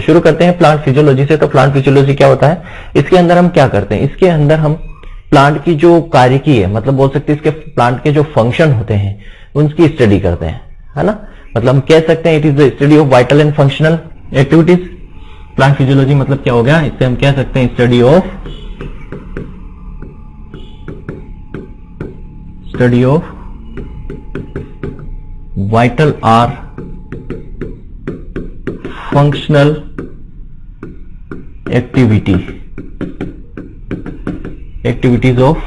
शुरू करते हैं प्लांट फिजियोलॉजी से। तो प्लांट फिजियोलॉजी क्या होता है, इसके अंदर हम क्या करते हैं, इसके अंदर हम प्लांट की जो कार्यकी है, मतलब बोल सकते हैं इसके प्लांट के जो फंक्शन होते हैं उनकी स्टडी करते हैं, है ना। मतलब हम कह सकते हैं it is the study of vital and functional activities. Plant physiology मतलब क्या हो गया, इससे हम कह सकते हैं study of vital or functional activities of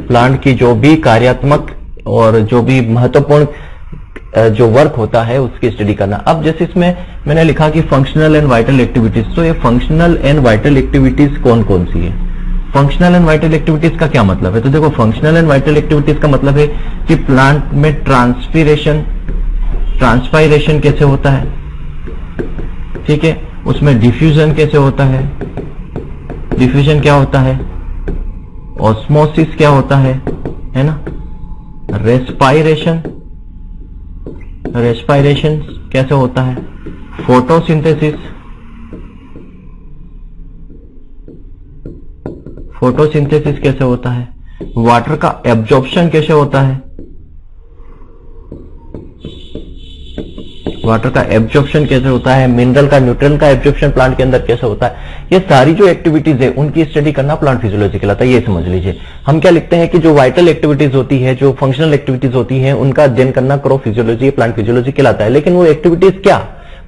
plant की जो भी कार्यात्मक और जो भी महत्वपूर्ण जो वर्क होता है उसकी स्टडी करना। अब जैसे इसमें मैंने लिखा कि फंक्शनल एंड वाइटल एक्टिविटीज, तो ये फंक्शनल एंड वाइटल एक्टिविटीज कौन कौन सी है। फंक्शनल एंड वाइटल एक्टिविटीज का क्या मतलब है, तो देखो फंक्शनल एंड वाइटल एक्टिविटीज का मतलब है कि प्लांट में ट्रांसपायरेशन कैसे होता है, ठीक है, उसमें डिफ्यूजन कैसे होता है, डिफ्यूजन क्या होता है, ऑस्मोसिस क्या होता है ना, रेस्पायरेशन कैसे होता है, फोटोसिंथेसिस कैसे होता है, वाटर का एब्जॉर्प्शन कैसे होता है, मिनरल का न्यूट्रिएंट का एब्जॉर्प्शन प्लांट के अंदर कैसे होता है, ये सारी जो एक्टिविटीज है उनकी स्टडी करना प्लांट फिजियोलॉजी कहलाता है। ये समझ लीजिए। हम क्या लिखते हैं कि जो वाइटल एक्टिविटीज होती है, जो फंक्शनल एक्टिविटीज होती है, उनका अध्ययन करना क्रॉप फिजियोलॉजी, प्लांट फिजियोलॉजी कहलाता है। लेकिन वो एक्टिविटीज क्या,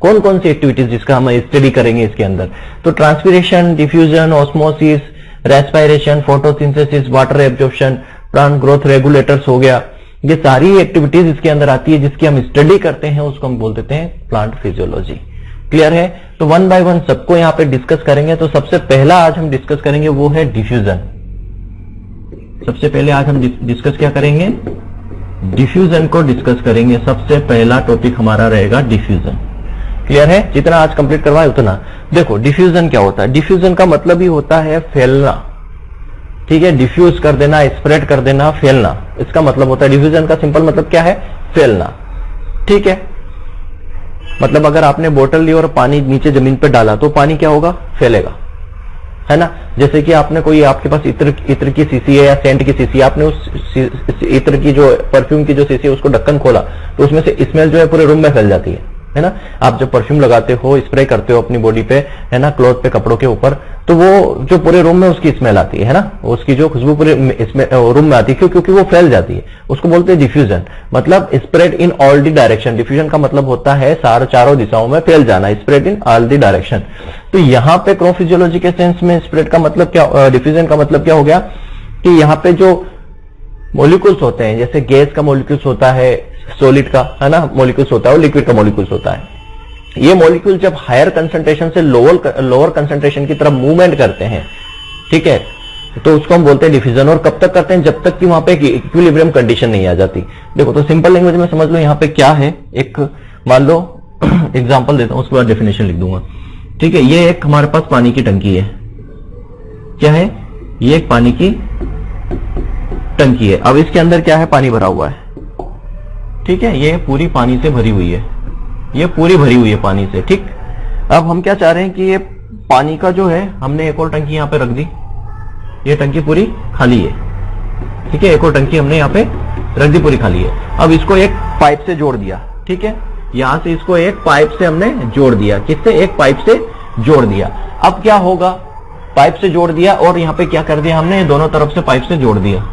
कौन कौन सी एक्टिविटीज जिसका हम स्टडी करेंगे इसके अंदर, तो transpiration, diffusion, osmosis, respiration, photosynthesis, water absorption, plant growth regulators हो गया, ये सारी एक्टिविटीज इसके अंदर आती है जिसकी हम स्टडी करते हैं, उसको हम बोल देते हैं प्लांट फिजियोलॉजी। क्लियर है। तो वन बाय वन सबको यहां पे डिस्कस करेंगे। तो सबसे पहला आज हम डिस्कस करेंगे वो है डिफ्यूजन। सबसे पहले आज हम डिस्कस क्या करेंगे, डिफ्यूजन को डिस्कस करेंगे। सबसे पहला टॉपिक हमारा रहेगा डिफ्यूजन। क्लियर है। जितना आज कंप्लीट करवाए उतना। देखो डिफ्यूजन क्या होता है, डिफ्यूजन का मतलब ही होता है फैलना, ठीक है, डिफ्यूज कर देना, स्प्रेड कर देना, फैलना, इसका मतलब होता है डिफ्यूजन का सिंपल मतलब क्या है, फैलना, ठीक है। मतलब अगर आपने बोतल ली और पानी नीचे जमीन पर डाला तो पानी क्या होगा, फैलेगा, है ना। जैसे कि आपने कोई, आपके पास इत्र की शीशी है या सेंट की शीशी, आपने उस इत्र की जो परफ्यूम की जो शीशी है उसको ढक्कन खोला तो उसमें से स्मेल जो है पूरे रूम में फैल जाती है ना। आप जब परफ्यूम लगाते हो, स्प्रे करते हो अपनी बॉडी पे, है ना, क्लॉथ पे, कपड़ों के ऊपर, तो वो जो पूरे रूम में उसकी स्मेल आती है ना, उसकी जो खुशबू पूरे रूम में आती है, क्योंकि वो फैल जाती है। उसको बोलते हैं डिफ्यूजन, मतलब spread in all the direction. Diffusion का मतलब होता है चारों दिशाओं में फैल जाना, spread in all the direction. तो यहाँ पे क्रॉप फिजियोलॉजी के सेंस में स्प्रेड का मतलब क्या, डिफ्यूजन का मतलब क्या हो गया कि यहाँ पे जो मॉलिक्यूल्स होते हैं, जैसे गैस का मॉलिक्यूल्स होता है, सॉलिड का, है ना, मॉलिक्यूल्स होता है और लिक्विड का मॉलिक्यूल्स होता है। ये मॉलिक्यूल जब हायर कंसंट्रेशन से लोअर कंसंट्रेशन की तरफ मूवमेंट करते हैं, ठीक है, तो उसको हम बोलते हैं डिफ्यूजन। और कब तक करते हैं, जब तक कि वहां पे इक्विलिब्रियम कंडीशन नहीं आ जाती। देखो तो सिंपल लैंग्वेज में समझ लो यहाँ पे क्या है, एक मान लो एग्जांपल देता हूं, उसके बाद डेफिनेशन लिख दूंगा, ठीक है। ये एक हमारे पास पानी की टंकी है, क्या है, ये एक पानी की टंकी है। अब इसके अंदर क्या है, पानी भरा हुआ है, ठीक है, ये पूरी पानी से भरी हुई है, ये पूरी भरी हुई है पानी से, ठीक। अब हम क्या चाह रहे हैं कि ये पानी का जो है, हमने एक और टंकी यहां पे रख दी, ये टंकी पूरी खाली है, ठीक है, एक और टंकी हमने यहां पे रख दी, पूरी खाली है। अब इसको एक पाइप से जोड़ दिया, ठीक है, यहां से इसको एक पाइप से हमने जोड़ दिया, किससे, एक पाइप से जोड़ दिया। अब क्या होगा, पाइप से जोड़ दिया और यहां पे क्या कर दिया हमने, दोनों तरफ से पाइप से जोड़ दिया,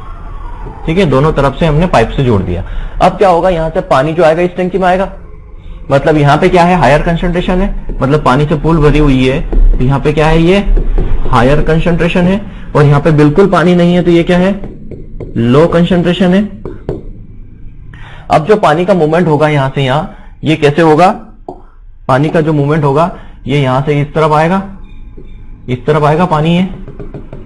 ठीक है, दोनों तरफ से हमने पाइप से जोड़ दिया। अब क्या होगा, यहां से पानी जो आएगा इस टंकी में आएगा, मतलब यहां पे क्या है, हायर कंसंट्रेशन है, मतलब पानी से पूल भरी हुई है, तो यहां पे क्या है, ये हायर कंसंट्रेशन है। और यहां पे बिल्कुल पानी नहीं है, तो ये क्या है, लो कंसंट्रेशन है। अब जो पानी का मूवमेंट होगा यहां से यहां, ये कैसे होगा, पानी का जो मूवमेंट होगा ये यहां से इस तरफ आएगा, इस तरफ आएगा पानी है।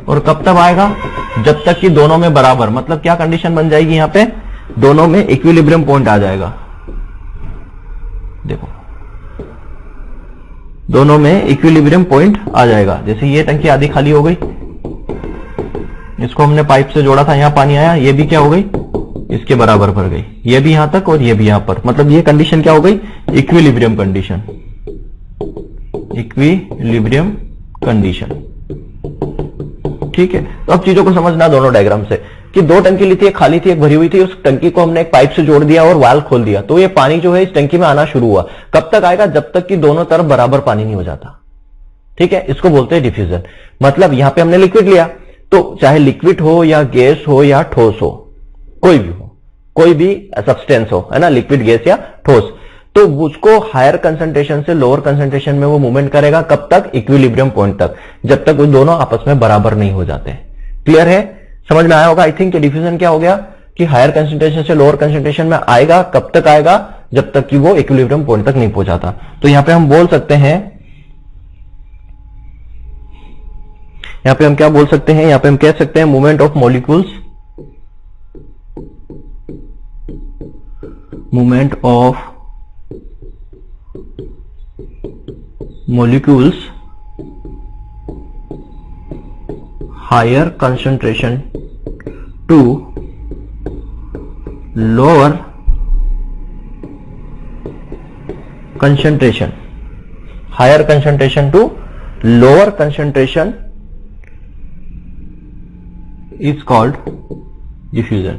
और कब तक आएगा, जब तक कि दोनों में बराबर, मतलब क्या कंडीशन बन जाएगी, यहां पे दोनों में इक्विलिब्रियम पॉइंट आ जाएगा। देखो दोनों में इक्विलिब्रियम पॉइंट आ जाएगा। जैसे ये टंकी आधी खाली हो गई, इसको हमने पाइप से जोड़ा था, यहां पानी आया, ये भी क्या हो गई, इसके बराबर भर गई, ये भी यहां तक और ये भी यहां पर, मतलब ये कंडीशन क्या हो गई, इक्विलिब्रियम कंडीशन, इक्विलिब्रियम कंडीशन। ठीक है, तो अब चीजों को समझना दोनों डायग्राम से कि दो टंकी ली थी, एक खाली थी एक भरी हुई थी, उस टंकी को हमने एक पाइप से जोड़ दिया और वाल्व खोल दिया, तो ये पानी जो है इस टंकी में आना शुरू हुआ। कब तक आएगा? जब तक कि दोनों तरफ बराबर पानी नहीं हो जाता। ठीक है, इसको बोलते हैं डिफ्यूजन। मतलब यहां पे हमने लिक्विड लिया, तो चाहे लिक्विड हो या गैस हो या ठोस हो, कोई भी हो, कोई भी सब्सटेंस हो, है ना, लिक्विड, गैस या ठोस, तो उसको हायर कंसंट्रेशन से लोअर कंसंट्रेशन में वो मूवमेंट करेगा। कब तक? इक्विलिब्रियम पॉइंट तक, जब तक वो दोनों आपस में बराबर नहीं हो जाते। क्लियर है? समझ में आया होगा आई थिंक। डिफ्यूजन क्या हो गया कि हायर कंसंट्रेशन से लोअर कंसंट्रेशन में आएगा। कब तक आएगा? जब तक कि वो इक्विलिब्रियम पॉइंट तक नहीं पहुंचाता। तो यहां पे हम बोल सकते हैं, यहां पे हम क्या बोल सकते हैं? यहां पे हम कह सकते हैं movement of molecules, movement of molecules higher concentration to lower concentration, higher concentration to lower concentration is called diffusion,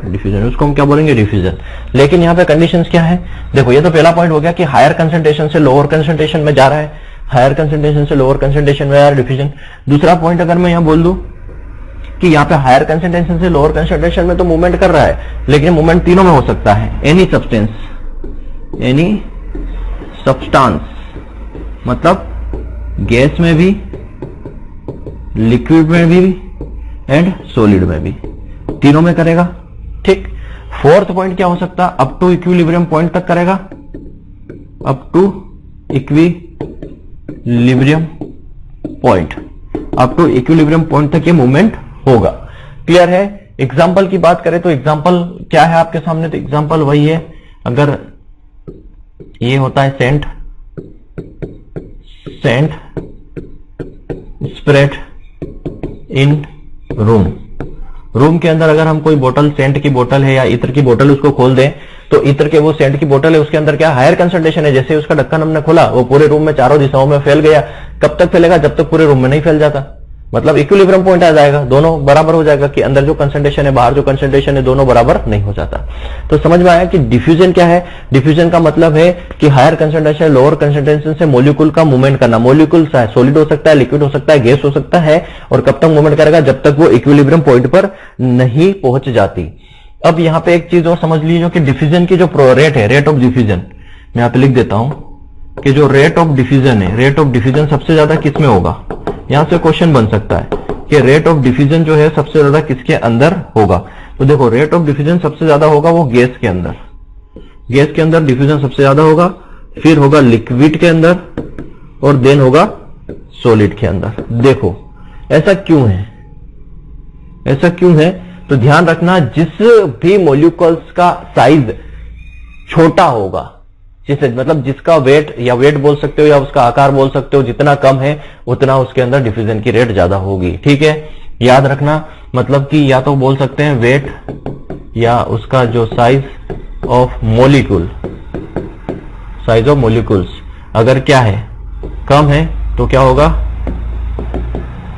diffusion. उसको हम क्या बोलेंगे? डिफ्यूजन। लेकिन यहां पे कंडीशंस क्या है? देखो, ये तो पहला पॉइंट हो गया कि हायर कंसंट्रेशन से लोअर कंसंट्रेशन में जा रहा है, हायर कंसंट्रेशन से लोअर कंसंट्रेशन में जा रहा है, डिफ्यूजन। दूसरा पॉइंट अगर मैं यहां बोल दूं कि यहां पे हायर कंसंट्रेशन से लोअर कंसंट्रेशन में तो मूवमेंट कर रहा है, लेकिन मूवमेंट तीनों में हो सकता है। एनी सब्सटेंस, एनी सब्सटेंस, मतलब गैस में भी, लिक्विड में भी एंड सॉलिड में भी, तीनों में करेगा। ठीक। फोर्थ पॉइंट क्या हो सकता है? अप टू इक्विलिब्रियम पॉइंट तक करेगा, up to equilibrium point, up to equilibrium point तक ये मूवमेंट होगा। क्लियर है? एग्जाम्पल की बात करें तो एग्जाम्पल क्या है आपके सामने? तो एग्जाम्पल वही है, अगर ये होता है सेंट स्प्रेड इन रूम के अंदर अगर हम कोई बोतल, सेंट की बोतल है या इत्र की बोतल, उसको खोल दें, तो इत्र के वो सेंट की बोतल है, उसके अंदर क्या हायर कंसंट्रेशन है। जैसे उसका ढक्कन हमने खोला, वो पूरे रूम में चारों दिशाओं में फैल गया। कब तक फैलेगा? जब तक पूरे रूम में नहीं फैल जाता। मतलब इक्विलिब्रियम पॉइंट आ जाएगा, दोनों बराबर हो जाएगा कि अंदर जो कंसंट्रेशन है, बाहर जो कंसंट्रेशन है, दोनों बराबर नहीं हो जाता। तो समझ में आया कि डिफ्यूजन क्या है? डिफ्यूजन का मतलब है कि हायर कंसंट्रेशन लोअर कंसंट्रेशन से मॉलिक्यूल का मूवमेंट करना। मॉलिक्यूल सॉलिड हो सकता है, लिक्विड हो सकता है, गैस हो सकता है, और कब तक मूवमेंट करेगा? जब तक वो इक्विलिब्रियम पॉइंट पर नहीं पहुंच जाती। अब यहां पे एक चीज और समझ लीजिए कि डिफ्यूजन की जो रेट है, रेट ऑफ डिफ्यूजन, मैं यहां पे लिख देता हूं कि जो रेट ऑफ डिफ्यूजन है, रेट ऑफ डिफ्यूजन सबसे ज्यादा किसमें होगा? यहां से क्वेश्चन बन सकता है कि रेट ऑफ डिफ्यूजन जो है सबसे ज्यादा किसके अंदर होगा? तो देखो, रेट ऑफ डिफ्यूजन सबसे ज्यादा होगा वो गैस के अंदर, गैस के अंदर डिफ्यूजन सबसे ज्यादा होगा, फिर होगा लिक्विड के अंदर, और देन होगा सॉलिड के अंदर। देखो ऐसा क्यों है? ऐसा क्यों है? तो ध्यान रखना, जिस भी मॉलिक्यूल्स का साइज छोटा होगा, जिससे मतलब जिसका वेट, या वेट बोल सकते हो या उसका आकार बोल सकते हो, जितना कम है उतना उसके अंदर डिफ्यूजन की रेट ज्यादा होगी। ठीक है, याद रखना। मतलब कि या तो बोल सकते हैं वेट या उसका जो size of molecule, size of molecules अगर क्या है? कम है, तो क्या होगा?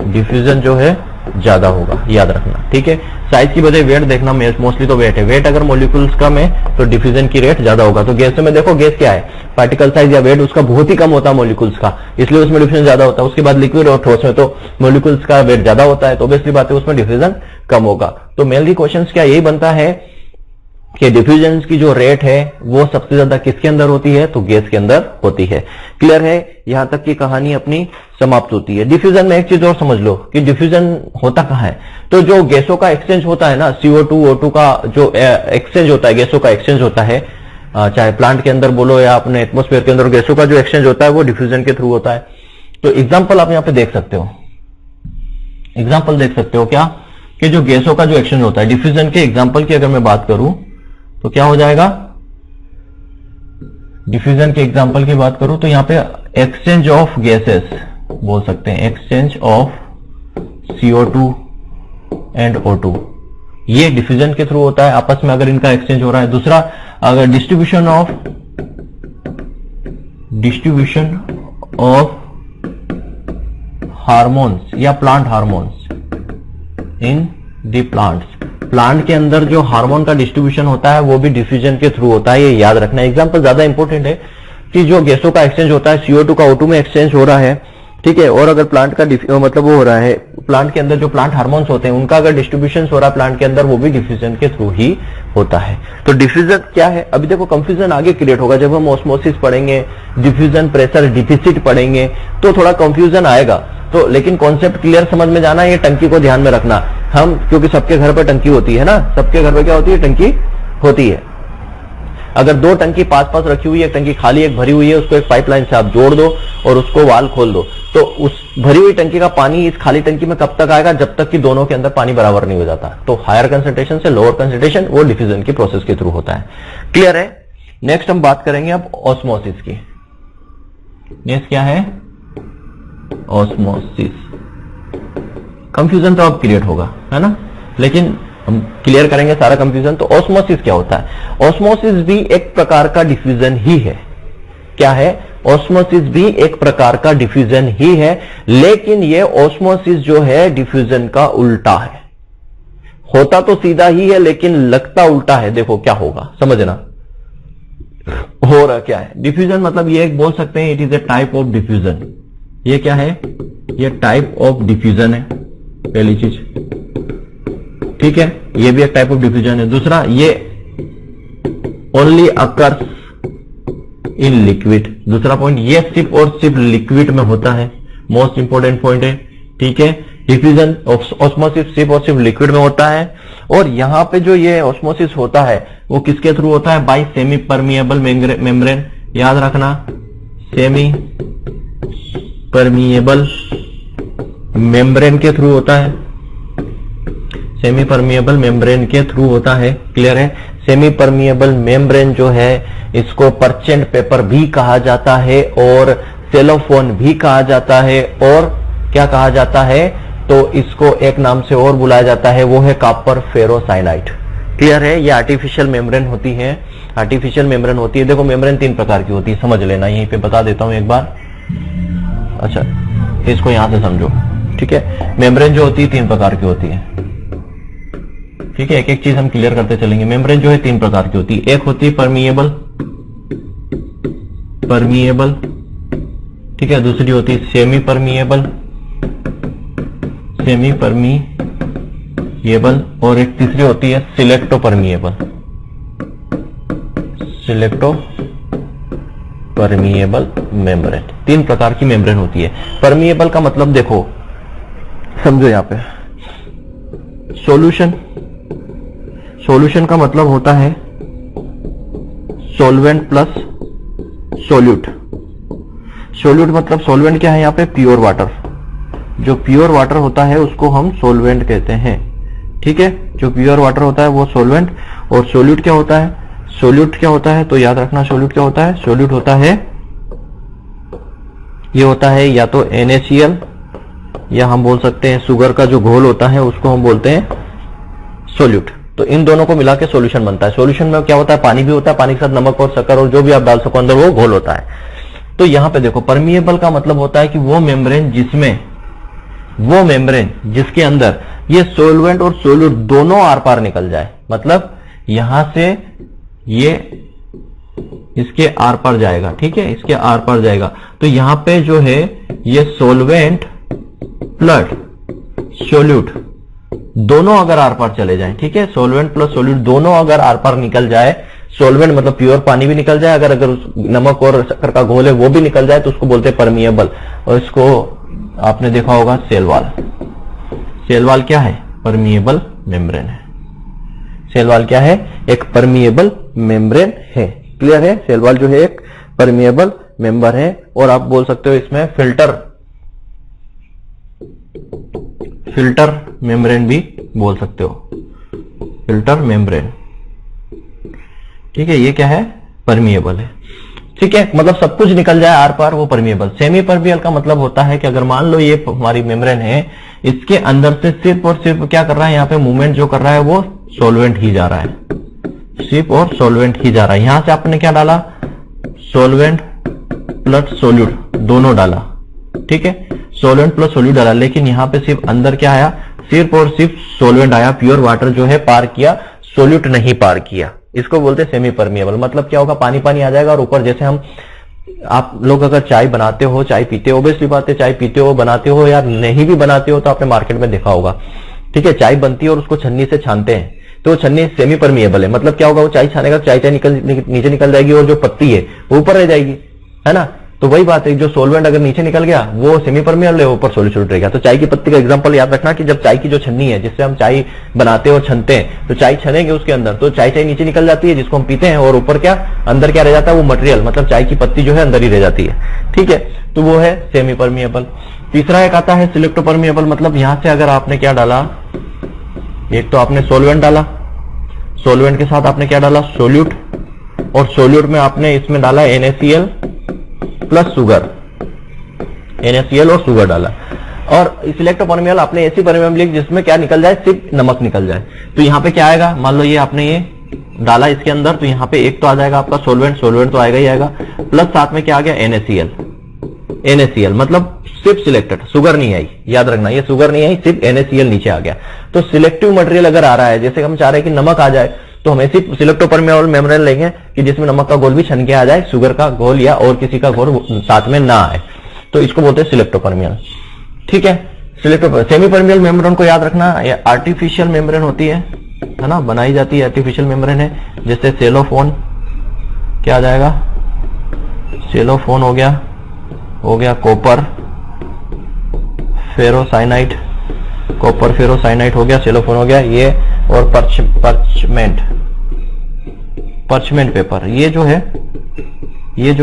डिफ्यूजन जो है ज्यादा होगा, याद रखना। ठीक है, साइज की वजह वेट देखना, मोस्टली तो वेट है। वेट अगर मॉलिक्यूल्स कम है तो डिफ्यूजन की रेट ज्यादा होगा। तो गैस में देखो, गैस क्या है? पार्टिकल साइज या वेट उसका बहुत ही कम होता है मॉलिक्यूल्स का, इसलिए उसमें डिफ्यूजन ज्यादा होता है। उसके बाद लिक्विड और ठोस में तो मॉलिक्यूल्स का वेट ज्यादा होता है, तो ऑब्वियसली बात है उसमें डिफ्यूजन कम होगा। तो मेनली क्वेश्चन क्या यही बनता है कि डिफ्यूजन की जो रेट है वो सबसे ज्यादा किसके अंदर होती है? तो गैस के अंदर होती है। क्लियर है? यहां तक की कहानी अपनी समाप्त होती है। डिफ्यूजन में एक चीज और समझ लो कि डिफ्यूजन होता कहां है? तो जो गैसों का एक्सचेंज होता है ना, CO2 O2 का जो एक्सचेंज होता है, गैसों का एक्सचेंज होता है, चाहे प्लांट के अंदर बोलो या अपने एटमोस्फेयर के अंदर, गैसों का जो एक्सचेंज होता है वो डिफ्यूजन के थ्रू होता है। तो एग्जाम्पल आप यहां पे देख सकते हो, एग्जाम्पल देख सकते हो क्या? कि जो गैसों का जो एक्सचेंज होता है, डिफ्यूजन के एग्जाम्पल की अगर मैं बात करूं तो क्या हो जाएगा? डिफ्यूजन के एग्जांपल की बात करूं तो यहां पे एक्सचेंज ऑफ गैसेस बोल सकते हैं, exchange of CO2 and O2, ये डिफ्यूजन के थ्रू होता है, आपस में अगर इनका एक्सचेंज हो रहा है। दूसरा, अगर डिस्ट्रीब्यूशन ऑफ हार्मोन्स या plant hormones in the plant के अंदर जो हार्मोन का डिस्ट्रीब्यूशन होता है वो भी डिफ्यूजन के थ्रू होता है, ये याद रखना। एग्जांपल ज्यादा इंपॉर्टेंट है कि जो गैसों का एक्सचेंज होता है, CO2 का O2 में एक्सचेंज हो रहा है, ठीक है, और अगर प्लांट का मतलब वो हो रहा है, प्लांट के अंदर जो प्लांट हार्मोन्स होते हैं उनका अगर डिस्ट्रीब्यूशन हो रहा है प्लांट के अंदर, वो भी डिफ्यूजन के थ्रू ही होता है। तो डिफ्यूजन क्या है, अभी देखो कंफ्यूजन आगे क्रिएट होगा जब हम ऑस्मोसिस पढ़ेंगे, डिफ्यूजन प्रेशर डिफिसिट पढ़ेंगे तो थोड़ा कंफ्यूजन आएगा। तो लेकिन कॉन्सेप्ट क्लियर समझ में जाना, ये टंकी को ध्यान में रखना। हम क्योंकि सबके घर पर टंकी होती है ना, सबके घर पर क्या होती है, टंकी होती है। अगर दो टंकी पास रखी हुई है, एक टंकी खाली एक भरी हुई है, उसको एक पाइपलाइन से आप जोड़ दो और उसको वाल खोल दो, तो उस भरी हुई टंकी का पानी इस खाली टंकी में कब तक आएगा, जब तक कि दोनों के अंदर पानी बराबर नहीं हो जाता। तो हायर कंसंट्रेशन से लोअर कंसंट्रेशन वो डिफ्यूजन की प्रोसेस के थ्रू होता है। क्लियर है। नेक्स्ट हम बात करेंगे अब ऑस्मोसिस की। नेक्स्ट क्या है, ऑस्मोसिस। कंफ्यूजन तो अब क्रिएट होगा, है ना, लेकिन हम क्लियर करेंगे सारा कंफ्यूजन। तो ऑस्मोसिस क्या होता है, ऑस्मोसिस भी एक प्रकार का डिफ्यूजन ही है। क्या है, ऑस्मोसिस भी एक प्रकार का डिफ्यूजन ही है, लेकिन ये ऑस्मोसिस जो है डिफ्यूजन का उल्टा है। होता तो सीधा ही है लेकिन लगता उल्टा है। देखो क्या होगा, समझना हो रहा क्या है। डिफ्यूजन मतलब ये बोल सकते हैं it is a type of diffusion. ये क्या है, ये टाइप ऑफ डिफ्यूजन है, पहली चीज, ठीक है, ये भी एक टाइप ऑफ डिफ्यूजन है। दूसरा, ये ओनली अकर्स इन लिक्विड। दूसरा पॉइंट, ये सिर्फ और सिर्फ लिक्विड में होता है, मोस्ट इंपोर्टेंट पॉइंट है, ठीक है। डिफ्यूजन ऑस्मोसिस सिर्फ और सिर्फ लिक्विड में होता है। और यहां पे जो ये ऑस्मोसिस होता है वो किसके थ्रू होता है, बाय सेमी परमिएबल मेम्ब्रेन। याद रखना, सेमी परमिएबल मेम्ब्रेन के थ्रू होता है, सेमी परमिएबल मेम्ब्रेन के थ्रू होता है। क्लियर है। सेमी परमिएबल मेम्ब्रेन जो है इसको परचेंट पेपर भी कहा जाता है और सेलोफोन भी कहा जाता है, और क्या कहा जाता है, तो इसको एक नाम से और बुलाया जाता है, वो है कॉपर फेरोसाइनाइड। क्लियर है। ये आर्टिफिशियल मेम्ब्रेन होती है, आर्टिफिशियल मेम्ब्रेन होती है। देखो मेम्ब्रेन तीन प्रकार की होती है, समझ लेना, यहीं पे बता देता हूं एक बार। अच्छा, इसको यहां से समझो, ठीक है। मेम्ब्रेन जो होती है तीन प्रकार की होती है, ठीक है, एक एक चीज हम क्लियर करते चलेंगे। मेम्ब्रेन जो है तीन प्रकार की होती है। एक होती है परमिएबल, ठीक है। दूसरी होती है सेमी परमिएबल, और एक तीसरी होती है सिलेक्टो परमिएबल मेम्ब्रेन। तीन प्रकार की मेम्ब्रेन होती है। परमिएबल का मतलब देखो, समझो यहां पे, सॉल्यूशन का मतलब होता है सॉल्वेंट प्लस सोल्यूट। सोल्यूट मतलब सॉल्वेंट क्या है यहाँ पे, प्योर वाटर। जो प्योर वाटर होता है उसको हम सॉल्वेंट कहते हैं, ठीक है। जो प्योर वाटर होता है वो सॉल्वेंट। और सोल्यूट क्या होता है, सोल्यूट क्या होता है, तो याद रखना सोल्यूट क्या होता है। सोल्यूट होता है, ये होता है या तो NaCl, या हम बोल सकते हैं शुगर का जो घोल होता है उसको हम बोलते हैं सोल्यूट। तो इन दोनों को मिला के सॉल्यूशन बनता है। सॉल्यूशन में क्या होता है, पानी भी होता है, पानी के साथ नमक और शक्कर और जो भी आप डाल सको अंदर, वो घोल होता है। तो यहां पे देखो, परमिएबल का मतलब होता है कि वो मेम्ब्रेन जिसके अंदर ये सोल्वेंट और सोल्यूट दोनों आर पार निकल जाए। मतलब यहां से ये इसके आर पार जाएगा, ठीक है, इसके आर पार जाएगा। तो यहां पे जो है ये सोल्वेंट प्लस सोल्यूट दोनों अगर आर पार चले जाएं, ठीक है, सोल्वेंट प्लस सोल्यूट दोनों अगर आर पार निकल जाए, सोल्वेंट मतलब प्योर पानी भी निकल जाए, अगर नमक और शक्कर का घोल है वो भी निकल जाए, तो उसको बोलते हैं परमिएबल। और इसको आपने देखा होगा सेल वॉल। सेल वॉल क्या है, परमिएबल मेम्ब्रेन है। सेल वॉल क्या है, एक परमिएबल मेम्ब्रेन है। क्लियर है। सेल वॉल जो है एक परमिएबल मेंबर है। और आप बोल सकते हो इसमें फिल्टर मेम्ब्रेन भी बोल सकते हो, फिल्टर मेम्ब्रेन, ठीक है। ये क्या है, परमिएबल है। ठीक है, मतलब सब कुछ निकल जाए आर पार, वो परमिएबल। सेमी परमिएबल का मतलब होता है कि अगर मान लो ये हमारी मेम्ब्रेन है, इसके अंदर से सिर्फ और सिर्फ क्या कर रहा है, यहाँ पे मूवमेंट जो कर रहा है वो सॉल्वेंट ही जा रहा है, सिर्फ और सॉल्वेंट ही जा रहा है। यहां से आपने क्या डाला, सॉल्वेंट प्लस सोल्यूट दोनों डाला, ठीक है, सॉल्वेंट प्लस सोल्यूट डाला, लेकिन यहां पे सिर्फ अंदर क्या आया, सिर्फ और सिर्फ सॉल्वेंट आया, प्योर वाटर जो है पार किया, सोल्यूट नहीं पार किया। इसको बोलते हैं सेमी परमिएबल। मतलब क्या होगा, पानी पानी आ जाएगा और ऊपर जैसे हम, आप लोग अगर चाय बनाते हो, चाय पीते हो, ऑब्वियसली बात है, चाय पीते हो, बनाते हो या नहीं भी बनाते हो तो आपने मार्केट में देखा होगा, ठीक है, चाय बनती है और उसको छन्नी से छानते हैं, तो छन्नी सेमी परमिएबल है। मतलब क्या होगा, वो चाय छानेगा, चाय नीचे निकल जाएगी और जो पत्ती है वो ऊपर रह जाएगी, है ना। तो वही बात है, जो सोलवेंट अगर नीचे निकल गया वो सेमी परमिएबल है, ऊपर सोल्यूट रहेगा। तो चाय की पत्ती का एग्जांपल याद रखना कि जब चाय की जो छन्नी है जिससे हम चाय बनाते हैं और छनते हैं, तो चाय छनेंगे उसके अंदर, तो चाय नीचे निकल जाती है जिसको हम पीते हैं, और ऊपर क्या, अंदर क्या रह जाता है, वो मटेरियल, मतलब चाय की पत्ती जो है अंदर ही रह जाती है, ठीक है। तो वो है सेमी परमिएबल। तीसरा एक आता है सिलेक्टो परमिएबल। मतलब यहां से अगर आपने क्या डाला, एक तो आपने सोलवेंट डाला, सोलवेंट के साथ आपने क्या डाला, सोल्यूट, और सोल्यूट में आपने इसमें डाला NaCl प्लस शुगर, NaCl और शुगर डाला। और सिलेक्टो परमिएबल आपने ऐसी परमिएबल लिख जिसमें क्या निकल जाए, सिर्फ नमक निकल जाए। तो यहाँ पे क्या आएगा, मान लो ये आपने ये डाला इसके अंदर, तो यहाँ पे एक तो आ जाएगा आपका सोलवेंट, सोलवेंट तो आएगा ही आएगा, प्लस साथ में क्या आ गया, NaCl, मतलब सिर्फ सिलेक्टेड, शुगर नहीं आई, याद रखना ये शुगर नहीं आई, सिर्फ NaCl नीचे आ गया। तो सिलेक्टिव मटेरियल अगर आ रहा है, जैसे हम चाह रहे हैं कि नमक आ जाए, तो हमें सिर्फ सिलेक्टो परमिएबल मेम्ब्रेन लेंगे कि जिसमें नमक का घोल भी छन के आ जाए, शुगर का घोल या और किसी का घोल साथ में ना आए, तो इसको बोलते हैं सिलेक्टो परमिएबल, ठीक है। सिलेक्टो सेमी परमिएबल मेम्ब्रेन को याद रखना, ये आर्टिफिशियल मेम्ब्रेन होती है ना, बनाई जाती है, आर्टिफिशियल मेम्ब्रेन है। जैसे सेलोफोन, क्या आ जाएगा, सेलोफोन हो गया कॉपर फेरोसाइनाइट, कॉपर फेरोसाइनाइट हो गया, सेलोफोन हो गया ये, और पर्चमेंट पेपर, ये जो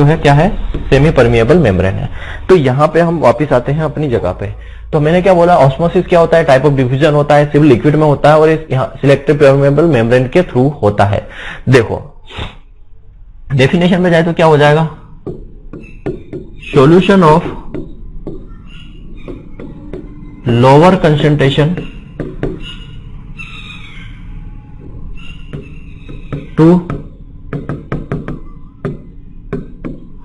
है क्या है, सेमी परमिएबल मेम्ब्रेन है। तो यहां पे हम वापस आते हैं अपनी जगह पे। तो मैंने क्या बोला, ऑस्मोसिस क्या होता है, टाइप ऑफ डिफ्यूजन होता है, सिर्फ लिक्विड में होता है, और इस सिलेक्टिव परमिएबल मेम्ब्रेन के थ्रू होता है। देखो डेफिनेशन में जाए तो क्या हो जाएगा, solution of lower concentration to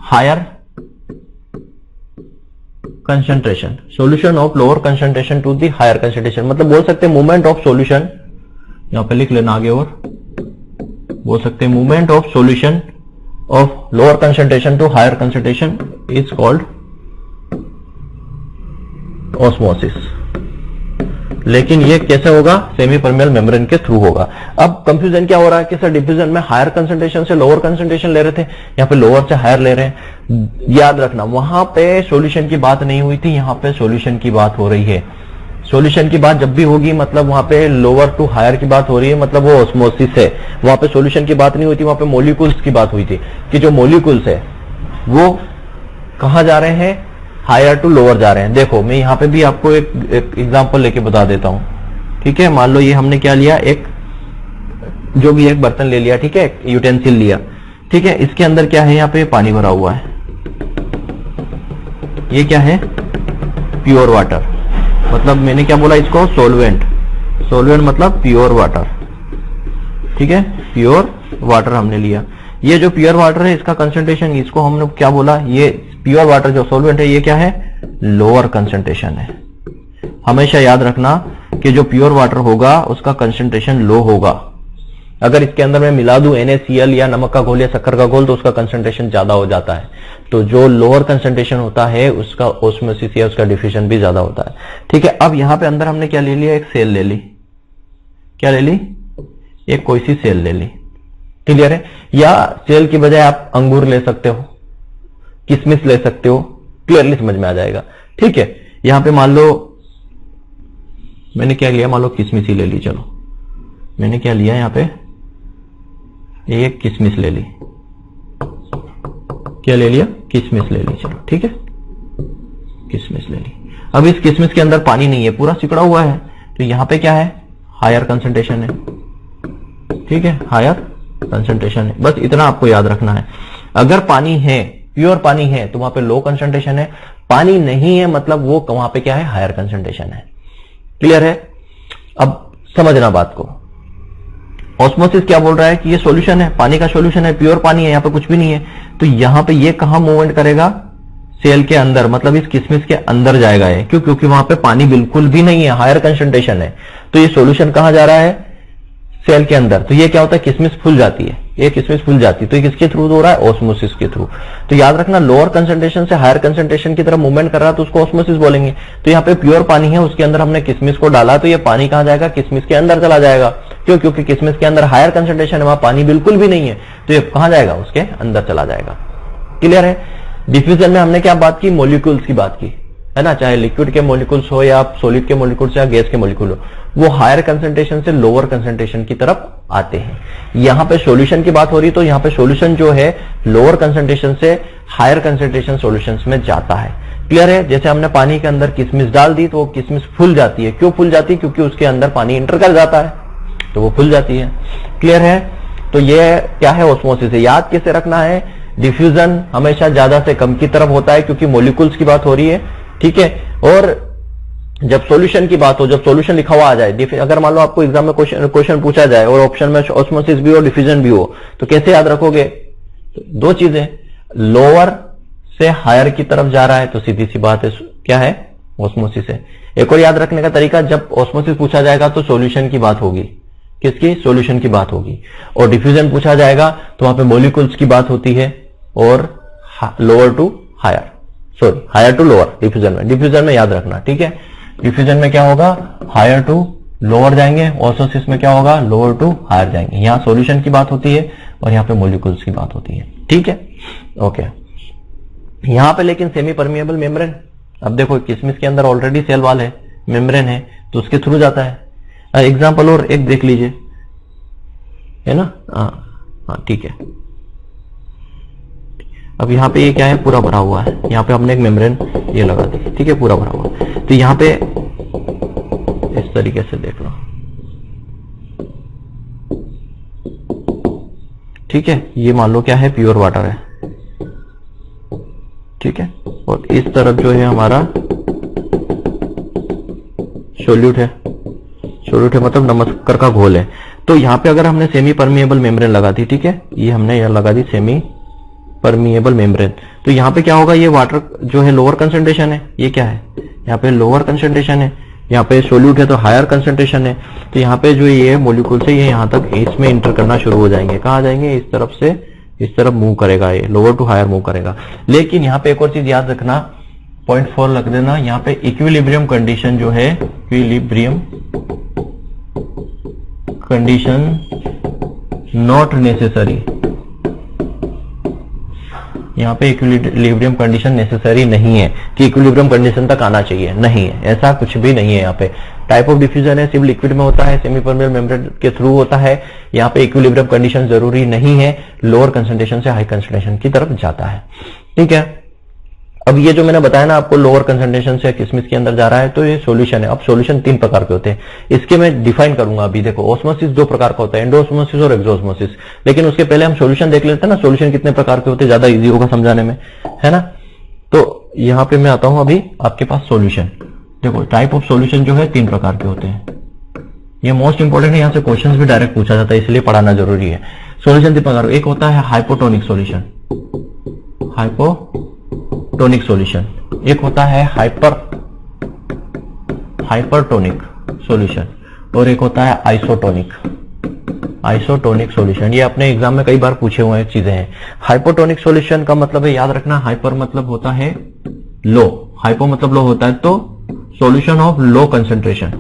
higher concentration, solution of lower concentration to the higher concentration. मतलब बोल सकते हैं मूवमेंट ऑफ सॉल्यूशन, यहां पे लिख लेना आगे, और बोल सकते हैं movement of solution of lower concentration to higher concentration is called osmosis. लेकिन ये कैसे होगा, सेमी परमिएबल मेम्ब्रेन के थ्रू होगा। अब कंफ्यूजन क्या हो रहा है कि सर डिफ्यूजन में हायर कंसंट्रेशन से लोअर कंसंट्रेशन ले रहे थे, यहाँ पे लोअर से हायर ले रहे हैं। याद रखना वहां पे सॉल्यूशन की बात नहीं हुई थी, यहाँ पे सॉल्यूशन की बात हो रही है। सॉल्यूशन की बात जब भी होगी मतलब वहां पे लोअर टू हायर की बात हो रही है, मतलब वो ऑस्मोसिस है। वहां पे सॉल्यूशन की बात नहीं हुई थी, वहां पे मॉलिक्यूल्स की बात हुई थी कि जो मॉलिक्यूल्स है वो कहां जा रहे हैं, हायर टू लोअर जा रहे हैं। देखो मैं यहाँ पे भी आपको एक एग्जांपल लेके बता देता हूं, ठीक है। मान लो ये हमने क्या लिया, एक जो भी एक बर्तन ले लिया, ठीक है, यूटेंसिल लिया, ठीक है। इसके अंदर क्या है, यहाँ पे पानी भरा हुआ है, ये क्या है, प्योर वाटर। मतलब मैंने क्या बोला इसको, सोलवेंट, सोलवेंट मतलब प्योर वाटर, ठीक है, प्योर वाटर हमने लिया। ये जो प्योर वाटर है इसका कंसंट्रेशन, इसको हमने क्या बोला, ये प्योर वाटर जो सॉल्वेंट है ये क्या है, लोअर कंसंट्रेशन है। हमेशा याद रखना कि जो प्योर वाटर होगा उसका कंसंट्रेशन लो होगा। अगर इसके अंदर मैं मिला दूं NaCl या नमक का घोल या शक्कर का घोल तो उसका कंसंट्रेशन ज्यादा हो जाता है। तो जो लोअर कंसंट्रेशन होता है उसका ऑस्मोसिस या उसका डिफ्यूजन भी ज्यादा होता है, ठीक है। अब यहां पे अंदर हमने क्या ले लिया, एक सेल ले ली, क्या ले ली, एक कोई सी सेल ले ली, क्लियर है। या सेल की बजाय आप अंगूर ले सकते हो, किशमिश ले सकते हो, क्लियरली समझ में आ जाएगा, ठीक है। यहां पे मान लो मैंने क्या लिया, मान लो किशमिश ही ले ली, चलो मैंने क्या लिया, यहां पे एक किशमिश ले ली, क्या ले लिया, किशमिश ले ली, चलो ठीक है, किशमिश ले ली। अब इस किशमिश के अंदर पानी नहीं है, पूरा सिकुड़ा हुआ है, तो यहां पे क्या है, हायर कंसंट्रेशन है, ठीक है, हायर कंसंट्रेशन है। बस इतना आपको याद रखना है। अगर पानी है, प्योर पानी है, तो वहां पे लो कंसंट्रेशन है, पानी नहीं है मतलब वो वहां पे क्या है, हायर कंसंट्रेशन है। क्लियर है? अब समझना बात को। ऑस्मोसिस क्या बोल रहा है कि ये सॉल्यूशन है, पानी का सॉल्यूशन है, प्योर पानी है, यहां पे कुछ भी नहीं है, तो यहां पे ये कहां मूवमेंट करेगा, सेल के अंदर, मतलब इस किशमिश के अंदर जाएगा ये। क्यों? क्योंकि वहां पे पानी बिल्कुल भी नहीं है, हायर कंसंट्रेशन है। तो ये सॉल्यूशन कहां जा रहा है, सेल के अंदर। तो ये क्या होता है, किशमिश फूल जाती है, ये किशमिश फूल जाती है। तो ये किसके थ्रू हो रहा है, ऑस्मोसिस के थ्रू। तो याद रखना, लोअर कंसंट्रेशन से हायर कंसंट्रेशन की तरफ मूवमेंट कर रहा है तो उसको ऑस्मोसिस बोलेंगे। तो यहाँ पे प्योर पानी है, उसके अंदर हमने किशमिश को डाला, तो ये पानी कहां जाएगा, किशमिश के अंदर चला जाएगा। क्यों? क्योंकि किशमिश के अंदर हायर कंसंट्रेशन है, वहां पानी बिल्कुल भी नहीं है, तो ये कहां जाएगा, उसके अंदर चला जाएगा। क्लियर है? डिफ्यूजन में हमने क्या बात की, मॉलिक्यूल्स की बात की, है ना, चाहे लिक्विड के मॉलिक्यूल्स हो या सॉलिड के मॉलिक्यूल्स या गैस के मॉलिक्यूल हो, वो हायर कंसंट्रेशन से लोअर कंसंट्रेशन की तरफ आते हैं। यहां पे सॉल्यूशन की बात हो रही, तो यहां पे सॉल्यूशन जो है लोअर कंसंट्रेशन से हायर कंसंट्रेशन सॉल्यूशंस में जाता है। क्लियर है? जैसे हमने पानी के अंदर किशमिश डाल दी तो वो किशमिश फूल जाती है। क्यों फूल जाती है? क्योंकि उसके अंदर पानी इंटर कर जाता है, तो वो फूल जाती है। क्लियर है? तो ये क्या है, ऑस्मोसिस है। याद कैसे रखना है, डिफ्यूजन हमेशा ज्यादा से कम की तरफ होता है क्योंकि मॉलिक्यूल्स की बात हो रही है, ठीक है। और जब सॉल्यूशन की बात हो, जब सॉल्यूशन लिखा हुआ आ जाए, अगर मान लो आपको एग्जाम में क्वेश्चन पूछा जाए और ऑप्शन में ऑस्मोसिस भी हो, डिफ्यूजन भी हो, तो कैसे याद रखोगे, तो दो चीजें, लोअर से हायर की तरफ जा रहा है तो सीधी सी बात है क्या है, ऑस्मोसिस है। एक और याद रखने का तरीका, जब ऑस्मोसिस पूछा जाएगा तो सॉल्यूशन की बात होगी, किसकी, सॉल्यूशन की बात होगी। और डिफ्यूजन पूछा जाएगा तो वहां पे मॉलिक्यूल्स की बात होती है और lower to higher, sorry higher to lower diffusion में याद रखना, ठीक है। डिफ्यूजन में क्या होगा, हायर टू लोअर जाएंगे, ऑस्मोसिस में क्या होगा, लोअर टू हायर जाएंगे। यहां सॉल्यूशन की बात होती है और यहां पे मॉलिक्यूल्स की बात होती है, ठीक है, ओके। यहां पे लेकिन सेमी परमिएबल मेम्ब्रेन, अब देखो किशमिश के अंदर ऑलरेडी सेल वॉल है, मेम्ब्रेन है, तो उसके थ्रू जाता है। एग्जाम्पल और एक देख लीजिए, है ना, हाँ ठीक है। अब यहाँ पे ये क्या है, पूरा भरा हुआ है, यहाँ पे हमने एक मेम्ब्रेन ये लगा दी, ठीक है, पूरा भरा हुआ है। तो यहाँ पे इस तरीके से देख लो, ठीक है, ये मान लो क्या है, प्योर वाटर है, ठीक है। और इस तरफ जो है हमारा सोल्यूट है, सोल्यूट है मतलब नमक का घोल है। तो यहाँ पे अगर हमने सेमी परमिएबल मेम्ब्रेन लगा दी, ठीक है, ये हमने यह लगा दी सेमी परमिएबल मेम्ब्रेन, तो यहाँ पे क्या होगा, ये वाटर जो है लोअर कंसंट्रेशन है, ये क्या है, यहाँ पे लोअर कंसंट्रेशन है, यहाँ पे सोल्यूट है तो हायर कंसंट्रेशन है। तो यहाँ पे जो ये मोलिक्यूल से ये यहाँ तक इसमें इंटर करना शुरू हो जाएंगे, कहाँ जाएंगे, इस तरफ से इस तरफ मूव करेगा, ये लोअर टू हायर मूव करेगा। लेकिन यहाँ पे एक और चीज याद रखना, पॉइंट 4 रख देना, यहाँ पे इक्विलिब्रियम कंडीशन जो है, इक्विलिब्रियम कंडीशन नॉट नेसेसरी, यहाँ पे इक्विलिब्रियम कंडीशन नेसेसरी नहीं है कि इक्विलिब्रियम कंडीशन तक आना चाहिए, नहीं है, ऐसा कुछ भी नहीं है। यहाँ पे टाइप ऑफ डिफ्यूजन है, सिर्फ लिक्विड में होता है, सेमी परमिएबल मेम्ब्रेन के थ्रू होता है। यहाँ पे इक्विलिब्रियम कंडीशन जरूरी नहीं है, लोअर कंसंट्रेशन से हाई कंसंट्रेशन की तरफ जाता है, ठीक है। अब ये जो मैंने बताया ना आपको, लोअर कंसंट्रेशन से किशमिश के अंदर जा रहा है, तो ये सॉल्यूशन है। अब सॉल्यूशन 3 प्रकार के होते हैं, इसके मैं डिफाइन करूंगा अभी। देखो, ऑस्मोसिस 2 प्रकार का होता है, एंडोऑस्मोसिस और एक्सोऑस्मोसिस। लेकिन उसके पहले हम सॉल्यूशन देख लेते हैं ना, सॉल्यूशन कितने प्रकार के होते हैं, ज्यादा इजी होगा समझाने में, है ना। तो यहां पे मैं आता हूं अभी आपके पास सॉल्यूशन। देखो, टाइप ऑफ सॉल्यूशन जो है 3 प्रकार के होते हैं, ये मोस्ट इंपॉर्टेंट है, यहां से क्वेश्चन भी डायरेक्ट पूछा जाता है, इसलिए पढ़ाना जरूरी है। सॉल्यूशन 3 प्रकार, एक होता है हाइपोटोनिक सॉल्यूशन, हाइपोटोनिक सॉल्यूशन, एक होता है हाइपरटोनिक सॉल्यूशन, और एक होता है आइसोटोनिक सॉल्यूशन। ये अपने एग्जाम में कई बार पूछे हुए चीजें हैं। हाइपोटोनिक सॉल्यूशन का मतलब है, याद रखना, हाइपर मतलब होता है लो, हाइपो मतलब लो होता है, तो solution of low concentration,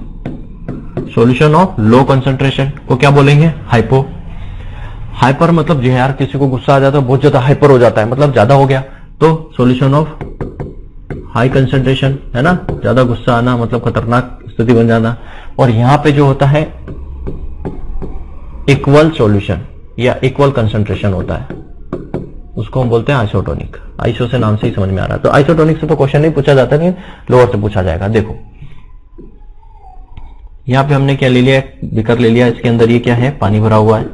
solution of low concentration को क्या बोलेंगे, हाइपो। हाइपर मतलब जो है यार, किसी को गुस्सा आ जाता है, बहुत ज्यादा हाइपर हो जाता है, मतलब ज्यादा हो गया, तो सॉल्यूशन ऑफ हाई कंसंट्रेशन, है ना, ज्यादा गुस्सा आना मतलब खतरनाक स्थिति बन जाना। और यहां पे जो होता है इक्वल सॉल्यूशन या इक्वल कंसंट्रेशन होता है, उसको हम बोलते हैं आइसोटोनिक। आइसो से नाम से ही समझ में आ रहा है। तो आइसोटोनिक से तो क्वेश्चन नहीं पूछा जाता, नहीं लोअर से पूछा जाएगा। देखो, यहां पे हमने क्या ले लिया, बीकर ले लिया, इसके अंदर ये क्या है, पानी भरा हुआ है,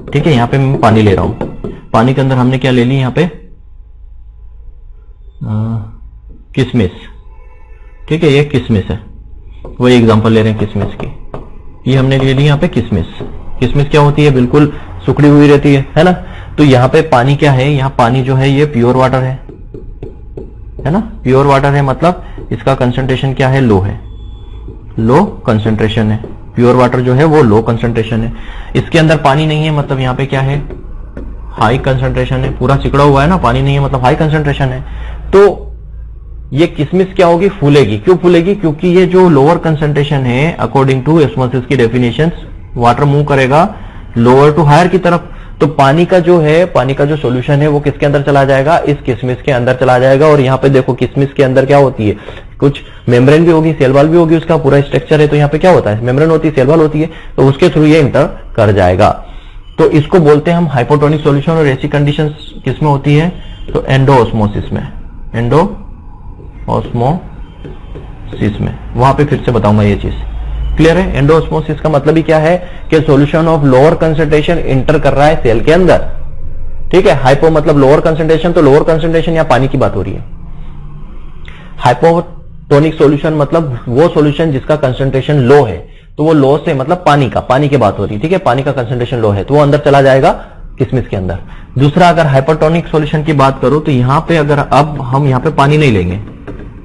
ठीक है। यहां पे मैं पानी ले रहा हूं, पानी के अंदर हमने क्या ले ली यहां पे, किशमिश, ठीक है, ये किशमिश है, वही एग्जांपल ले रहे हैं किशमिश की, ये हमने ले ली यहां पे किशमिश। किशमिश क्या होती है, बिल्कुल सुखड़ी हुई रहती है ना। तो यहाँ पे पानी क्या है, यहाँ पानी जो है ये प्योर वाटर है ना, प्योर वाटर है, मतलब इसका कंसंट्रेशन क्या है, लो है, लो कंसंट्रेशन है, प्योर वाटर जो है वो लो कंसंट्रेशन है। इसके अंदर पानी नहीं है, मतलब यहाँ पे क्या है, हाई कंसंट्रेशन है, पूरा सिकड़ा हुआ है ना, पानी नहीं है मतलब हाई कंसंट्रेशन है। तो ये किशमिश क्या होगी, फूलेगी। क्यों फूलेगी, क्योंकि ये जो लोअर कंसंट्रेशन है अकॉर्डिंग टू ऑस्मोसिस की डेफिनेशन, वाटर मूव करेगा लोअर टू हायर की तरफ। तो पानी का जो है, पानी का जो सॉल्यूशन है वो किसके अंदर चला जाएगा, इस किशमिश के अंदर चला जाएगा। और यहाँ पे देखो किशमिश के अंदर क्या होती है, कुछ मेम्ब्रेन भी होगी, सेल वॉल भी होगी, उसका पूरा स्ट्रक्चर है। तो यहाँ पे क्या होता है, मेम्ब्रेन होती है, सेल वॉल होती है, तो उसके थ्रू ये इंटर कर जाएगा। तो इसको बोलते हैं हम हाइपोटोनिक सॉल्यूशन। और ऐसी कंडीशन किसमें होती है, तो एंडोऑस्मोसिस में, एंडोऑस्मोसिस में। वहां पे फिर से बताऊंगा ये चीज, क्लियर है। एंडोऑस्मोसिस का मतलब ही क्या है कि solution of lower concentration inter कर रहा है सेल के अंदर, ठीक है। हाइपो मतलब लोअर कंसंट्रेशन, तो लोअर कंसंट्रेशन या पानी की बात हो रही है। हाइपोटोनिक सॉल्यूशन मतलब वो सॉल्यूशन जिसका कंसंट्रेशन लो है, तो वो लो से मतलब पानी का, पानी की बात हो रही है, ठीक है, पानी का कंसंट्रेशन लो है तो वो अंदर चला जाएगा किशमिश के अंदर। दूसरा, अगर हाइपोटोनिक सॉल्यूशन की बात करो तो यहां पे अगर अब हम यहां पे पानी नहीं लेंगे,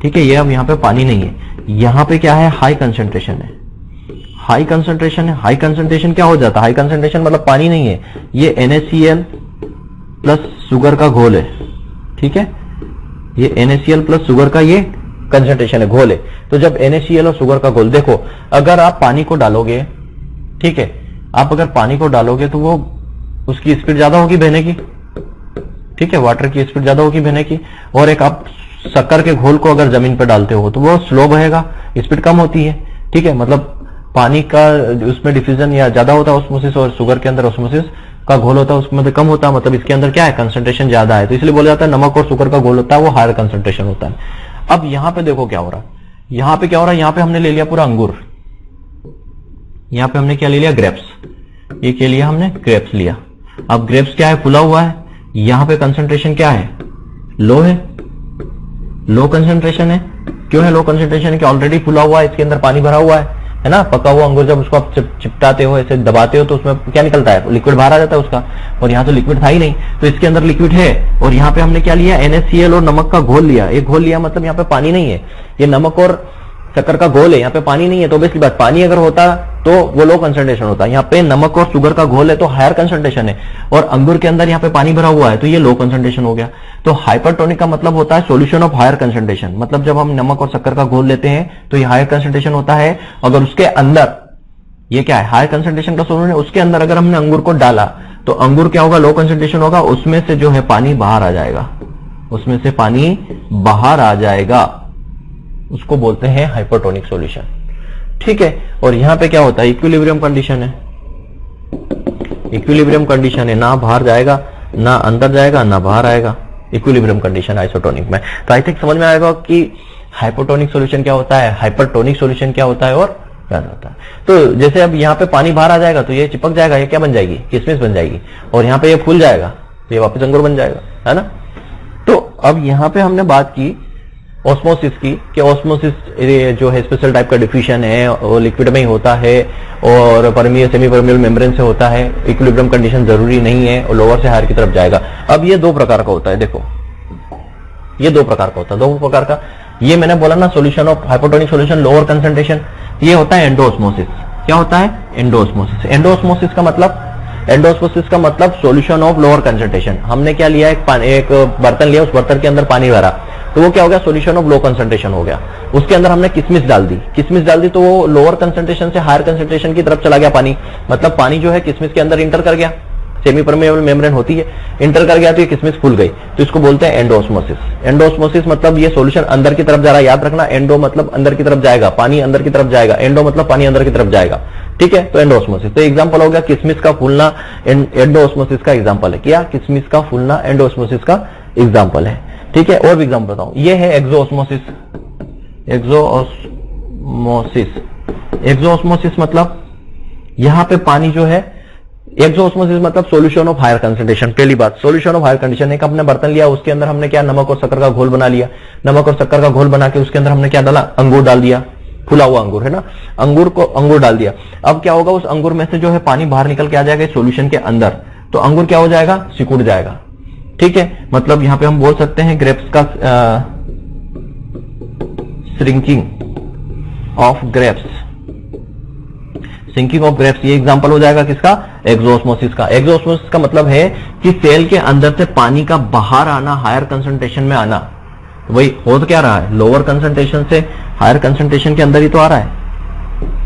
ठीक है, ये अब यहां पे पानी नहीं है, यहां पे क्या है, हाई कंसंट्रेशन है, हाई कंसंट्रेशन है। हाई कंसंट्रेशन क्या हो जाता है, हाई कंसंट्रेशन मतलब पानी नहीं है, ये NaCl प्लस शुगर का घोल है, ठीक है, ये NaCl प्लस शुगर का ये कंसंट्रेशन है, घोल है। तो जब NaCl और शुगर का घोल, देखो अगर आप पानी को डालोगे, ठीक है, आप अगर पानी को डालोगे तो वो उसकी स्पीड ज्यादा होगी बहने की, ठीक है, वाटर की स्पीड ज्यादा होगी बहने की। और एक आप शक्कर के घोल को अगर जमीन पर डालते हो तो वो स्लो बहेगा, स्पीड कम होती है, ठीक है। मतलब पानी का उसमें डिफ्यूजन या ज्यादा होता है ऑस्मोसिस, और शुगर के अंदर ऑस्मोसिस का घोल होता है उसमें कम होता है, मतलब इसके अंदर क्या है, कंसंट्रेशन ज्यादा है, तो इसलिए बोला जाता है नमक और शुगर का घोल होता है वो हायर कंसंट्रेशन होता है। अब यहां पे देखो क्या हो रहा है, यहां पे क्या हो रहा है, यहां पे हमने ले लिया पूरा अंगूर, यहां पे हमने क्या ले लिया, ग्रेप्स, ये क्या लिया हमने, ग्रेप्स लिया। अब ग्रेप्स क्या है, फुला हुआ है, यहां पे कंसंट्रेशन क्या है, लो है, लो कंसंट्रेशन है। क्यों है लो कंसंट्रेशन, कि ऑलरेडी फुला हुआ है, इसके अंदर पानी भरा हुआ है ना। पका हुआ अंगूर जब उसको आप चिपटाते हो, ऐसे दबाते हो, तो उसमें क्या निकलता है, लिक्विड बाहर आ जाता है उसका, और यहाँ तो लिक्विड था ही नहीं, तो इसके अंदर लिक्विड है। और यहाँ पे हमने क्या लिया, NaCl और नमक का घोल लिया। एक घोल लिया मतलब यहाँ पे पानी नहीं है, ये नमक और शक्कर का घोल है, यहाँ पे पानी नहीं है। तो ऑब्वियसली बात, पानी अगर होता तो वो लो कंसंट्रेशन होता, यहाँ पे नमक और शुगर का घोल है तो हायर कंसंट्रेशन है, और अंगूर के अंदर यहाँ पे पानी भरा हुआ है तो ये लो कंसंट्रेशन हो गया। तो हाइपरटोनिक का मतलब होता है सॉल्यूशन ऑफ हायर कंसंट्रेशन, मतलब जब हम नमक और शक्कर का घोल लेते हैं तो ये हायर कंसंट्रेशन होता है। अगर उसके अंदर ये क्या है, हायर कंसंट्रेशन का सॉल्यूशन है, उसके अंदर अगर हमने अंगूर को डाला तो अंगूर क्या होगा, लो कंसंट्रेशन होगा, उसमें से जो है पानी बाहर आ जाएगा, उसमें से पानी बाहर आ जाएगा, उसको बोलते हैं हाइपरटोनिक सॉल्यूशन, ठीक है। और यहां पे क्या होता है, इक्विलिब्रियम कंडीशन है, इक्विलिब्रियम कंडीशन है, ना बाहर जाएगा ना अंदर जाएगा ना बाहर आएगा, इक्विलिब्रियम कंडीशन आइसोटोनिक में। तो आई थिंक समझ में आएगा कि हाइपोटोनिक सॉल्यूशन क्या होता है, हाइपरटोनिक सॉल्यूशन क्या होता है और क्या होता है। तो जैसे अब यहाँ पे पानी बाहर आ जाएगा तो ये चिपक जाएगा, ये क्या बन जाएगी, किशमिश बन जाएगी, और यहाँ पे ये फूल जाएगा तो ये वापस अंगूर बन जाएगा, है ना। तो अब यहाँ पे हमने बात की ऑस्मोसिस की, कि ऑस्मोसिस जो है स्पेशल टाइप का डिफ्यूजन है, वो लिक्विड में ही होता है और परमियल सेमी परमियल मेम्ब्रेन से होता है, इक्विलिब्रियम कंडीशन जरूरी नहीं है और लोअर से हायर की तरफ जाएगा। अब ये दो प्रकार का होता है, देखो ये दो प्रकार का होता है, दो प्रकार का। ये मैंने बोला ना solution of hypotonic solution lower concentration, ये होता है एंडोऑस्मोसिस। क्या होता है, एंडोऑस्मोसिस। एंडोऑस्मोसिस का मतलब सॉल्यूशन ऑफ लोअर कंसंट्रेशन। हमने क्या लिया, एक बर्तन लिया, उस बर्तन के अंदर पानी भरा तो वो क्या हो गया, सॉल्यूशन ऑफ लो कंसंट्रेशन हो गया। उसके अंदर हमने किशमिश डाल दी तो वो लोअर कंसंट्रेशन से हायर कंसंट्रेशन की तरफ चला गया पानी, मतलब पानी जो है किशमिश के अंदर इंटर कर गया, सेमी परमेबल मेम्ब्रेन होती है, इंटर कर गया तो ये किशमिश फूल गई, तो इसको बोलते हैं एंडोऑस्मोसिस। एंडोऑस्मोसिस मतलब ये सॉल्यूशन अंदर की तरफ जा रहा है, याद रखना, एंडो मतलब अंदर की तरफ जाएगा, पानी अंदर की तरफ जाएगा, एंडो मतलब पानी अंदर की तरफ जाएगा, ठीक है। तो एंडोऑस्मोसिस, तो एग्जांपल हो गया किशमिश का फूलना, एंडोऑस्मोसिस का एग्जांपल है। क्या, किशमिश का फूलना एंडोऑस्मोसिस का एग्जांपल है, ठीक है। और भी एग्जांपल बताऊं, ये है एक्सोऑस्मोसिस। एक्सोऑस्मोसिस मतलब यहां पे पानी जो है एक्सोस्मोसिस मतलब सॉल्यूशन ऑफ हायर कंसंट्रेशन। पहली बात, सॉल्यूशन ऑफ हायर कंडीशन, एक हमने बर्तन लिया, उसके अंदर हमने क्या, नमक और शक्कर का घोल बना लिया। नमक और शक्कर का घोल बना के उसके अंदर हमने क्या डाला, अंगूर डाल दिया, फुला हुआ अंगूर है ना, अंगूर डाल दिया। अब क्या होगा, उस अंगूर में से जो है पानी बाहर निकल के आ जाएगा सॉल्यूशन के अंदर, तो अंगूर क्या हो जाएगा, सिकुड़ जाएगा। ठीक है, मतलब यहां पे हम बोल सकते हैं ग्रेप्स का shrinking of grapes, sinking of grapes, ये एग्जांपल हो जाएगा किसका, एक्सोस्मोसिस का। एक्सोस्मोसिस का मतलब है कि सेल के अंदर से पानी का बाहर आना, हायर कंसंट्रेशन में आना। वही हो तो क्या रहा है, लोअर कंसंट्रेशन से हायर कंसंट्रेशन के अंदर ही तो आ रहा है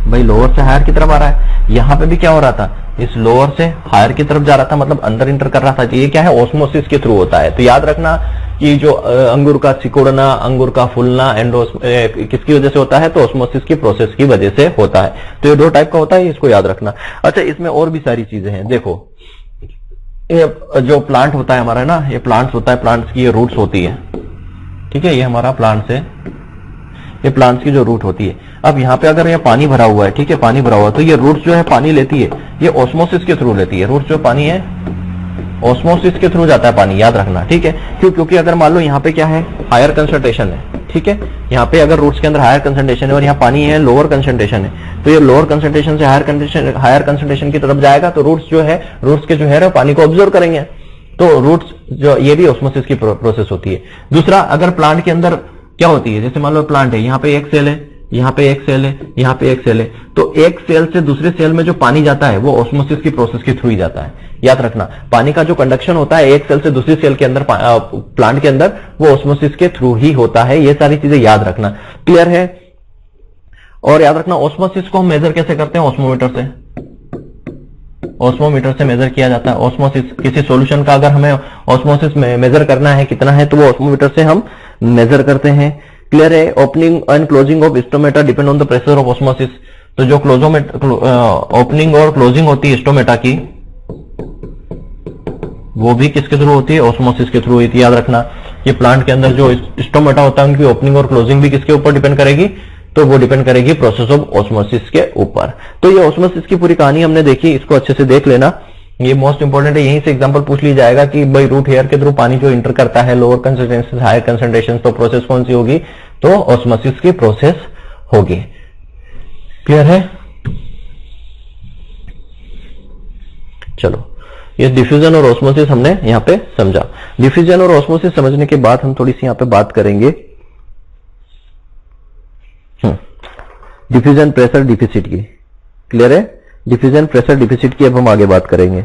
भाई, लोअर से हायर की तरफ आ रहा है। यहां पे भी क्या हो रहा था, इस लोअर से हायर की तरफ जा रहा था, मतलब अंदर इंटर कर रहा था। ये क्या है, ऑस्मोसिस के थ्रू होता है। तो याद रखना कि जो अंगूर का सिकुड़ना, अंगूर का फूलना किसकी वजह से होता है, तो ऑस्मोसिस की प्रोसेस की वजह से होता है। तो ये दो टाइप का होता है, इसको याद रखना। अच्छा, इसमें और भी सारी चीजें हैं। देखो, ये जो प्लांट होता है हमारा ना, ये प्लांट्स होता है, प्लांट्स की ये रूट्स होती है। ठीक है, ये हमारा प्लांट्स है, ये प्लांट्स की जो रूट होती है। अब यहाँ पे अगर ये पानी भरा हुआ है, ठीक है, पानी भरा हुआ है, तो ये रूट्स जो है पानी लेती है, ये ऑस्मोसिस के थ्रू लेती है। रूट्स जो पानी है ऑस्मोसिस के थ्रू जाता है पानी, याद रखना। ठीक है, क्यों, क्योंकि अगर मान लो यहाँ पे क्या है, हायर कंसंट्रेशन है, ठीक है, यहाँ पे अगर रूट्स के अंदर हायर कंसंट्रेशन है और यहाँ पानी है लोअर कंसंट्रेशन है, तो ये लोअर कंसंट्रेशन से हायर कंसंट्रेशन की तरफ जाएगा, तो रूट्स जो है, रूट्स के जो है पानी को ऑब्जर्व करेंगे। तो रूट्स जो, ये भी ऑस्मोसिस की प्रोसेस होती है। दूसरा, अगर प्लांट के अंदर क्या होती है, जैसे मान लो प्लांट है, यहाँ पे एक सेल है, यहाँ पे एक सेल है, यहाँ पे एक सेल है, तो एक सेल से दूसरे सेल में जो पानी जाता है वो ऑस्मोसिस की प्रोसेस के थ्रू ही जाता है। याद रखना, पानी का जो कंडक्शन होता है एक सेल से दूसरी सेल के अंदर, प्लांट के अंदर, वो ऑस्मोसिस के थ्रू ही होता है। ये सारी चीजें याद रखना, क्लियर है। और याद रखना, ऑस्मोसिस को हम मेजर कैसे करते हैं, ऑस्मोमीटर से, ऑस्मोमीटर से मेजर किया जाता है। ऑस्मोसिस, किसी सॉल्यूशन का अगर हमें ऑस्मोसिस में मेजर करना है कितना है, तो वो ऑस्मोमीटर से हम मेजर करते हैं। क्लियर है। Opening and closing of stomata depend on the pressure of osmosis. तो जो ओपनिंग और क्लोजिंग होती है स्टोमेटा की, वो भी किसके थ्रू होती है, ऑस्मोसिस के थ्रू होती है। याद रखना, ये प्लांट के अंदर जो स्टोमेटा होता है उनकी ओपनिंग और क्लोजिंग भी किसके ऊपर डिपेंड करेगी, तो वो डिपेंड करेगी प्रोसेस ऑफ ऑस्मोसिस के ऊपर। तो ये ऑस्मोसिस की पूरी कहानी हमने देखी, इसको अच्छे से देख लेना, ये मोस्ट इंपॉर्टेंट है। यहीं से एग्जांपल पूछ लिया जाएगा कि भाई रूट हेयर के थ्रू पानी जो इंटर करता है लोअर कंसंट्रेशन हायर कंसंट्रेशन, तो प्रोसेस कौन सी होगी, तो ऑस्मोसिस की प्रोसेस होगी। क्लियर है। चलो, ये डिफ्यूजन और ऑस्मोसिस हमने यहां पे समझा। डिफ्यूजन और ऑस्मोसिस समझने के बाद हम थोड़ी सी यहां पे बात करेंगे डिफ्यूजन प्रेशर डिफिसिट की। क्लियर है। डिफ्यूजन प्रेशर डिफिसिट की अब हम आगे बात करेंगे।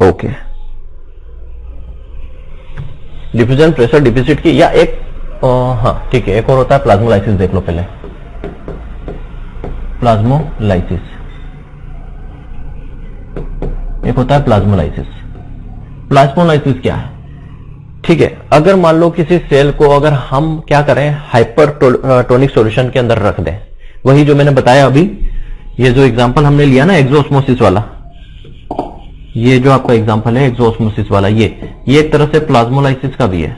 ओके, डिफ्यूजन प्रेशर डिफिसिट की, या एक हाँ ठीक है, एक और होता है प्लाज्मोलाइसिस। देख लो पहले, प्लाज्मोलाइसिस, एक होता है प्लाज्मोलाइसिस। प्लाज्मोलाइसिस क्या है, ठीक है, अगर मान लो किसी सेल को अगर हम क्या करें, हाइपरटोनिक सॉल्यूशन के अंदर रख दें, वही जो मैंने बताया अभी, ये जो एग्जांपल हमने लिया ना एक्सोस्मोसिस वाला, ये जो आपका एग्जांपल है एक्सोस्मोसिस वाला, ये एक तरह से प्लाज्मोलाइसिस का भी है,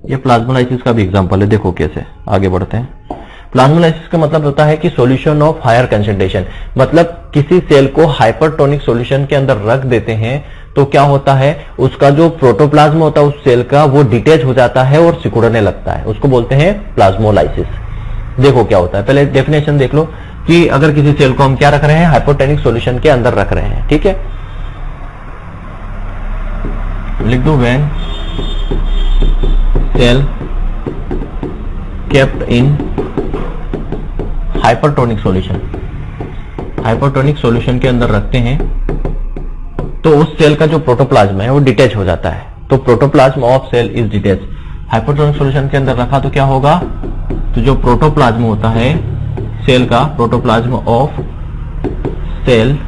ये प्लाज्मोलाइसिस का भी एग्जांपल है। देखो कैसे आगे बढ़ते हैं। प्लाज्मोलाइसिस का मतलब होता है कि सॉल्यूशन ऑफ हायर कंसंट्रेशन, मतलब किसी सेल को हाइपरटोनिक सॉल्यूशन के अंदर रख देते हैं तो क्या होता है, उसका जो प्रोटोप्लाज्म होता है उस सेल का, वो डिटेच हो जाता है और सिकुड़ने लगता है, उसको बोलते हैं प्लाज्मोलाइसिस। देखो क्या होता है, पहले डेफिनेशन देख लो कि अगर किसी सेल को हम क्या रख रहे हैं, हाइपरटोनिक सॉल्यूशन के अंदर रख रहे हैं, ठीक है, लिख दो when cell kept in hypertonic solution, hypertonic solution के अंदर रखते हैं तो उस सेल का जो प्रोटोप्लाज्म है वो डिटेच हो जाता है, तो protoplasm of cell is detach. Hypertonic solution के अंदर रखा तो क्या होगा, तो जो प्रोटोप्लाज्म होता है सेल का, protoplasm of cell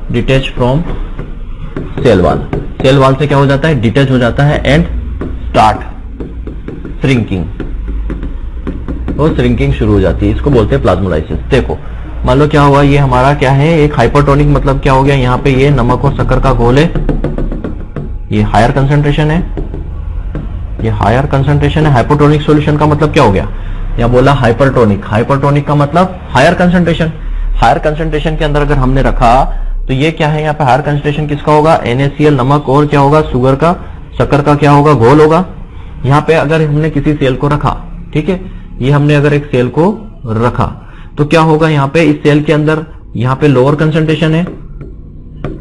detach from cell wall, cell wall से क्या हो जाता है, डिटेच हो जाता है एंड स्टार्ट श्रिंकिंग, और श्रिंकिंग शुरू हो जाती है, इसको बोलते हैं प्लाज्मोलाइसिस। देखो मान लो क्या हुआ, ये हमारा क्या है, एक हाइपरटोनिक, मतलब क्या हो गया, यहाँ पे ये नमक और शक्कर का घोल है, ये हायर कंसंट्रेशन है, ये हायर कंसंट्रेशन है। हाइपोटोनिक सॉल्यूशन का मतलब क्या हो गया, यहाँ बोला हाइपरटोनिक। हाइपरटोनिक का मतलब हायर कंसंट्रेशन। हायर कंसंट्रेशन के अंदर अगर हमने रखा तो ये क्या है, यहाँ पे हायर कंसंट्रेशन किसका होगा, NaCl नमक, और क्या होगा, शुगर का, शक्कर का क्या होगा, घोल होगा। यहाँ पे अगर हमने किसी सेल को रखा, ठीक है, ये हमने अगर एक सेल को रखा तो क्या होगा, यहाँ पे इस सेल के अंदर यहाँ पे लोअर कंसंट्रेशन है,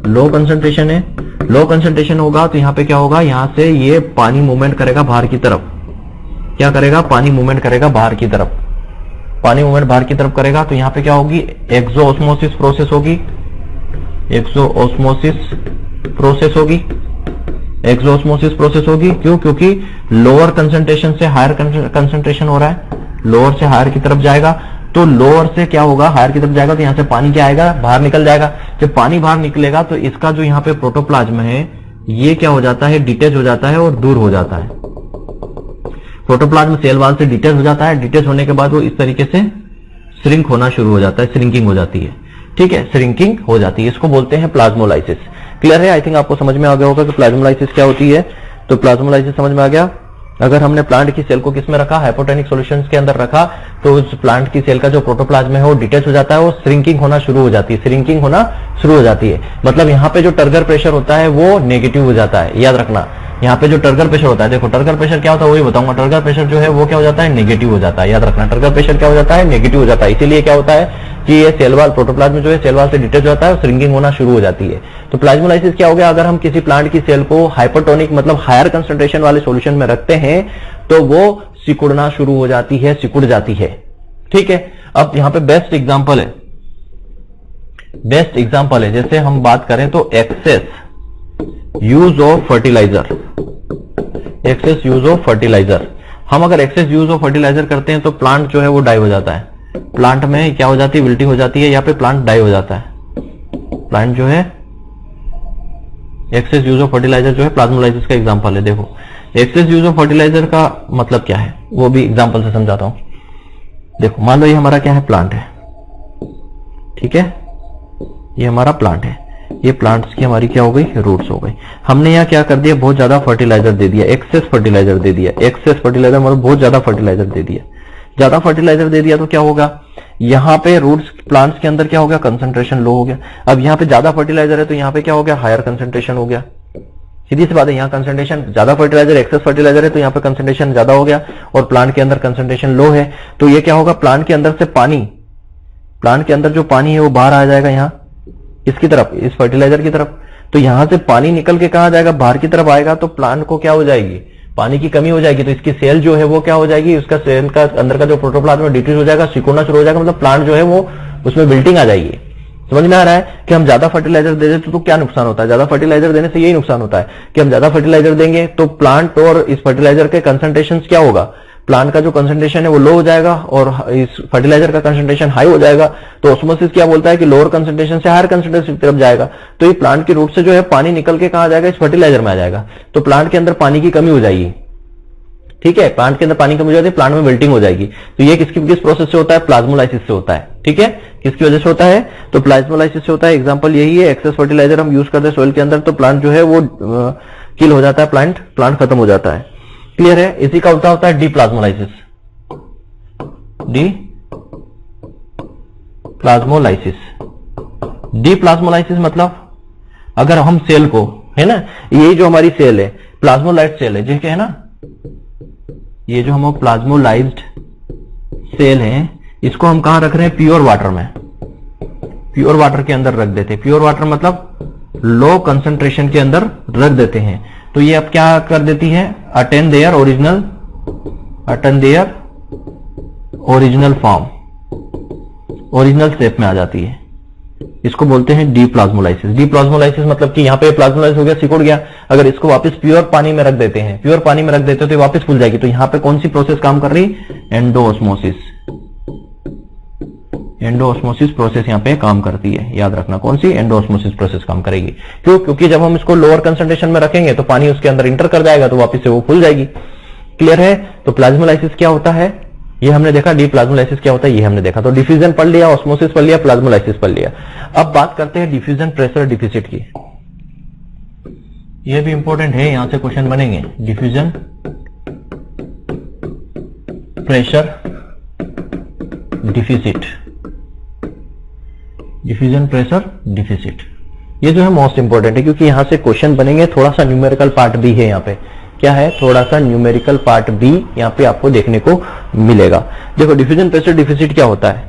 लो कंसंट्रेशन है, लो कंसंट्रेशन होगा तो यहाँ पे क्या होगा, यहाँ से ये पानी मूवमेंट करेगा बाहर की तरफ। क्या करेगा, पानी मूवमेंट करेगा बाहर की तरफ। पानी मूवमेंट बाहर की तरफ करेगा तो यहाँ पे क्या होगी, एक्सोऑस्मोसिस प्रोसेस होगी। एक्सोऑस्मोसिस प्रोसेस होगी। एक्सोऑस्मोसिस प्रोसेस होगी क्यों, क्योंकि लोअर कंसंट्रेशन से हायर कंसंट्रेशन हो रहा है, लोअर से हायर की तरफ जाएगा। तो लोअर से क्या होगा, हायर की तरफ जाएगा तो यहां से पानी क्या आएगा, बाहर निकल जाएगा। जब पानी बाहर निकलेगा तो इसका जो यहाँ पे प्रोटोप्लाज्म है ये क्या हो जाता है, डिटेच हो जाता है और दूर हो जाता है। प्रोटोप्लाज्म सेल वॉल से डिटेच हो जाता है। डिटेच होने के बाद वो इस तरीके से श्रिंक होना शुरू हो जाता है, श्रिंकिंग हो जाती है। ठीक है, श्रिंकिंग हो जाती है, इसको बोलते हैं प्लाज्मोलाइसिस। क्लियर है, आई थिंक आपको समझ में आ गया होगा कि प्लाज्मोलाइसिस क्या होती है। तो प्लाज्मोलाइसिस समझ में आ गया। अगर हमने प्लांट की सेल को किस में रखा, हाइपोटोनिक सॉल्यूशंस के अंदर रखा, तो उस प्लांट की सेल का जो प्रोटोप्लाज्म है वो डिटेच हो जाता है, वो श्रिंकिंग होना शुरू हो जाती है। श्रिंकिंग होना शुरू हो जाती है मतलब यहाँ पे जो टर्गर प्रेशर होता है वो नेगेटिव हो जाता है। याद रखना, यहाँ पे जो टर्गर प्रेशर होता है, देखो टर्गर प्रेशर क्या होता है वही बताऊंगा। टर्गर प्रेशर जो है वो क्या हो जाता है, नेगेटिव हो जाता है। याद रखना, टर्गर प्रेशर क्या हो जाता है, नेगेटिव हो जाता है। इसीलिए क्या होता है कि ये सेल वॉल, प्रोटोप्लाज्म जो है सेल वॉल से डिटेच होता है और श्रिंकिंग होना शुरू हो जाती है। तो प्लाज्मोलाइसिस क्या हो गया, अगर हम किसी प्लांट की सेल को हाइपरटोनिक मतलब हायर कंसंट्रेशन वाले सॉल्यूशन में रखते हैं तो वो सिकुड़ना शुरू हो जाती है, सिकुड़ जाती है। ठीक है, अब यहां पे बेस्ट एग्जांपल है, बेस्ट एग्जांपल है जैसे हम बात करें तो excess use of fertiliser. Excess use of fertiliser, हम अगर एक्सेस यूज ऑफ फर्टिलाइजर करते हैं तो प्लांट जो है वो डाई हो जाता है। प्लांट में क्या हो जाती है, विल्टिंग हो जाती है, यहाँ पे प्लांट डाई हो जाता है। प्लांट जो है एक्सेस यूज ऑफ फर्टिलाइजर जो है प्लाज्मोलाइसिस का एग्जांपल है। देखो एक्सेस यूज ऑफ फर्टिलाइजर का मतलब क्या है वो भी एग्जांपल से समझाता हूं। देखो मान लो ये हमारा क्या है, प्लांट है। ठीक है, ये हमारा प्लांट है, ये प्लांट्स की हमारी क्या हो गई, रूट्स हो गई। हमने यहाँ क्या कर दिया, बहुत ज्यादा फर्टिलाइजर दे दिया, एक्सेस फर्टिलाइजर दे दिया। एक्सेस फर्टिलाइजर मतलब बहुत ज्यादा फर्टिलाइजर दे दिया। ज्यादा फर्टिलाइजर दे दिया तो क्या होगा, यहाँ पे रूट्स प्लांट्स के अंदर क्या हो गया, कंसंट्रेशन लो हो गया। अब यहाँ पे ज्यादा फर्टिलाइजर है तो यहाँ पे क्या हो गया, हायर कंसंट्रेशन हो गया। सीधी सी बात है, यहाँ कंसंट्रेशन ज्यादा फर्टिलाइजर, एक्सेस फर्टिलाइजर है तो यहाँ पे कंसंट्रेशन ज्यादा हो गया और प्लांट के अंदर कंसंट्रेशन लो है। तो ये क्या होगा, प्लांट के अंदर से पानी, प्लांट के अंदर जो पानी है वो बाहर आ जाएगा यहाँ इसकी तरफ, इस फर्टिलाइजर की तरफ। तो यहां से पानी निकल के कहां जाएगा, बाहर की तरफ आएगा। तो प्लांट को क्या हो जाएगी, पानी की कमी हो जाएगी। तो इसकी सेल जो है वो क्या हो जाएगी, उसका सेल का अंदर का जो प्रोटोप्लाज्म डिक्रीज हो जाएगा, सिकुड़ना शुरू हो जाएगा। मतलब प्लांट जो है वो उसमें विल्टिंग आ जाएगी। समझ में आ रहा है कि हम ज्यादा फर्टिलाइजर दे देते तो क्या नुकसान होता है। ज्यादा फर्टिलाइजर देने से यही नुकसान होता है कि हम ज्यादा फर्टिलाइजर देंगे तो प्लांट और इस फर्टिलाइजर के कंसंट्रेशन क्या होगा, प्लांट का जो कंसंट्रेशन है वो लो हो जाएगा और इस फर्टिलाइजर का कंसंट्रेशन हाई हो जाएगा। तो ऑस्मोसिस क्या बोलता है कि लोअर कंसंट्रेशन से हायर कंसंट्रेशन की तरफ जाएगा। तो ये प्लांट की रूट से जो है पानी निकल के कहां जाएगा, इस फर्टिलाइजर में आ जाएगा। तो प्लांट के अंदर पानी की कमी हो जाएगी। ठीक है, प्लांट के अंदर पानी कमी हो जाती है, प्लांट में विल्टिंग हो जाएगी। तो ये किस प्रोसेस से होता है, प्लाज्मोलाइसिस से होता है। ठीक है, किसकी वजह से होता है, तो प्लाज्मोलाइसिस से होता है। एग्जांपल यही है, एक्सेस फर्टिलाइजर हम यूज करते हैं सोइल के अंदर तो प्लांट जो है वो किल हो जाता है, प्लांट खत्म हो जाता है। क्लियर है। इसी का उल्टा होता है डीप्लाज्मोलाइसिस। डीप्लाज्मोलाइसिस मतलब अगर हम सेल को, है ना, ये जो हमारी सेल है प्लाज्मोलाइज्ड सेल है, ठीक है ना, ये जो हम प्लाज्मोलाइज्ड सेल है इसको हम कहां रख रहे हैं, प्योर वाटर में, प्योर वाटर के अंदर रख देते हैं। प्योर वाटर मतलब लो कंसंट्रेशन के अंदर रख देते हैं। तो ये अब क्या कर देती है, attain their original form, original shape में आ जाती है। इसको बोलते हैं डीप्लाज्मोलाइसिस। डीप्लाज्मोलाइसिस मतलब कि यहाँ पे प्लाज्मोलाइसिस हो गया, सिकुड़ गया। अगर इसको वापस प्योर पानी में रख देते हैं, प्योर पानी में रख देते हैं तो वापस फूल जाएगी। तो यहाँ पे कौन सी प्रोसेस काम कर रही, एंडोऑस्मोसिस। एंडोऑस्मोसिस प्रोसेस यहाँ पे काम करती है। याद रखना कौन सी, एंडोऑस्मोसिस प्रोसेस काम करेगी। क्यों, क्योंकि जब हम इसको लोअर कंसंट्रेशन में रखेंगे तो पानी उसके अंदर इंटर कर जाएगा तो वापस से वो फूल जाएगी। क्लियर है। तो प्लाज्मोलाइसिस क्या होता है ये हमने देखा, डीप्लाज्मोलाइसिस क्या होता है ये हमने देखा। तो डिफ्यूजन पढ़ लिया, ऑस्मोसिस पढ़ लिया, प्लाज्मोलाइसिस पढ़ लिया। अब बात करते हैं डिफ्यूजन प्रेशर डिफिसिट की। ये भी इंपॉर्टेंट है, यहां से क्वेश्चन बनेंगे। Diffusion pressure deficit, diffusion pressure deficit, ये जो है मोस्ट इंपॉर्टेंट है क्योंकि यहां से क्वेश्चन बनेंगे। थोड़ा सा न्यूमेरिकल पार्ट भी है यहाँ पे, क्या है, थोड़ा सा न्यूमेरिकल पार्ट भी यहाँ पे आपको देखने को मिलेगा। देखो डिफ्यूजन प्रेशर डिफिसिट क्या होता है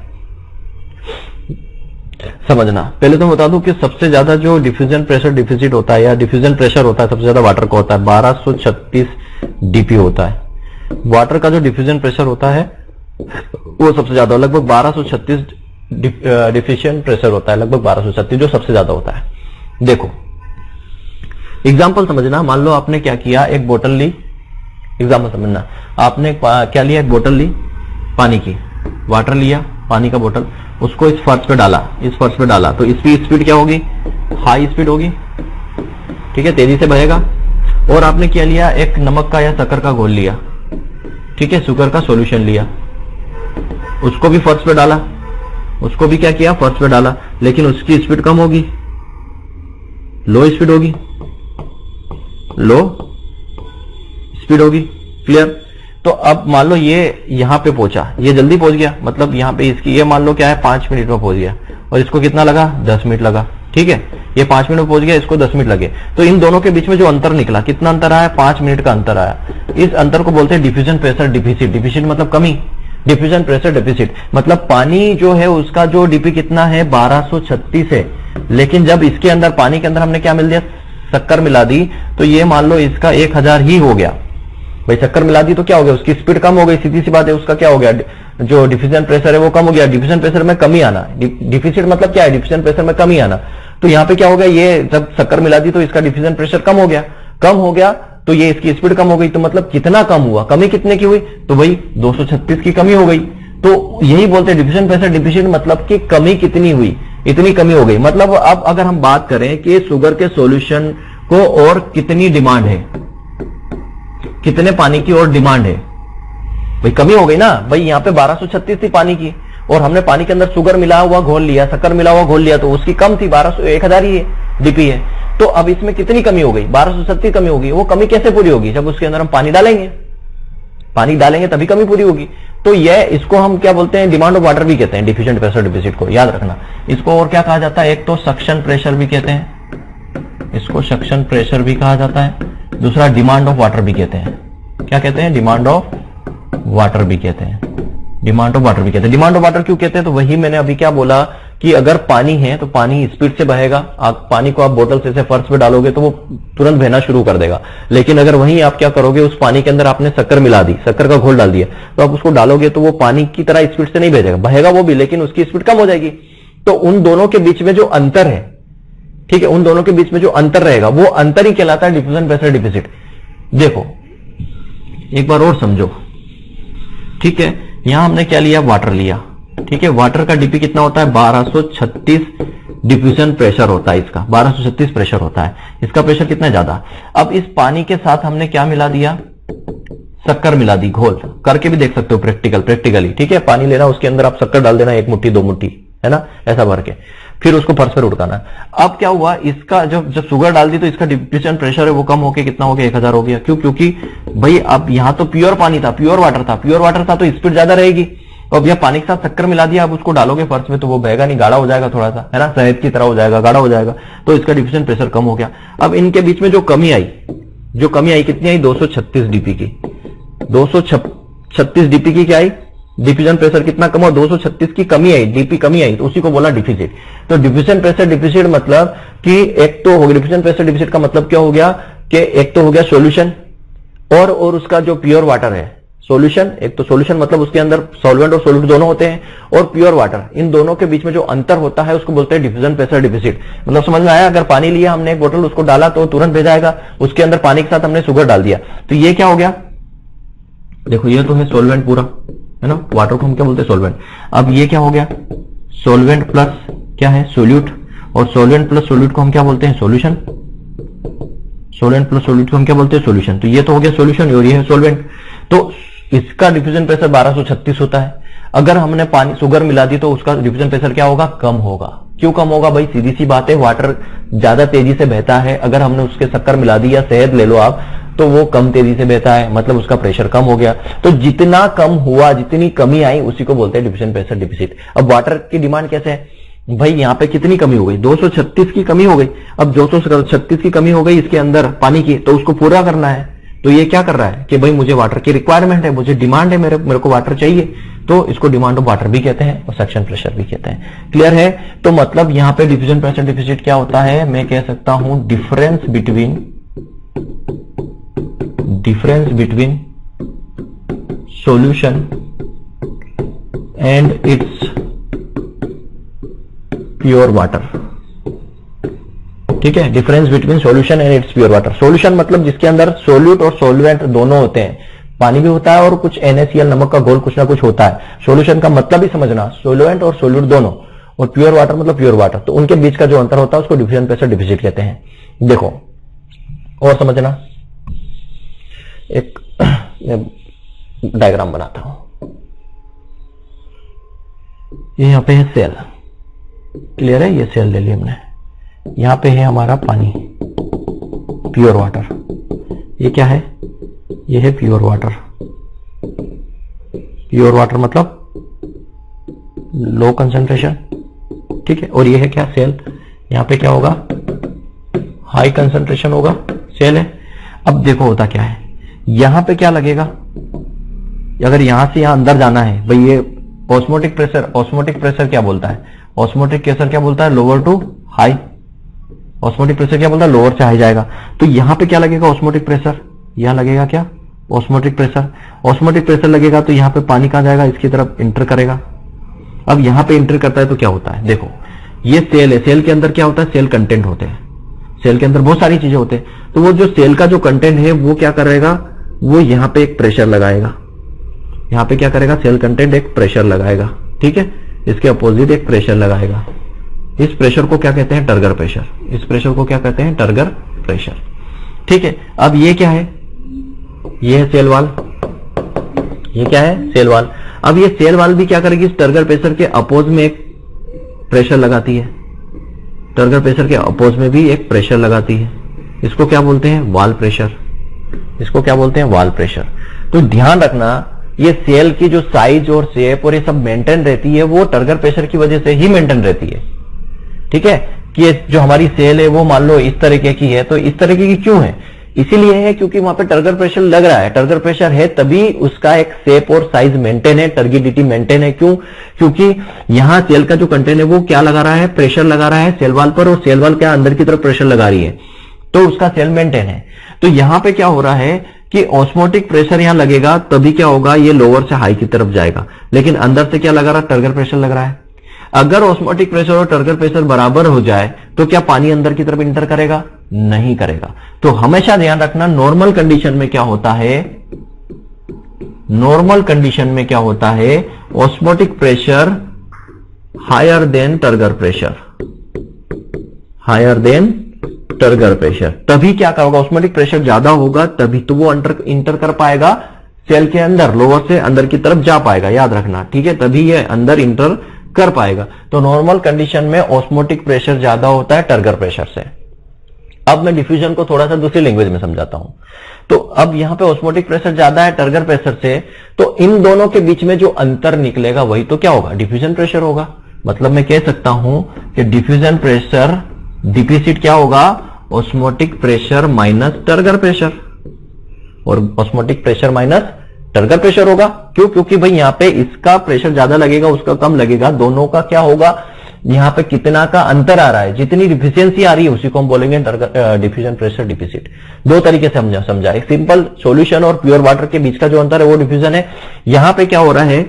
समझना। पहले तो बता दूं कि सबसे ज्यादा जो डिफ्यूजन प्रेशर डिफिसिट होता है या डिफ्यूजन प्रेशर होता है सबसे ज्यादा वाटर का होता है, 1236 डीपी होता है। वाटर का जो डिफ्यूजन प्रेशर होता है वो सबसे ज्यादा लगभग 1236 डिफ्यूजन प्रेशर होता है, लगभग 1236 जो सबसे ज्यादा होता है। देखो एग्जाम्पल समझना, मान लो आपने क्या किया, एक बोतल ली, एग्जाम्पल समझना, आपने क्या लिया, एक बोतल ली पानी की, वाटर लिया, पानी का बोतल, उसको इस फर्श पे डाला, इस फर्श पे डाला, तो इसकी स्पीड क्या होगी, हाई स्पीड होगी, ठीक है, तेजी से बहेगा। और आपने क्या लिया, एक नमक का या शक्कर का घोल लिया, ठीक है, शुगर का सॉल्यूशन लिया, उसको भी फर्श पे डाला, उसको भी क्या किया, फर्श पे डाला, लेकिन उसकी स्पीड कम होगी, लो स्पीड होगी, लो स्पीड होगी, क्लियर। तो अब मान लो ये यहां पे पहुंचा, ये जल्दी पहुंच गया, मतलब यहां पे इसकी ये मान लो क्या है 5 मिनट में पहुंच गया, और इसको कितना लगा, 10 मिनट लगा, ठीक है, ये 5 मिनट में पहुंच गया, इसको 10 मिनट लगे। तो इन दोनों के बीच में जो अंतर निकला, कितना अंतर आया, 5 मिनट का अंतर आया। इस अंतर को बोलते हैं डिफ्यूजन प्रेशर डिफिसिट। डिफिसिट मतलब कमी, डिफ्यूजन प्रेशर डिफिसिट मतलब पानी जो है उसका जो डीपी कितना है, 1236 है, लेकिन जब इसके अंदर पानी के अंदर हमने क्या मिल दिया, शक्कर मिला दी, तो ये मान लो इसका 1000 ही हो गया। भाई शक्कर मिला दी तो क्या हो गया, उसकी स्पीड कम हो गई, सीधी सी बात है, उसका क्या हो गया, जो डिफ्यूजन प्रेशर है वो कम हो गया। डिफ्यूजन प्रेशर में कमी आना, डिफिसिट मतलब क्या है, डिफ्यूजन प्रेशर में कमी आना। तो यहाँ पे क्या हो गया, ये जब शक्कर मिला दी तो इसका डिफ्यूजन प्रेशर कम हो गया, कम हो गया तो ये इसकी स्पीड कम हो गई। तो मतलब कितना कम हुआ, कमी कितने की हुई, तो भाई 236 की कमी हो गई। तो यही बोलते हैं डिफ्यूजन प्रेशर डिफिसिट मतलब कि कमी कितनी हुई, इतनी कमी हो गई। मतलब अब अगर हम बात करें कि शुगर के सॉल्यूशन को और कितनी डिमांड है, कितने पानी की और डिमांड है, भाई कमी हो गई ना। भाई यहाँ पे 1236 थी पानी की, और हमने पानी के अंदर शुगर मिला हुआ घोल लिया, शक्कर मिला हुआ घोल लिया, तो उसकी कम थी, 1000 ही है, डीपी है। तो अब इसमें कितनी कमी हो गई, 1236 कमी होगी। वो कमी कैसे पूरी होगी, जब उसके अंदर हम पानी डालेंगे, पानी डालेंगे तभी कमी पूरी होगी। तो ये इसको हम क्या बोलते हैं, डिमांड ऑफ वाटर भी कहते हैं, डिफ्यूजन प्रेशर डिफिसिट को, याद रखना। इसको और क्या कहा जाता है, एक तो सक्शन प्रेशर भी कहते हैं, इसको सक्शन प्रेशर भी कहा जाता है, दूसरा डिमांड ऑफ वाटर भी कहते हैं। क्या कहते हैं, डिमांड ऑफ वाटर भी कहते हैं, डिमांड ऑफ वाटर भी कहते हैं। डिमांड ऑफ वाटर क्यों कहते हैं, तो वही मैंने अभी क्या बोला कि अगर पानी है तो पानी स्पीड से बहेगा। आप पानी को आप बोतल से फर्श पे डालोगे तो वो तुरंत बहना शुरू कर देगा, लेकिन अगर वहीं आप क्या करोगे, उस पानी के अंदर आपने शक्कर मिला दी, शक्कर का घोल डाल दिया, तो आप उसको डालोगे तो वो पानी की तरह स्पीड से नहीं बहेगा, बहेगा वो भी, लेकिन उसकी स्पीड कम हो जाएगी। तो उन दोनों के बीच में जो अंतर है, ठीक है, उन दोनों के बीच में जो अंतर रहेगा वो अंतर ही कहलाता है डिफ्यूजन प्रेशर डिफिसिट। देखो एक बार और समझो, ठीक है, यहां हमने क्या लिया, वाटर लिया, ठीक है, वाटर का डीपी कितना होता है, 1236 डिफ्यूजन प्रेशर होता है, इसका 1236 प्रेशर होता है, इसका प्रेशर कितना ज्यादा। अब इस पानी के साथ हमने क्या मिला दिया, शक्कर मिला दी, घोल करके भी देख सकते हो प्रैक्टिकली, ठीक है। पानी लेना, उसके अंदर आप शक्कर डाल देना, 1 मुट्ठी 2 मुट्ठी, है ना, ऐसा भर के, फिर उसको फर्श पर उड़काना। अब क्या हुआ, इसका जब शुगर डाल दी तो इसका डिफ्यूजन प्रेशर है वो कम होकर कितना हो गया, 1000 हो गया। क्यों, क्योंकि भाई अब यहां तो प्योर पानी था, प्योर वाटर था, तो स्पीड ज्यादा रहेगी। अब यह पानी के साथ शक्कर मिला दिया, अब उसको डालोगे फर्श में तो वो बहेगा नहीं, गाढ़ा हो जाएगा थोड़ा सा, है ना, शहद की तरह हो जाएगा, गाढ़ा हो जाएगा, तो इसका डिफ्यूजन प्रेशर कम हो गया। अब इनके बीच में जो कमी आई कितनी आई, 236 डीपी की, 236 डीपी की क्या आई, डिफ्यूजन प्रेशर कितना कम हो, 236 की कमी आई, डीपी कमी आई, तो उसी को बोला डिफिसिट। तो डिफ्यूजन प्रेशर डिफिसिट मतलब कि एक तो हो गया, डिफ्यूजन प्रेशर डिफिसिट का मतलब क्या हो गया कि एक तो हो गया सॉल्यूशन और उसका जो प्योर वाटर है, सॉल्यूशन, एक तो सॉल्यूशन मतलब उसके अंदर सॉल्वेंट और सॉल्यूट दोनों होते हैं, और प्योर वाटर, इन दोनों के बीच में जो अंतर होता है उसको बोलते हैं डिफ्यूजन प्रेशर डिफिसिट। मतलब समझ में आया, अगर पानी लिया हमने एक बोतल, उसको डाला तो तुरंत भेजा जाएगा, उसके अंदर पानी के साथ हमने शुगर डाल दिया, तो ये क्या हो गया, देखो ये तो है सॉल्वेंट पूरा, है ना, वाटर को हम क्या बोलते हैं, सॉल्वेंट। अब ये क्या हो गया, सॉल्वेंट प्लस क्या है, सोल्यूट, और सॉल्वेंट प्लस सोल्यूट को हम क्या बोलते हैं, सॉल्यूशन। सॉल्वेंट प्लस सोल्यूट को हम क्या बोलते हैं, सॉल्यूशन। तो ये तो हो गया सॉल्यूशन और ये है सॉल्वेंट। तो इसका डिफ्यूजन प्रेशर 1236 होता है। अगर हमने पानी शुगर मिला दी तो उसका डिफ्यूजन प्रेशर क्या होगा, कम होगा। क्यों कम होगा, भाई सीधी सी बात है, वाटर ज्यादा तेजी से बहता है, अगर हमने उसके शक्कर मिला दी या शहद ले लो आप, तो वो कम तेजी से बहता है, मतलब उसका प्रेशर कम हो गया। तो जितना कम हुआ, जितनी कमी आई, उसी को बोलते हैं डिफ्यूजन प्रेशर डिफिसिट। अब वाटर की डिमांड कैसे है भाई, यहां पे कितनी कमी हो गई, 236 की कमी हो गई। अब 236 की कमी हो गई इसके अंदर पानी की, तो उसको पूरा करना है। तो ये क्या कर रहा है कि भाई मुझे वाटर की रिक्वायरमेंट है, मुझे डिमांड है, मेरे को वाटर चाहिए, तो इसको डिमांड ऑफ वाटर भी कहते हैं और सक्शन प्रेशर भी कहते हैं। क्लियर है? तो मतलब यहां पे डिफ्यूजन प्रेशर डिफिसिट क्या होता है, मैं कह सकता हूं difference between solution and it's pure water. ठीक है, difference between solution and it's pure water. Solution मतलब जिसके अंदर सोल्यूट और सॉल्वेंट दोनों होते हैं, पानी भी होता है और कुछ NaCl नमक का घोल कुछ ना कुछ होता है। सॉल्यूशन का मतलब ही समझना, सोल्वेंट और सोल्यूट दोनों, और प्योर वाटर मतलब प्योर वाटर। तो उनके बीच का जो अंतर होता है उसको डिफ्यूजन प्रेशर डिफिसिट कहते हैं। देखो और समझना, एक डायग्राम बनाता हूं। ये यहां पे है सेल, क्लियर है, ये सेल ले ली हमने। यहां पे है हमारा पानी, प्योर वाटर। ये क्या है, ये है प्योर वाटर। प्योर वाटर मतलब लो कंसंट्रेशन, ठीक है। और ये है क्या, सेल। यहां पे क्या होगा, हाई कंसंट्रेशन होगा, सेल है। अब देखो होता क्या है, यहां पे क्या लगेगा, अगर यहां से यहां अंदर जाना है भाई, ये ऑस्मोटिक प्रेशर क्या बोलता है, ऑस्मोटिक प्रेशर क्या बोलता है, lower to high. Osmotic pressure क्या बोलता है, लोअर से हाई जाएगा। तो यहां पे क्या लगेगा, ऑस्मोटिक प्रेशर। यहां लगेगा क्या, ऑस्मोटिक प्रेशर। ऑस्मोटिक प्रेशर लगेगा तो यहां पे पानी कहां जाएगा, इसकी तरफ इंटर करेगा। अब यहां पे इंटर करता है तो क्या होता है, देखो ये सेल है, सेल के अंदर क्या होता है, सेल कंटेंट होते हैं। सेल के अंदर बहुत सारी चीजें होते हैं। तो वो जो सेल का जो कंटेंट है वो क्या करेगा, वो यहां पे एक प्रेशर लगाएगा। यहां पे क्या करेगा, सेल कंटेंट एक प्रेशर लगाएगा, ठीक है। इसके अपोजिट एक प्रेशर लगाएगा। इस प्रेशर को क्या कहते हैं, टर्गर प्रेशर। इस प्रेशर को क्या कहते हैं, टर्गर प्रेशर, ठीक है। अब ये क्या है, ये है सेल वाल। ये क्या है, सेल वाल। अब ये सेल वाल भी क्या करेगी, इस टर्गर प्रेशर के अपोज में एक प्रेशर लगाती है। टर्गर प्रेशर के अपोज में भी एक प्रेशर लगाती है। इसको क्या बोलते हैं, वाल प्रेशर। इसको क्या बोलते हैं, वाल प्रेशर। तो ध्यान रखना, ये सेल की जो साइज और शेप और ये सब मेंटेन रहती है, वो टर्गर प्रेशर की वजह से ही मेंटेन रहती है, ठीक है। कि ये जो हमारी सेल है वो मान लो इस तरीके की है, तो इस तरीके की क्यों है, इसीलिए है क्योंकि वहां पे टर्गर प्रेशर लग रहा है। टर्गर प्रेशर है तभी उसका एक शेप और साइज मेंटेन है, टर्गिडिटी मेंटेन है। क्यों, क्योंकि यहां सेल का जो कंटेंट है वो क्या लगा रहा है, प्रेशर लगा रहा है सेल वाल पर, और सेल वाल क्या अंदर की तरफ प्रेशर लगा रही है, तो उसका सेल मेंटेन है। तो यहां पे क्या हो रहा है कि ऑस्मोटिक प्रेशर यहां लगेगा तभी क्या होगा, ये लोअर से हाई की तरफ जाएगा। लेकिन अंदर से क्या लगा रहा है, टर्गर प्रेशर लग रहा है। अगर ऑस्मोटिक प्रेशर और टर्गर प्रेशर बराबर हो जाए तो क्या पानी अंदर की तरफ इंटर करेगा, नहीं करेगा। तो हमेशा ध्यान रखना, नॉर्मल कंडीशन में क्या होता है, नॉर्मल कंडीशन में क्या होता है, osmotic pressure higher than turgor pressure, higher than turgor pressure. तभी क्या होगा, ऑस्मोटिक प्रेशर ज्यादा होगा तभी तो वो इंटर कर पाएगा सेल के अंदर, लोअर से अंदर की तरफ जा पाएगा, याद रखना, ठीक है। तभी ये अंदर इंटर कर पाएगा। तो नॉर्मल कंडीशन में ऑस्मोटिक प्रेशर ज्यादा होता है टर्गर प्रेशर से। अब मैं डिफ्यूजन को थोड़ा सा दूसरी लैंग्वेज में समझाता हूं। तो अब यहां पे ऑस्मोटिक प्रेशर ज्यादा है टर्गर प्रेशर से, तो इन दोनों के बीच में जो अंतर निकलेगा वही तो क्या होगा, डिफ्यूजन प्रेशर होगा। मतलब मैं कह सकता हूं कि डिफ्यूजन प्रेशर डिफिसिट क्या होगा, osmotic pressure minus turgor pressure, और osmotic pressure minus turgor pressure होगा। क्यों, क्योंकि भाई यहां पे इसका प्रेशर ज्यादा लगेगा, उसका कम लगेगा, दोनों का क्या होगा, यहां पे कितना का अंतर आ रहा है, जितनी डिफिशियंसी आ रही है उसी को हम बोलेंगे डिफ्यूजन प्रेशर डिफिसिट। दो तरीके से समझा, एक सिंपल सॉल्यूशन और प्योर वाटर के बीच का जो अंतर है वो डिफ्यूजन है। यहां पे क्या हो रहा है,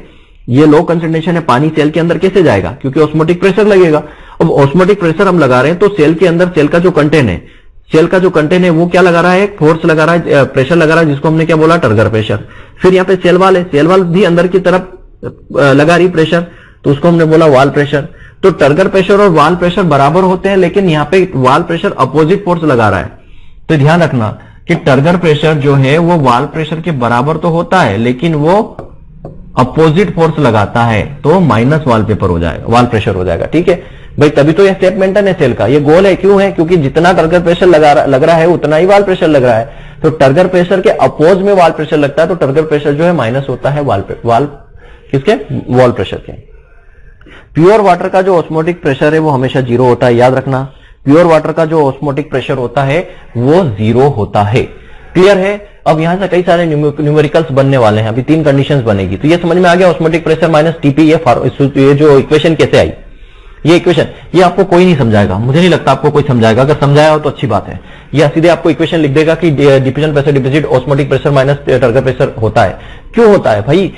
ये लो कंसंट्रेशन है, पानी सेल के अंदर कैसे जाएगा, क्योंकि ऑस्मोटिक प्रेशर लगेगा। अब ऑस्मोटिक प्रेशर हम लगा रहे हैं तो सेल के अंदर सेल का जो कंटेंट है, सेल का जो कंटेंट है वो क्या लगा रहा है, फोर्स लगा रहा है, प्रेशर लगा रहा है, जिसको हमने क्या बोला, टर्गर प्रेशर। फिर यहाँ पे सेल वाल है, सेल वाल भी अंदर की तरफ लगा रही प्रेशर, तो उसको हमने बोला वाल प्रेशर। तो टर्गर प्रेशर और वाल प्रेशर बराबर होते हैं, लेकिन यहाँ पे वाल प्रेशर अपोजिट फोर्स लगा रहा है। तो ध्यान रखना कि टर्गर प्रेशर जो है वो वाल प्रेशर के बराबर तो होता है, लेकिन वो अपोजिट फोर्स लगाता है, तो माइनस वाल पेपर हो जाएगा, वाल प्रेशर हो जाएगा, ठीक है भाई। तभी तो ये स्टेप मेंटेन है सेल का, ये गोल है। क्यों है, क्योंकि जितना टर्गर प्रेशर लग रहा है उतना ही वाल प्रेशर लग रहा है। तो टर्गर प्रेशर के अपोज में वॉल प्रेशर लगता है, तो टर्गर प्रेशर जो है माइनस होता है वॉल किसके, वॉल प्रेशर के। प्योर वाटर का जो ऑस्मोटिक प्रेशर है वो हमेशा 0 होता है, याद रखना। प्योर वाटर का जो ऑस्मोटिक प्रेशर होता है वो 0 होता है। क्लियर है। अब यहां से कई सारे न्यूमेरिकल्स बनने वाले हैं, अभी 3 कंडीशंस बनेगी, तो ये समझ में आ गया ऑस्मोटिक प्रेशर माइनस टीपी। ये जो इक्वेशन कैसे आई, ये इक्वेशन, ये आपको कोई नहीं समझाएगा, मुझे नहीं लगता आपको कोई समझाएगा। अगर समझाया हो तो अच्छी बात है। ये सीधे आपको इक्वेशन लिख देगा कि diffusion pressure deficit osmotic pressure minus turgor pressure होता है। क्यों होता है भाई,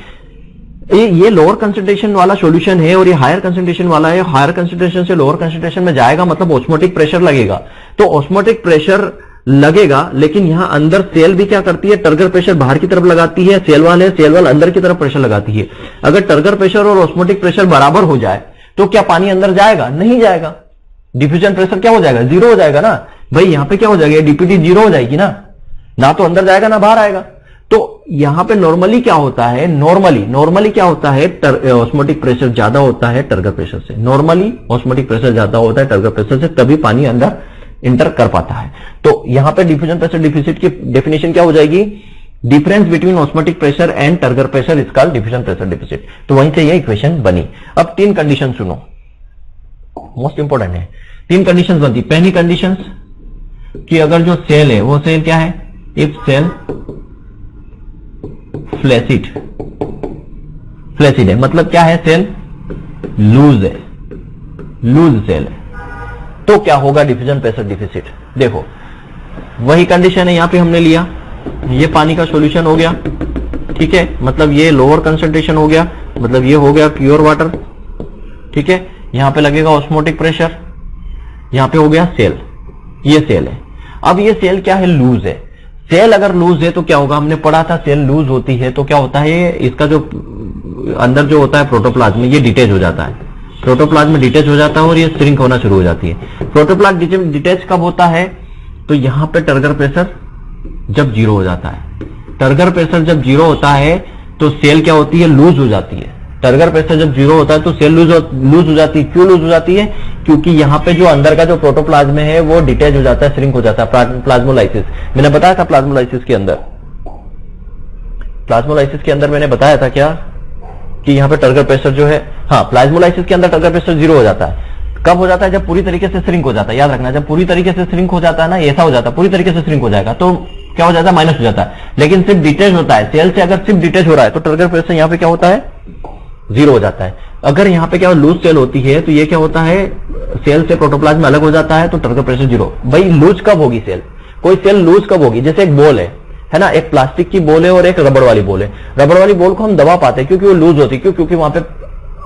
ये लोअर कंसंट्रेशन वाला सॉल्यूशन है और ये हायर कंसंट्रेशन वाला है। हायर कंसंट्रेशन से लोअर कंसंट्रेशन में जाएगा मतलब ऑस्मोटिक प्रेशर लगेगा। तो ऑस्मोटिक प्रेशर लगेगा, लेकिन यहां अंदर सेल भी क्या करती है, टर्गर प्रेशर बाहर की तरफ लगाती है, सेल वाल अंदर की तरफ प्रेशर लगाती है। अगर टर्गर प्रेशर और ऑस्मोटिक प्रेशर बराबर हो जाए तो क्या पानी अंदर जाएगा, नहीं जाएगा। डिफ्यूजन प्रेशर क्या हो जाएगा, 0 हो जाएगा ना भाई। यहां पे क्या हो जाएगा, डीपीटी 0 हो जाएगी ना तो अंदर जाएगा ना बाहर आएगा। तो यहां पे नॉर्मली क्या होता है, नॉर्मली क्या होता है, ऑस्मोटिक प्रेशर ज्यादा होता है टर्गर प्रेशर से। नॉर्मली ऑस्मोटिक प्रेशर ज्यादा होता है टर्गर प्रेशर से, तभी पानी अंदर इंटर कर पाता है। तो यहां पे डिफ्यूजन प्रेशर डिफिसिट की डेफिनेशन क्या हो जाएगी, difference between osmotic pressure and turgor pressure is called diffusion pressure deficit. तो वहीं से यह इक्वेशन बनी। अब 3 कंडीशन सुनो, मोस्ट इंपोर्टेंट है। 3 कंडीशन बनती। पहली कंडीशन कि अगर जो सेल है वो सेल क्या है, इफ सेल फ्लैसिड है, मतलब क्या है, सेल लूज है, लूज सेल है, तो क्या होगा, डिफ्यूजन प्रेशर डिफिसिट। देखो वही कंडीशन है, यहां पे हमने लिया, ये पानी का सॉल्यूशन हो गया, ठीक है, मतलब ये लोअर कंसंट्रेशन हो गया, मतलब ये हो गया प्योर वाटर, ठीक है। यहां पे लगेगा ऑस्मोटिक प्रेशर, यहां पे हो गया सेल, ये सेल है। अब ये सेल क्या है, लूज है। सेल अगर लूज है तो क्या होगा, हमने पढ़ा था सेल लूज होती है तो क्या होता है, इसका जो अंदर जो होता है प्रोटोप्लाज्म, ये डिटेच हो जाता है, प्रोटोप्लाज्म डिटेच हो जाता है और ये श्रिंक होना शुरू हो जाती है। प्रोटोप्लाज्म डिटेच कब होता है, तो यहां पे टर्गर प्रेशर जब 0 हो जाता है। टर्गर प्रेशर जब 0 होता है तो सेल क्या होती है, लूज हो जाती है। टर्गर प्रेशर जब 0 होता है तो सेल लूज हो जाती है। क्यों लूज हो जाती है, क्योंकि यहां पे जो अंदर का जो प्रोटोप्लाज्म है वो डिटेच हो जाता है, श्रिंक हो जाता है। प्लाज्मोलाइसिस मैंने बताया था, प्लाज्मोलाइसिस के अंदर मैंने बताया था क्या, कि यहां पे टर्गर प्रेशर जो है, हाँ, प्लाज्मोलाइसिस के अंदर टर्गर प्रेशर 0 हो जाता है। कब हो जाता है, जब पूरी तरीके से श्रिंक हो जाता है। याद रखना, जब पूरी तरीके से श्रिंक हो जाता है ना, ऐसा हो जाता है, पूरी तरीके से श्रिंक हो जाएगा तो क्या हो जाता है, माइनस हो जाता है। लेकिन सिर्फ डिटेच होता है, सेल से अगर सिर्फ डिटेच हो रहा है तो टर्गर प्रेशर यहां पे क्या होता है, 0 हो जाता है। अगर यहां पे क्या लूज सेल होती है तो ये क्या होता है, सेल से प्रोटोप्लाज्म अलग हो जाता है तो टर्गर प्रेशर 0। भाई लूज कब होगी सेल, कोई सेल लूज कब होगी, जैसे एक बॉल है ना, एक प्लास्टिक की बॉल है और एक रबड़ वाली बॉल है। रबड़ वाली बॉल को हम दबा पाते हैं क्योंकि वो लूज होती है, क्योंकि वहां पे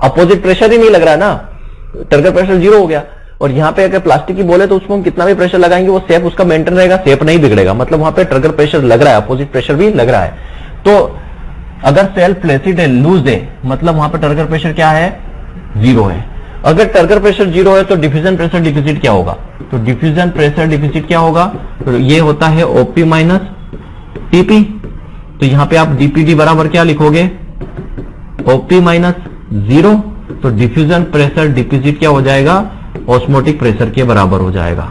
अपोजिट प्रेशर ही नहीं लग रहा है ना, टर्गर प्रेशर 0 हो गया। और यहां पे अगर प्लास्टिक की बॉल है तो उसको हम कितना भी प्रेशर लगाएंगे वो शेप उसका मेंटेन रहेगा, शेप नहीं बिगड़ेगा, मतलब वहां पे टर्गर प्रेशर लग रहा है, अपोजिट प्रेशर भी लग रहा है। तो अगर सेल फ्लैसिड है, लूज है, मतलब वहां पे टर्गर प्रेशर क्या है, 0 है। अगर टर्गर प्रेशर 0 है तो डिफ्यूजन प्रेशर डिफिसिट क्या होगा, तो डिफ्यूजन प्रेशर डिफिसिट क्या होगा, तो ये होता है ओपी माइनस टीपी। तो यहां पे आप डीपीडी बराबर क्या लिखोगे, ओपी माइनस 0। तो डिफ्यूजन प्रेशर डिफिसिट क्या हो जाएगा, ऑस्मोटिक प्रेशर के बराबर हो जाएगा।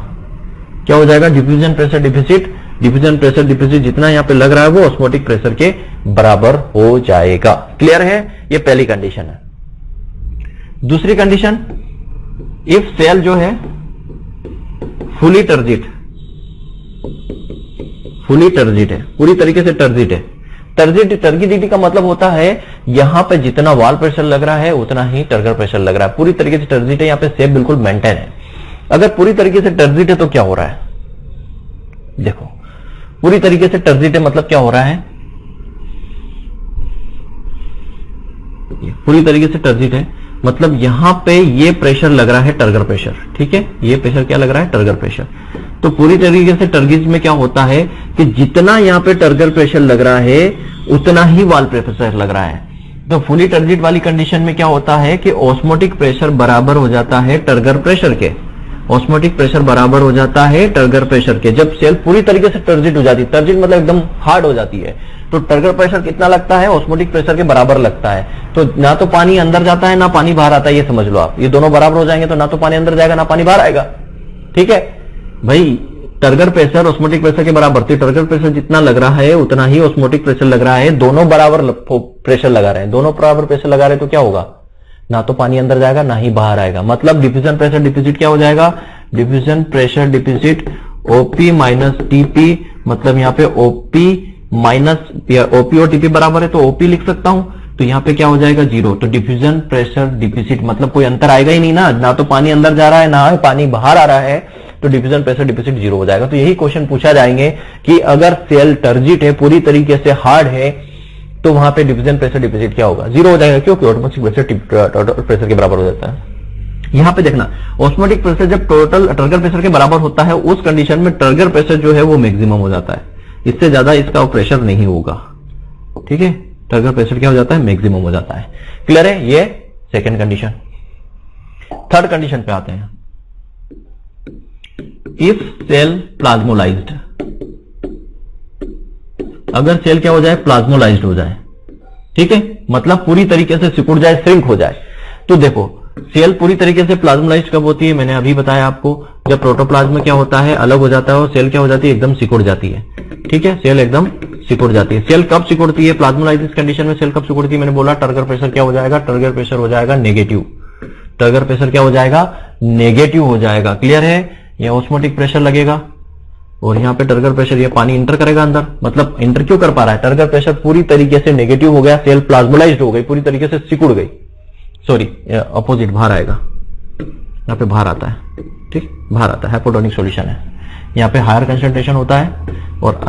क्या हो जाएगा, diffusion pressure deficit, diffusion pressure deficit जितना यहां पे लग रहा है वो ऑस्मोटिक प्रेशर के बराबर हो जाएगा। क्लियर है, ये पहली कंडीशन है। दूसरी कंडीशन, इफ सेल जो है फुली टर्जिट है, पूरी तरीके से टर्जिट है। टर्जिडिटी का मतलब होता है यहां पे जितना वॉल प्रेशर लग रहा है उतना ही टर्गर प्रेशर लग रहा है। पूरी तरीके से टर्जिट है, यहां पे शेप बिल्कुल मेंटेन है। अगर पूरी तरीके से टर्जिट है तो क्या हो रहा है, देखो पूरी तरीके से टर्जिट है मतलब क्या हो रहा है, पूरी तरीके से टर्जिट है मतलब यहां पे ये प्रेशर लग रहा है टर्गर प्रेशर, ठीक है, ये प्रेशर क्या लग रहा है, टर्गर प्रेशर। तो पूरी तरीके से टर्गिज में क्या होता है कि जितना यहां पे टर्गर प्रेशर लग रहा है उतना ही वॉल प्रेशर लग रहा है। तो फुली टर्जिट वाली कंडीशन में क्या होता है कि ऑस्मोटिक प्रेशर बराबर हो जाता है टर्गर प्रेशर के, ऑस्मोटिक प्रेशर बराबर हो जाता है टर्गर प्रेशर के। जब सेल पूरी तरीके से टर्जिट हो जाती है, टर्जिट मतलब एकदम हार्ड हो जाती है, तो टर्गर प्रेशर कितना लगता है, ऑस्मोटिक प्रेशर के बराबर लगता है। तो ना तो पानी अंदर जाता है ना पानी बाहर आता है, ये समझ लो आप। ये दोनों बराबर हो जाएंगे तो ना तो पानी अंदर जाएगा ना पानी बाहर आएगा, ठीक है भाई। टर्गर प्रेशर ऑस्मोटिक प्रेशर के बराबर, तो टर्गर प्रेशर जितना लग रहा है उतना ही ऑस्मोटिक प्रेशर लग रहा है, दोनों बराबर प्रेशर लगा रहे हैं, दोनों बराबर प्रेशर लगा रहे हैं, तो क्या होगा, ना तो पानी अंदर जाएगा ना ही बाहर आएगा। मतलब डिफ्यूजन प्रेशर डिफिसिट क्या हो जाएगा, diffusion pressure deficit OP minus TP, मतलब यहाँ पे ओपी माइनस ओपी और टीपी बराबर है तो ओपी लिख सकता हूं, तो यहाँ पे क्या हो जाएगा 0। तो डिफ्यूजन प्रेशर डिफिसिट मतलब कोई अंतर आएगा ही नहीं ना तो पानी अंदर जा रहा है ना पानी बाहर आ रहा है, तो डिफ्यूजन प्रेशर डिफिसिट 0 हो जाएगा। तो यही क्वेश्चन पूछा जाएंगे कि अगर सेल टर्जिट है, पूरी तरीके से हार्ड है, तो वहां पे डिफ्यूजन प्रेशर डिफिसिट क्या होगा, 0 हो जाएगा, क्योंकि ऑस्मोटिक प्रेशर प्रेशर के बराबर हो जाता है। यहां पे देखना ऑस्मोटिक प्रेशर जब टोटल टर्गर प्रेशर के बराबर होता है, उस कंडीशन में टर्गर प्रेशर जो है वो मैक्सिमम हो जाता है, इससे ज्यादा इसका प्रेशर नहीं होगा। ठीक है, टर्गर प्रेशर क्या हो जाता है, मैक्सिमम हो जाता है। क्लियर है, ये सेकेंड कंडीशन। थर्ड कंडीशन पे आते हैं, इफ सेल प्लाज्मोलाइज्ड, अगर सेल क्या हो जाए, प्लाज्मोलाइज्ड हो जाए। ठीक है, मतलब पूरी तरीके से सिकुड़ जाए, श्रिंक हो जाए। तो देखो सेल पूरी तरीके से प्लाज्मोलाइज्ड कब होती है, मैंने अभी बताया आपको, जब प्रोटोप्लाज्म क्या होता है, अलग हो जाता है और सेल क्या हो जाती है, एकदम सिकुड़ जाती है। ठीक है, सेल एकदम सिकुड़ जाती है। सेल कब सिकुड़ती है, प्लाज्मोलाइसिस कंडीशन में सेल कब सिकुड़ती है, मैंने बोला टर्गर प्रेशर क्या हो जाएगा, टर्गर प्रेशर हो जाएगा नेगेटिव, टर्गर प्रेशर क्या हो जाएगा, नेगेटिव हो जाएगा। क्लियर है, ये ऑस्मोटिक प्रेशर लगेगा और यहाँ पे टर्गर प्रेशर, ये पानी इंटर करेगा अंदर, मतलब इंटर क्यों कर पा रहा है, टर्गर प्रेशर पूरी तरीके से नेगेटिव हो गया, सेल प्लाज्मोलाइज्ड हो गई, पूरी तरीके से सिकुड़ गई, सॉरी अपोजिट बाहर आएगा, यहाँ पे बाहर आता है। ठीक, बाहर आता है, हाइपोटोनिक सॉल्यूशन है, यहाँ पे हायर कंसंट्रेशन होता है और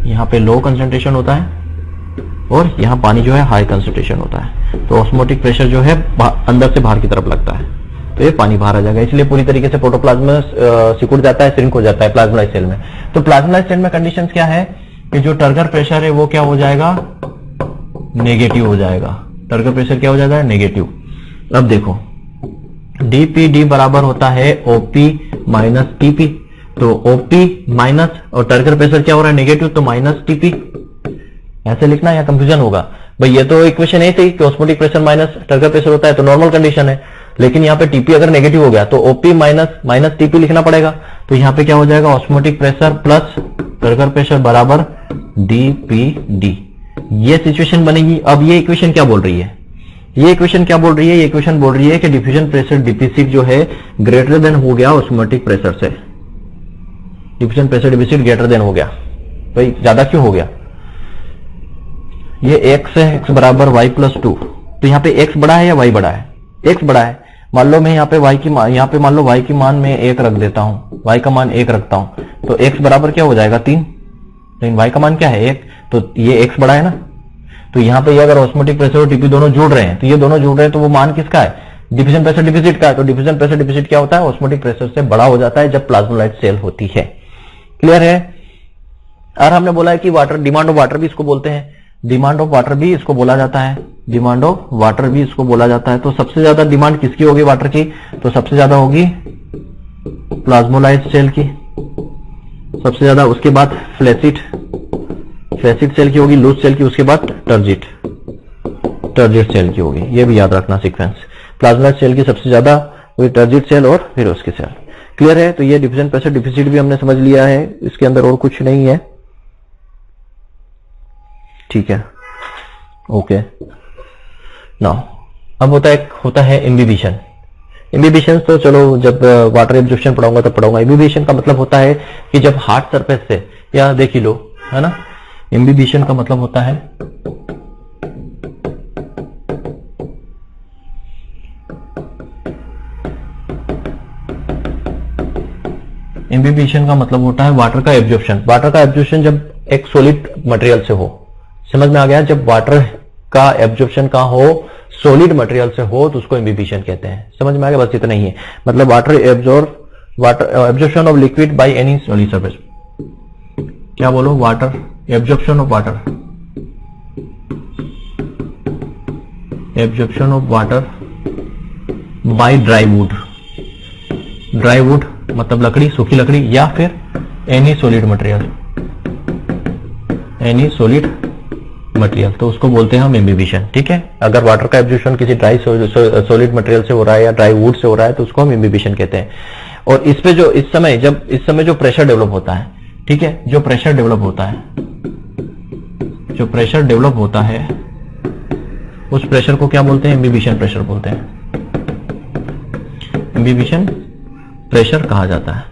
यहाँ पे लो कंसंट्रेशन होता है और यहाँ पानी जो है हाई कंसंट्रेशन होता है। तो ऑस्मोटिक प्रेशर जो है अंदर से बाहर की तरफ लगता है, तो ये पानी बाहर आ जाएगा, इसलिए पूरी तरीके से प्रोटोप्लाज्म सिकुड़ जाता है, श्रिंक हो जाता है प्लाज्मोलाइज्ड सेल में। तो प्लाज्मोलाइज्ड सेल में कंडीशंस क्या है कि जो टर्गर प्रेशर है वो क्या हो जाएगा, नेगेटिव हो जाएगा, टर्गर प्रेशर क्या हो जाएगा, नेगेटिव। अब देखो डीपीडी बराबर होता है ओपी माइनस टीपी, तो ओपी माइनस और टर्गर प्रेशर क्या हो रहा है, नेगेटिव, तो माइनस टीपी, ऐसे लिखना या कंफ्यूजन होगा भाई, ये तो इक्वेशन ऐसे ही कि osmotic pressure minus turgor pressure होता है तो नॉर्मल कंडीशन है, लेकिन यहाँ पे टीपी अगर नेगेटिव हो गया तो ओपी माइनस माइनस टीपी लिखना पड़ेगा। तो यहाँ पे क्या हो जाएगा, osmotic pressure plus turgor pressure बराबर डीपीडी, ये सिचुएशन बनेगी। अब ये इक्वेशन क्या बोल रही है, ये इक्वेशन क्या बोल रही है, ये इक्वेशन बोल रही है कि डिफ्यूजन प्रेशर डिफिसिट जो है ग्रेटर देन हो गया ऑस्मोटिक प्रेशर से, diffusion pressure deficit greater than हो गया। भाई ज्यादा क्यों हो गया, ये x है, x बराबर y प्लस 2, तो यहाँ पे x बड़ा है या y बड़ा है, x बड़ा है। मान लो मैं यहाँ पे y की यहाँ पे मान लो y की मान में 1 रख देता हूँ, y का मान 1 रखता हूँ, तो x बराबर क्या हो जाएगा 3, लेकिन y का मान क्या है 1, तो ये x बड़ा है ना। तो यहाँ पे अगर ऑस्मोटिक प्रेशर और टीपी दोनों जुड़ रहे हैं, तो ये दोनों जुड़ रहे हैं, तो वो मान किसका है, डिफ्यूजन प्रेशर डिफिसिट का है। तो डिफ्यूजन प्रेशर डिफिसिट क्या होता है, ऑस्मोटिक प्रेशर से बड़ा हो जाता है जब प्लाज्मोलाइज्ड सेल होती है। क्लियर है। और हमने बोला है कि वाटर, डिमांड ऑफ वाटर भी इसको बोलते हैं, डिमांड ऑफ वाटर भी इसको बोला जाता है, डिमांड ऑफ वाटर भी इसको बोला जाता है। तो सबसे ज्यादा डिमांड किसकी होगी वाटर की, तो सबसे ज्यादा होगी प्लाज्मोलाइज्ड सेल की, सबसे ज्यादा, उसके बाद फ्लैसिड सेल की होगी, लूज सेल की, उसके बाद टर्जिट सेल की होगी। ये भी याद रखना सीक्वेंस, प्लाज्मोलाइज्ड सेल की सबसे ज्यादा वही टर्जिट सेल और फिर उसकी सेल। क्लियर है। तो ये डिफ्यूजन प्रेशर डिफिसिट भी हमने समझ लिया है, इसके अंदर और कुछ नहीं है। ठीक है, ओके। नाउ अब होता है इम्बिबिशन। इम्बिबिशन तो चलो जब वाटर एब्जॉर्प्शन पढ़ाऊंगा तब पढ़ाऊंगा। इम्बिबिशन का मतलब होता है कि जब हार्ड सरफेस से, या देख ही लो, है ना, इम्बिबिशन का मतलब होता है इम्बिबिशन का मतलब होता है वाटर का एब्जॉर्प्शन। वाटर का एब्जॉर्प्शन जब एक सॉलिड मटेरियल से हो, समझ में आ गया, जब वाटर का एब्जॉर्प्शन का हो सॉलिड मटेरियल से हो तो उसको इम्बिबिशन कहते हैं। समझ में आ गया, बस इतना ही है। मतलब water absorption of liquid by any solid surface. क्या बोलो, water absorption of water, absorption of water by dry would. Dry would मतलब लकड़ी, सूखी लकड़ी, या फिर any solid material, any solid material, तो उसको बोलते हैं हम इम्बिबिशन। ठीक है, अगर वाटर का एब्जॉर्प्शन किसी ड्राई सॉलिड मटेरियल से हो रहा है या ड्राई वुड से हो रहा है तो उसको हम इम्बिबिशन कहते हैं। और इस पे जो इस समय जो प्रेशर डेवलप होता है, ठीक है, जो प्रेशर डेवलप होता है उस प्रेशर को क्या बोलते हैं? इम्बिबिशन प्रेशर बोलते हैं, इम्बिबिशन प्रेशर कहा जाता है।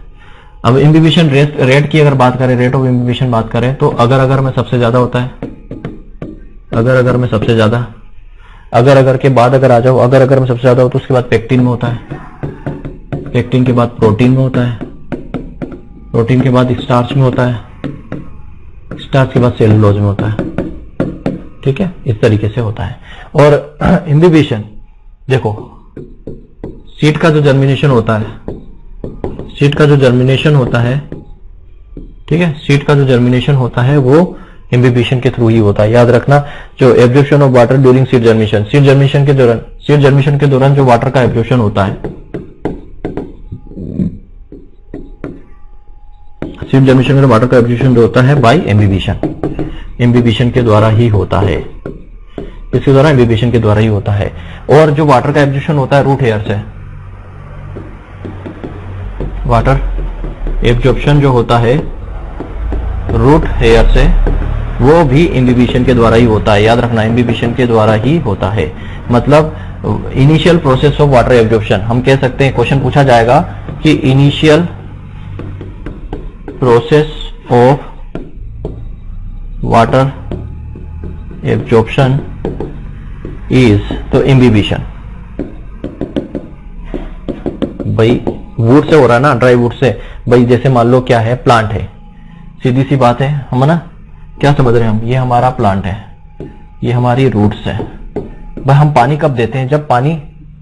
अब इम्बिबिशन रेट की अगर बात करें, रेट ऑफ इम्बिबिशन बात करें, तो अगर में सबसे ज्यादा होता है, अगर में सबसे ज्यादा, अगर के बाद अगर आ जाओ, अगर में सबसे ज्यादा हो तो उसके बाद पेक्टिन में होता है, पेक्टिन के बाद प्रोटीन में होता है, प्रोटीन के बाद स्टार्च में होता है, स्टार्च के बाद सेलुलोज में होता है, ठीक है, इस तरीके से होता है। और इम्बिबिशन देखो, सीड का जो जर्मिनेशन होता है, सीड का जो जर्मिनेशन होता है, ठीक है, सीड का जो जर्मिनेशन होता है वो इम्बिबिशन के थ्रू ही होता है। याद रखना, जो absorption of water during seed germination, seed germination के दौरान जो वाटर का एब्जॉर्प्शन होता है, सीड जर्मिनेशन में वाटर का एब्जॉर्प्शन जो होता है बाय इम्बिबिशन, इम्बिबिशन के द्वारा ही होता है, इसके द्वारा इम्बिबिशन के द्वारा ही होता है। और जो वाटर का एब्जॉर्प्शन होता है रूट हेयर से, वाटर एब्जॉर्प्शन जो होता है रूट हेयर से, वो भी इम्बिबिशन के द्वारा ही होता है। याद रखना, इम्बिबिशन के द्वारा ही होता है। मतलब initial process of water absorption, हम कह सकते हैं, क्वेश्चन पूछा जाएगा कि initial process of water absorption is, तो इम्बिबिशन, भाई वुड से हो रहा है ना, ड्राई वुड से। भाई जैसे मान लो क्या है, प्लांट है, सीधी सी बात है, हम ना क्या समझ रहे हैं हम, ये हमारा प्लांट है, ये हमारी रूट्स है। भाई हम पानी कब देते हैं? जब पानी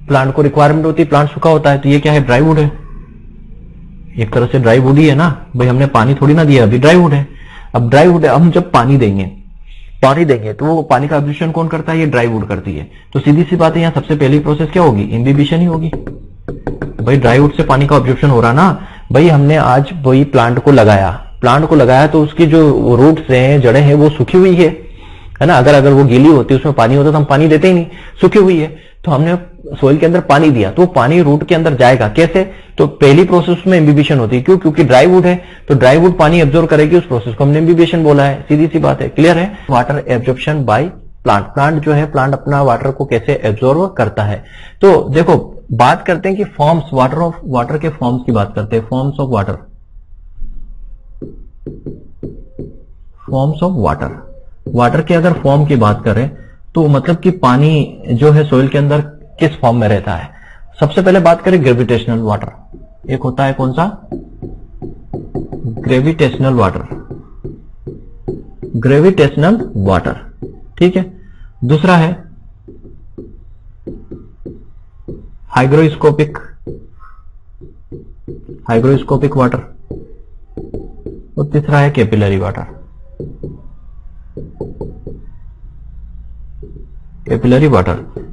प्लांट को रिक्वायरमेंट होती है, प्लांट सूखा होता है, तो ये क्या है, ड्राई वुड है, एक तरह से ड्राई वुड ही है ना। भाई हमने पानी थोड़ी ना दिया, अभी ड्राई वुड है। अब ड्राई वुड है, हम जब पानी देंगे तो वो पानी का एब्जॉर्प्शन कौन करता है? ये ड्राई वुड करती है। तो सीधी सी बात है, यहाँ सबसे पहली प्रोसेस क्या होगी? इम्बिबिशन ही होगी। भाई ड्राई वुड से पानी का एब्जॉर्प्शन हो रहा ना। भाई हमने आज वही प्लांट को लगाया तो उसकी जो रूट्स हैं, जड़ें हैं, वो सूखी हुई है ना। अगर वो गीली होती, उसमें पानी होता तो हम पानी देते ही नहीं, सूखी हुई है, तो हमने सोइल के अंदर पानी दिया, तो पानी रूट के अंदर जाएगा कैसे? तो पहली प्रोसेस में इम्बिबिशन होती है। क्यों? क्योंकि ड्राई वुड है, तो ड्राई वुड पानी एब्जॉर्ब करेगी, उस प्रोसेस को हमने इम्बिबिशन बोला है। सीधी सी बात है, क्लियर है। Water absorption by plant, plant जो है, प्लांट अपना वाटर को कैसे एब्जॉर्ब करता है। तो देखो, बात करते हैं कि फॉर्म्स, वाटर के फॉर्म्स की बात करते हैं, फॉर्म्स ऑफ वाटर, वाटर के अगर फॉर्म की बात करें तो मतलब कि पानी जो है सोइल के अंदर किस फॉर्म में रहता है। सबसे पहले बात करें ग्रेविटेशनल वाटर, एक होता है कौन सा? ग्रेविटेशनल वाटर, ठीक है। दूसरा है हाइग्रोस्कोपिक वाटर, और तीसरा है कैपिलरी वाटर।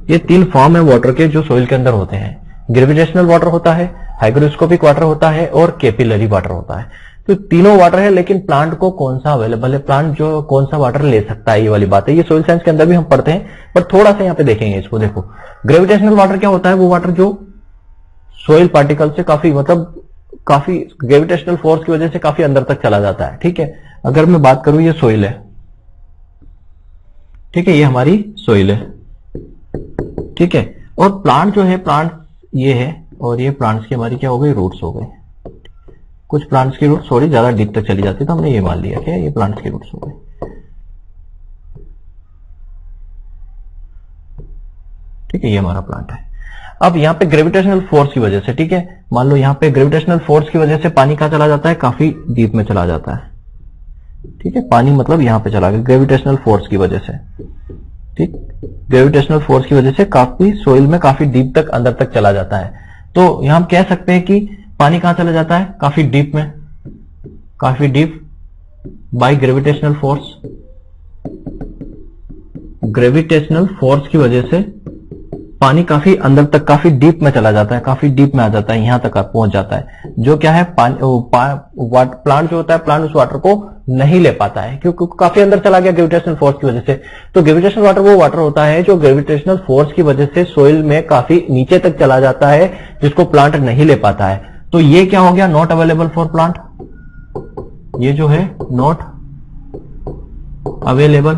ये तीन फॉर्म है वाटर के जो सोइल के अंदर होते हैं। ग्रेविटेशनल वाटर होता है, हाइग्रोस्कोपिक वाटर होता है, और कैपिलरी वाटर होता है। तो तीनों वाटर है, लेकिन प्लांट को कौन सा अवेलेबल है, प्लांट जो कौन सा वाटर ले सकता है, ये वाली बात है। ये सोइल साइंस के अंदर भी हम पढ़ते हैं, पर थोड़ा सा यहाँ पे देखेंगे इसको। देखो, ग्रेविटेशनल वाटर क्या होता है? वो वाटर जो सोइल पार्टिकल से काफी ग्रेविटेशनल फोर्स की वजह से काफी अंदर तक चला जाता है, ठीक है। अगर मैं बात करूं, ये सोइल है, ठीक है, ये हमारी सोइल है, ठीक है। और प्लांट जो है, प्लांट ये है, और ये प्लांट्स की हमारी क्या हो गई? रूट्स हो गए। कुछ प्लांट्स की रूट्स थोड़ी ज्यादा डीप तक चली जाती है, तो हमने ये मान लिया कि ये प्लांट्स की रूट्स हो गए, ठीक है, ये हमारा प्लांट है। अब यहाँ पे ग्रेविटेशनल फोर्स की वजह से, ठीक है, मान लो यहाँ पे ग्रेविटेशनल फोर्स की वजह से पानी कहाँ चला जाता है? काफी डीप में चला जाता है, ठीक है। पानी मतलब यहाँ पे चला गया ग्रेविटेशनल फोर्स की वजह से, ठीक। ग्रेविटेशनल फोर्स की वजह से काफी सोइल में काफी डीप तक, अंदर तक चला जाता है। तो यहां हम कह सकते हैं कि पानी कहां चला जाता है? काफी डीप में, काफी deep by gravitational force. Gravitational force की वजह से पानी काफी अंदर तक, काफी डीप में चला जाता है, काफी डीप में आ जाता है, यहां तक पहुंच जाता है। जो क्या है, प्लांट जो होता है, प्लांट उस वाटर को नहीं ले पाता है, क्योंकि काफी अंदर चला गया ग्रेविटेशनल फोर्स की वजह से। तो ग्रेविटेशनल वाटर वो वाटर होता है जो ग्रेविटेशनल फोर्स की वजह से सोइल में काफी नीचे तक चला जाता है, जिसको प्लांट नहीं ले पाता है। तो ये क्या हो गया, नॉट अवेलेबल फॉर प्लांट। ये जो है नॉट अवेलेबल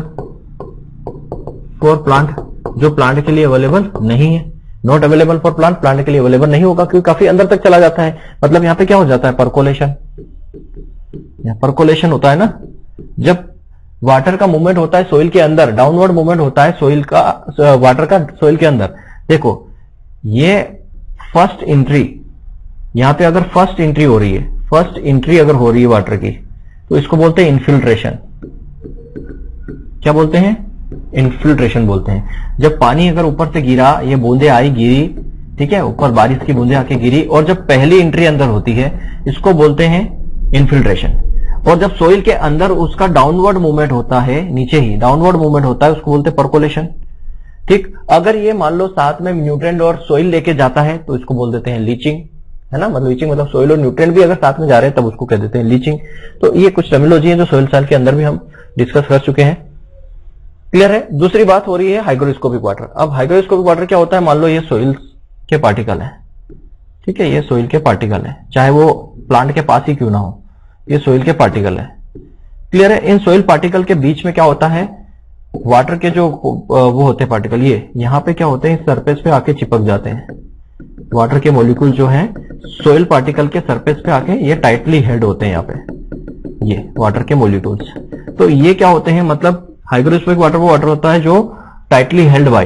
फॉर प्लांट, जो प्लांट के लिए अवेलेबल नहीं है। Not available for plant, plant के लिए अवेलेबल नहीं होगा क्योंकि काफी अंदर तक चला जाता है। मतलब यहां पे क्या हो जाता है, परकोलेशन। परकोलेशन होता है ना, जब वाटर का मूवमेंट होता है सोइल के अंदर, डाउनवर्ड मूवमेंट होता है सोइल का, वाटर का सोइल के अंदर। देखो ये फर्स्ट एंट्री, यहां पे अगर फर्स्ट एंट्री हो रही है, फर्स्ट एंट्री अगर हो रही है वाटर की, तो इसको बोलते हैं इन्फिल्ट्रेशन। क्या बोलते हैं, इन्फिल्ट्रेशन बोलते हैं। जब पानी अगर ऊपर से गिरा, ये बूंदे आई गिरी, ठीक है, ऊपर बारिश की बूंदे आके गिरी, और जब पहली एंट्री अंदर होती है इसको बोलते हैं इन्फिल्ट्रेशन। और जब सोइल के अंदर उसका डाउनवर्ड मूवमेंट होता है, नीचे ही डाउनवर्ड मूवमेंट होता है, उसको बोलते हैं परकोलेशन। ठीक, अगर ये मान लो साथ में न्यूट्रिएंट और सोइल लेके जाता है तो इसको बोल देते हैं लीचिंग, है ना। मतलब लीचिंग मतलब सोइल और न्यूट्रिएंट भी अगर साथ में जा रहे हैं तब उसको कह देते हैं लीचिंग। तो ये कुछ टर्मिनोलॉजी है जो सोइल साइंस के अंदर भी हम डिस्कस कर चुके हैं। क्लियर है। दूसरी बात हो रही है हाइग्रोस्कोपिक वाटर। अब हाइग्रोस्कोपिक वाटर क्या होता है, मान लो ये सोइल के पार्टिकल है, ठीक है, ये सोइल के पार्टिकल है, चाहे वो प्लांट के पास ही क्यों ना हो, ये सोइल के पार्टिकल है। क्लियर है। इन सोइल पार्टिकल के बीच में क्या होता है, वाटर के जो वो होते हैं पार्टिकल, ये यहाँ पे क्या होते हैं, सरफेस पे आके चिपक जाते हैं। वाटर के मॉलिक्यूल जो है सोइल पार्टिकल के सरफेस पे आके ये टाइटली हेल्ड होते हैं यहाँ पे, ये वाटर के मॉलिक्यूल्स। तो ये क्या होते हैं, मतलब हाइग्रोस्कोपिक वाटर वो वाटर होता है जो टाइटली हेल्ड बाय,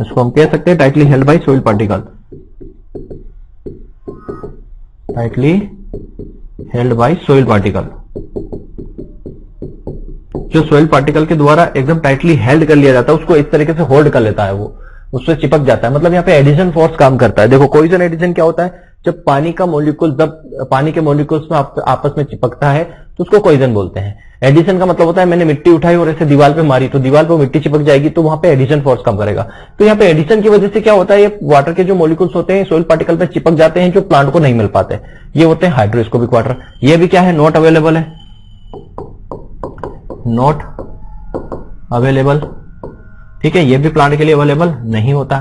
इसको हम कह सकते हैं tightly held by soil particle, tightly held by soil particle. जो सोइल पार्टिकल के द्वारा एकदम टाइटली हेल्ड कर लिया जाता है, उसको इस तरीके से होल्ड कर लेता है, वो उससे चिपक जाता है। मतलब यहाँ पे एडिशन फोर्स काम करता है। देखो कोइजन एडिशन क्या होता है, जब पानी का मॉलिक्यूल, जब पानी के मॉलिक्यूल्स में आपस में चिपकता है तो उसको कोइजन बोलते हैं। एडिशन का मतलब होता है मैंने मिट्टी उठाई और ऐसे दीवार पे मारी तो दीवार पे मिट्टी चिपक जाएगी, तो वहां पे एडिशन फोर्स काम करेगा। तो यहाँ पे एडिशन की वजह से क्या होता है, ये वाटर के जो मॉलिक्यूल्स होते हैं सोइल पार्टिकल पे चिपक जाते हैं, जो प्लांट को नहीं मिल पाते, ये होते हैं हाइड्रोस्कोपिक वाटर। ये भी क्या है, नॉट अवेलेबल है, नॉट अवेलेबल, ठीक है, ये भी प्लांट के लिए अवेलेबल नहीं होता।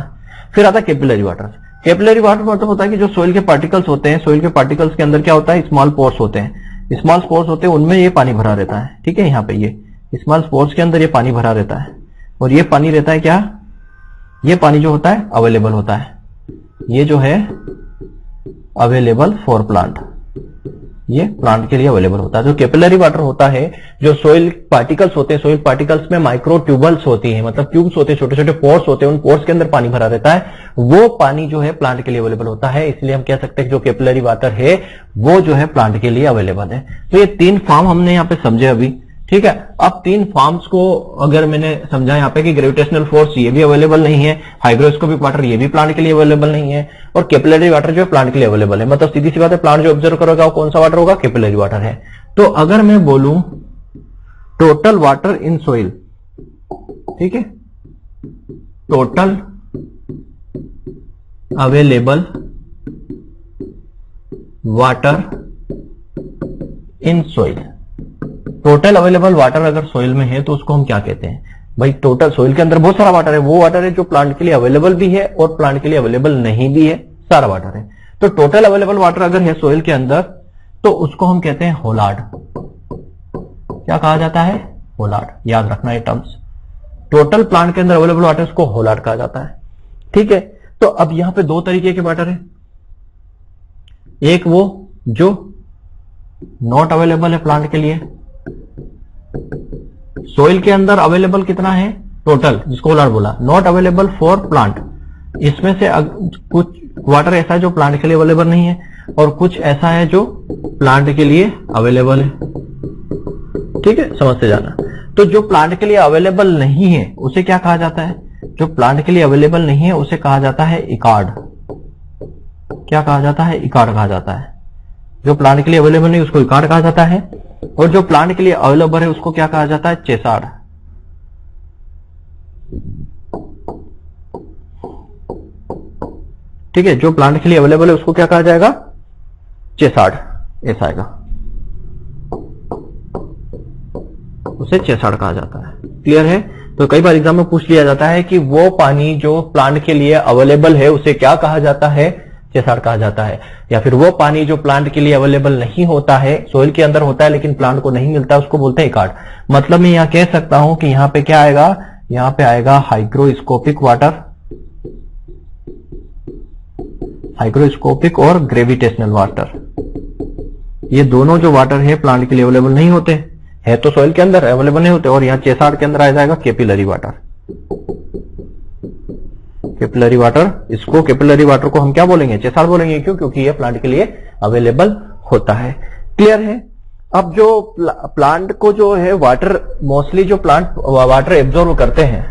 फिर आता है कैपिलरी वाटर। कैपिलरी वाटर मतलब होता है कि जो सोइल के पार्टिकल्स होते हैं, सोइल के पार्टिकल्स के अंदर क्या होता है, स्मॉल पोर्स होते हैं, स्मॉल स्पोर्स होते हैं, उनमें ये पानी भरा रहता है, ठीक है। यहाँ पे ये स्मॉल स्पोर्स के अंदर ये पानी भरा रहता है, और ये पानी रहता है क्या, ये पानी जो होता है अवेलेबल होता है, ये जो है अवेलेबल फॉर प्लांट, ये प्लांट के लिए अवेलेबल होता है। जो कैपिलरी वाटर होता है, जो सोइल पार्टिकल्स होते हैं, सोइल पार्टिकल्स में माइक्रो ट्यूबल्स होती हैं, मतलब ट्यूब्स होते हैं, छोटे छोटे पोर्स होते हैं, उन पोर्स के अंदर पानी भरा रहता है, वो पानी जो है प्लांट के लिए अवेलेबल होता है। इसलिए हम कह सकते हैं कि जो कैपिलरी वाटर है वो जो है प्लांट के लिए अवेलेबल है। तो ये तीन फॉर्म हमने यहाँ पे समझे अभी, ठीक है। अब तीन फॉर्म्स को अगर मैंने समझा यहाँ पे कि ग्रेविटेशनल फोर्स ये भी अवेलेबल नहीं है, हाइग्रोस्कोपिक वाटर ये भी प्लांट के लिए अवेलेबल नहीं है, और कैपिलरी वाटर जो है प्लांट के लिए अवेलेबल है। मतलब सीधी सी बात है, प्लांट जो ऑब्जर्व करेगा वो कौन सा वाटर होगा, कैपिलरी वाटर है। तो अगर मैं बोलूं टोटल वाटर इन सोइल, ठीक है, total available water in soil, total available water अगर सोइल में है तो उसको हम क्या कहते हैं भाई, टोटल सोइल के अंदर बहुत सारा वाटर है, वो वाटर है जो प्लांट के लिए अवेलेबल भी है और प्लांट के लिए अवेलेबल नहीं भी है, सारा वाटर है। तो टोटल अवेलेबल वाटर अगर है सोइल के अंदर तो उसको हम कहते हैं होलार्ड। क्या कहा जाता है, होलार्ड, याद रखना ये टर्म्स। टोटल प्लांट के अंदर अवेलेबल वाटर उसको होलार्ड कहा जाता है, ठीक है। तो अब यहां पे दो तरीके के वाटर है, एक वो जो नॉट अवेलेबल है प्लांट के लिए, सोइल के अंदर अवेलेबल कितना है टोटल, जिसको होलार्ड बोला, नॉट अवेलेबल फॉर प्लांट। इसमें से कुछ वाटर ऐसा है जो प्लांट के लिए अवेलेबल नहीं है, और कुछ ऐसा है जो प्लांट के लिए अवेलेबल है, ठीक है, समझते जाना। तो जो प्लांट के लिए अवेलेबल नहीं है उसे क्या कहा जाता है, जो प्लांट के लिए अवेलेबल नहीं है उसे कहा जाता है इकार्ड। क्या कहा जाता है, इकार्ड कहा जाता है। जो प्लांट के लिए अवेलेबल नहीं उसको इकार्ड कहा जाता है, और जो प्लांट के लिए अवेलेबल है उसको क्या कहा जाता है, चेसार्ड। ठीक है, जो प्लांट के लिए अवेलेबल है उसको क्या कहा जाएगा, चेसार्ड, ऐसा आएगा, उसे चेसार्ड कहा जाता है। क्लियर है। तो कई बार एग्जाम में पूछ लिया जाता है कि वो पानी जो प्लांट के लिए अवेलेबल है उसे क्या कहा जाता है, चेसार कहा जाता है। या फिर वो पानी जो प्लांट के लिए अवेलेबल नहीं होता है, सोइल के अंदर होता है लेकिन प्लांट को नहीं मिलता, उसको बोलते हैं इकार्ड। मतलब मैं यहां कह सकता हूं कि यहां पे क्या आएगा, यहां पे आएगा हाइग्रोस्कोपिक वाटर, हाइग्रोस्कोपिक और ग्रेविटेशनल वाटर। ये दोनों जो वाटर है प्लांट के लिए अवेलेबल नहीं होते है, तो सोइल के अंदर अवेलेबल नहीं होते। और यहाँ चेसार के अंदर आ जाएगा कैपिलरी वाटर। कैपिलरी वाटर, इसको कैपिलरी वाटर को हम क्या बोलेंगे, चेसार बोलेंगे। क्यों? क्योंकि ये प्लांट के लिए अवेलेबल होता है। क्लियर है? अब जो प्लांट को जो है वाटर, मोस्टली जो प्लांट वाटर एब्जॉर्व करते हैं,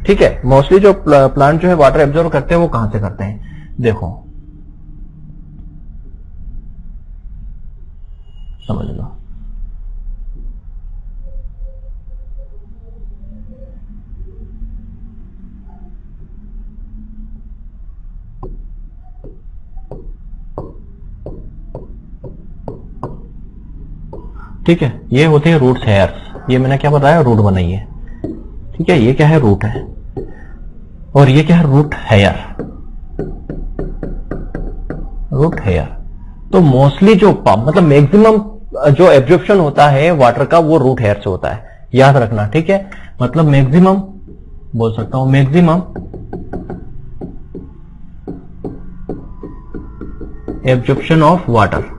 ठीक है, मोस्टली जो प्लांट जो है वाटर एब्जॉर्व करते हैं वो कहां से करते हैं, देखो समझ लो। ठीक है, ये होते हैं रूट्स, हेयर्स। ये मैंने क्या बताया, रूट बनाई है। ठीक है, ये क्या है, रूट है, और ये क्या है, रूट हेयर। Root hair. तो मोस्टली जो मतलब मैक्सिमम जो एब्जॉर्प्शन होता है वाटर का वो रूट हेयर से होता है, याद रखना। ठीक है, मतलब मैक्सिमम बोल सकता हूं, maximum absorption of water,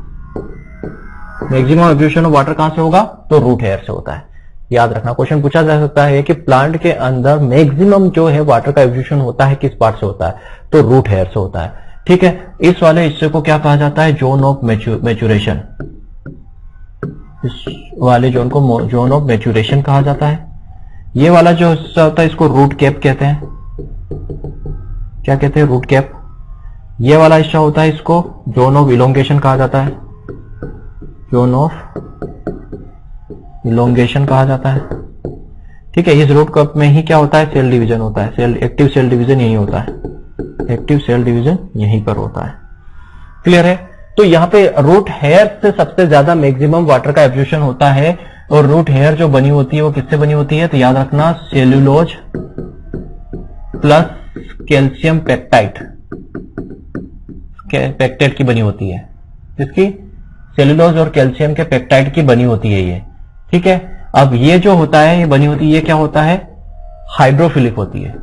maximum absorption of water कहां से होगा, तो रूट हेयर से होता है। याद रखना, क्वेश्चन पूछा जा सकता है कि प्लांट के अंदर मैक्सिमम जो है वाटर का एब्जॉर्प्शन होता है किस पार्ट से होता है, तो रूट हेयर से होता है। ठीक है, इस वाले हिस्से को क्या कहा जाता है, जोन ऑफ मैच्योरेशन। इस वाले जोन को जोन ऑफ मैच्योरेशन कहा जाता है। ये वाला जो हिस्सा होता है इसको रूट कैप कहते हैं। क्या कहते हैं, रूट कैप। ये वाला हिस्सा होता है इसको जोन ऑफ इलोंगेशन कहा जाता है, जोन ऑफ इलोंगेशन कहा जाता है। ठीक है, इस रूट कैप में ही क्या होता है, सेल डिवीजन होता है, सेल एक्टिव सेल डिवीजन यही होता है, एक्टिव सेल डिवीजन यहीं पर होता है। क्लियर है? तो यहां पे रूट हेयर से सबसे ज्यादा मैक्सिमम वाटर का एब्जॉर्प्शन होता है। और रूट हेयर जो बनी होती है वो किससे बनी होती है, तो याद रखना, cellulose plus calcium peptide, peptide की बनी होती है। किसकी? सेल्यूलोज और कैल्शियम के पेप्टाइड की बनी होती है ये। ठीक है, अब ये जो होता है, ये बनी होती है, ये क्या होता है, हाइड्रोफिलिक होती है।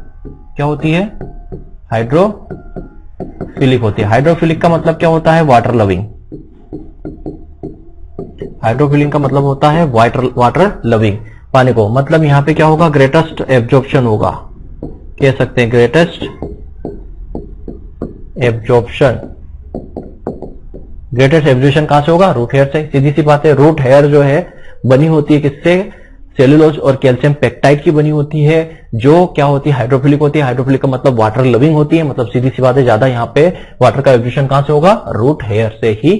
क्या होती है, हाइड्रोफिलिक होती है। हाइड्रोफिलिक का मतलब क्या होता है, वाटर लविंग। हाइड्रोफिलिक का मतलब होता है वाटर लविंग, पानी को। मतलब यहां पे क्या होगा, ग्रेटेस्ट एब्जॉर्प्शन होगा, कह सकते हैं ग्रेटेस्ट एब्जॉर्प्शन। ग्रेटेस्ट एब्जॉर्प्शन कहां से होगा, रूट हेयर से। सीधी सी बात है, रूट हेयर जो है बनी होती है किससे, सेल्यूलोज और कैल्शियम पेप्टाइड की बनी होती है, जो क्या होती है, हाइड्रोफिलिक होती है। हाइड्रोफिलिक का मतलब वाटर लविंग होती है। मतलब सीधी सी बात है, ज्यादा यहाँ पे वाटर का एब्जॉर्प्शन कहां से होगा, रूट हेयर से ही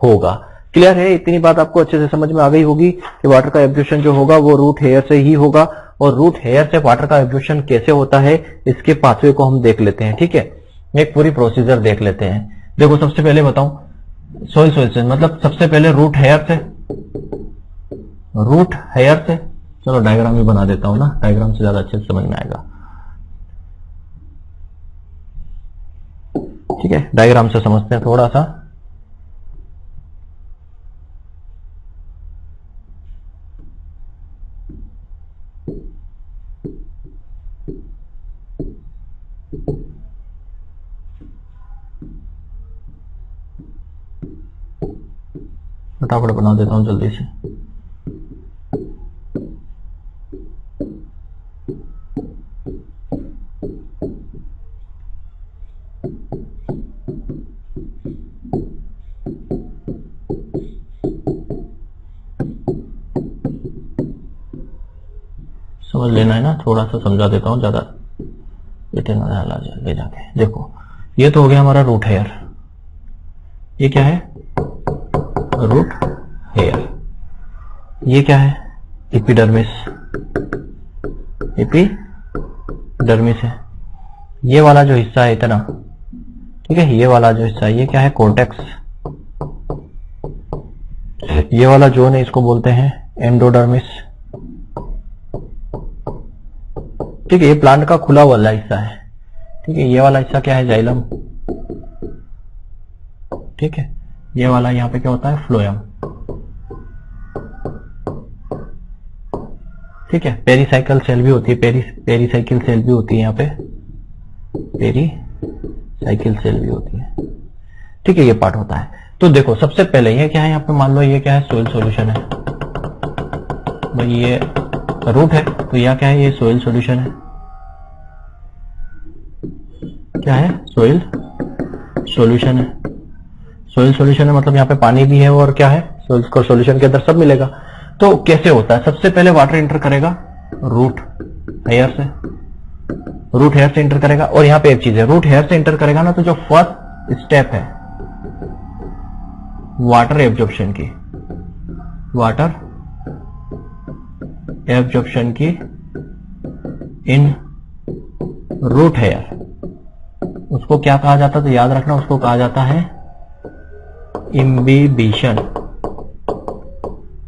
होगा। क्लियर है? इतनी बात आपको अच्छे से समझ में आ गई होगी कि वाटर का एब्जॉर्प्शन जो होगा वो रूट हेयर से ही होगा। और रूट हेयर से वाटर का एब्जॉर्प्शन कैसे होता है, इसके पाथवे को हम देख लेते हैं। ठीक है, एक पूरी प्रोसीजर देख लेते हैं। देखो, सबसे पहले बताऊं, सोइल से मतलब सबसे पहले रूट हेयर से, रूट हेयर से, चलो डायग्राम भी बना देता हूं ना, डायग्राम से ज्यादा अच्छे से समझ में आएगा। ठीक है, डायग्राम से समझते हैं थोड़ा सा। फटाफट बना देता हूं जल्दी से। समझ लेना है ना, थोड़ा सा समझा देता हूं, ज्यादा ले जाके। देखो, ये तो हो गया हमारा रूट हेयर। ये क्या है, रूट हेयर। ये क्या है, एपिडर्मिस। एपिडर्मिस है। ये वाला जो हिस्सा है इतना, ठीक है, ये वाला जो हिस्सा है ये क्या है, कॉर्टेक्स। ये वाला जोन है इसको बोलते हैं एंडोडर्मिस। ठीक है, ये प्लांट का खुला वाला हिस्सा है। ठीक है, ये वाला हिस्सा क्या है, जाइलम। ठीक है। ये वाला यहाँ पे क्या होता है, फ्लोएम, ठीक है। पेरीसाइकिल सेल भी होती है, पेरीसाइकिल सेल भी होती है यहाँ पे, पेरीसाइकिल सेल भी होती है, ठीक है। ये पार्ट होता है। तो देखो सबसे पहले ये क्या है, यहाँ पे मान लो ये क्या है, सोइल सॉल्यूशन है भाई, ये रूट है, तो यह क्या है, ये सोइल सॉल्यूशन है। क्या है, सोइल सॉल्यूशन है। सोइल सॉल्यूशन है मतलब यहाँ पे पानी भी है और क्या है, सोइल को सॉल्यूशन के अंदर सब मिलेगा। तो कैसे होता है, सबसे पहले वाटर एंटर करेगा रूट हेयर से, रूट हेयर से एंटर करेगा। और यहाँ पे एक चीज है, रूट हेयर से एंटर करेगा ना, तो जो फर्स्ट स्टेप है वाटर एब्जॉर्प्शन की, वाटर एब्जॉर्प्शन की इन रूट हेयर, उसको क्या कहा जाता है, तो याद रखना उसको कहा जाता है इम्बिबिशन।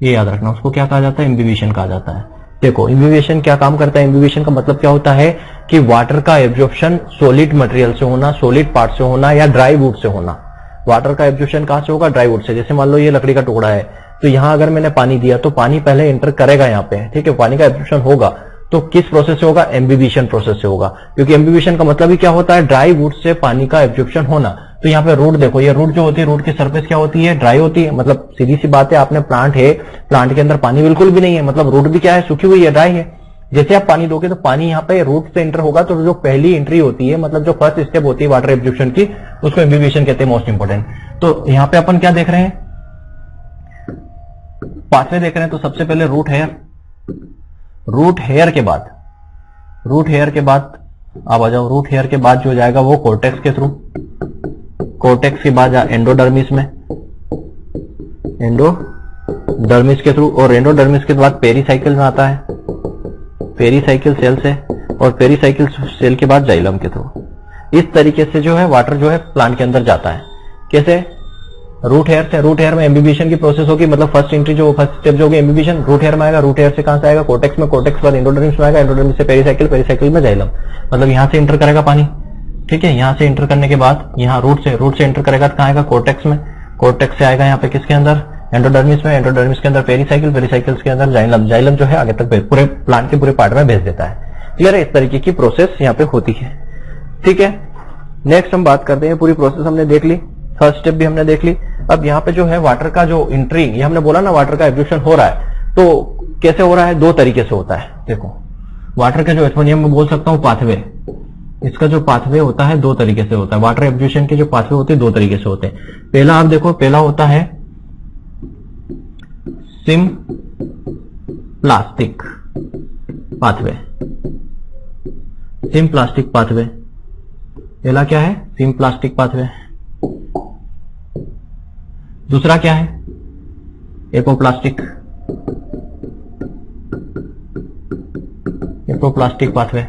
ये याद रखना उसको क्या कहा जाता है, इम्बिबिशन कहा जाता है। देखो इम्बिबिशन क्या काम करता है, इम्बिबिशन का मतलब क्या होता है कि वाटर का एब्जॉर्प्शन सॉलिड मटेरियल से होना, सॉलिड पार्ट से होना या ड्राई वुड से होना। वाटर का एब्जॉर्प्शन कहां से होगा, ड्राई वुड से। जैसे मान लो ये लकड़ी का टुकड़ा है, तो यहां अगर मैंने पानी दिया तो पानी पहले एंटर करेगा यहाँ पे, ठीक है। पानी का एब्जॉर्प्शन होगा तो किस प्रोसेस से होगा, एम्बिबिशन प्रोसेस से होगा, क्योंकि एम्बिबिशन का मतलब ही क्या होता है, ड्राई वुड से पानी का एब्जॉर्प्शन होना। तो यहाँ पे रूट देखो, ये रूट जो होती है, रूट की सरफेस क्या होती है, ड्राई होती है। मतलब सीधी सी बात है, आपने प्लांट है, प्लांट के अंदर पानी बिल्कुल भी नहीं है, मतलब रूट भी क्या है, सूखी हुई है, ड्राई है। जैसे आप पानी दोगे तो पानी यहाँ पे रूट से एंटर होगा, तो जो पहली एंट्री होती है, मतलब जो फर्स्ट स्टेप होती है वाटर एब्जॉर्प्शन की, उसको एम्बिबिशन कहते हैं, मोस्ट इंपोर्टेंट। तो यहाँ पे अपन क्या देख रहे हैं, पाथवे देख रहे हैं। तो सबसे पहले रूट हेयर, रूट हेयर के बाद, रूट हेयर के बाद आप आ जाओ, रूट हेयर के बाद जो जाएगा वो कोर्टेक्स के थ्रू, कोर्टेक्स के बाद एंडोडर्मिस में, एंडोडर्मिस के थ्रू, और एंडोडर्मिस के बाद पेरीसाइकिल में आता है, पेरीसाइकिल सेल से, और पेरीसाइकिल सेल के बाद जाइलम के थ्रू। इस तरीके से जो है वाटर जो है प्लांट के अंदर जाता है। कैसे, रूट हेयर से। रूट हेयर में एम्बिबिशन की प्रोसेस होगी, मतलब फर्स्ट एंट्री जो फर्स्ट स्टेप जो होगी एम्बिबिशन, रूट हेयर में आएगा। रूट हेयर से कहां से आएगा, कोर्टेक्स में, कोर्टेक्स बाद एंडोडर्मिस में आएगा, एंडोडर्मिस से पेरीसाइकिल, पेरीसाइकिल में जाइलम, मतलब यहां से एंटर करेगा पानी, ठीक है। यहां से एंटर करने के बाद यहाँ रूट से एंटर करेगा, कहां आएगा, कोर्टेक्स में, कोर्टेक्स से आएगा यहाँ पे किसके अंदर, एंडोडर्मिस में, एंडोडर्मिस के अंदर पेरीसाइकिल, पेरीसाइकिल के अंदर जाइलम, जाइलम जो है आगे तक पूरे प्लांट के पूरे पार्ट में भेज देता है। क्लियर है, इस तरीके की प्रोसेस यहाँ पे होती है, ठीक है। नेक्स्ट हम बात करते हैं, पूरी प्रोसेस हमने देख ली, फर्स्ट स्टेप भी हमने देख ली। अब यहाँ पे जो है वाटर का जो एंट्री, ये हमने बोला ना वाटर का एब्जॉर्प्शन हो रहा है, तो कैसे हो रहा है, दो तरीके से होता है। देखो वाटर का जो एथमोनियम में बोल सकता हूं पाथवे, इसका जो पाथवे होता है दो तरीके से होता है। वाटर एब्जॉर्प्शन के जो पाथवे होते हैं दो तरीके से होते हैं। पहला आप देखो, पहला होता है सिम्प्लास्टिक पाथवे, सिम्प्लास्टिक पाथवे। पहला क्या है, सिम्प्लास्टिक पाथवे। दूसरा क्या है, एपोप्लास्टिक, एपोप्लास्टिक पाथवे।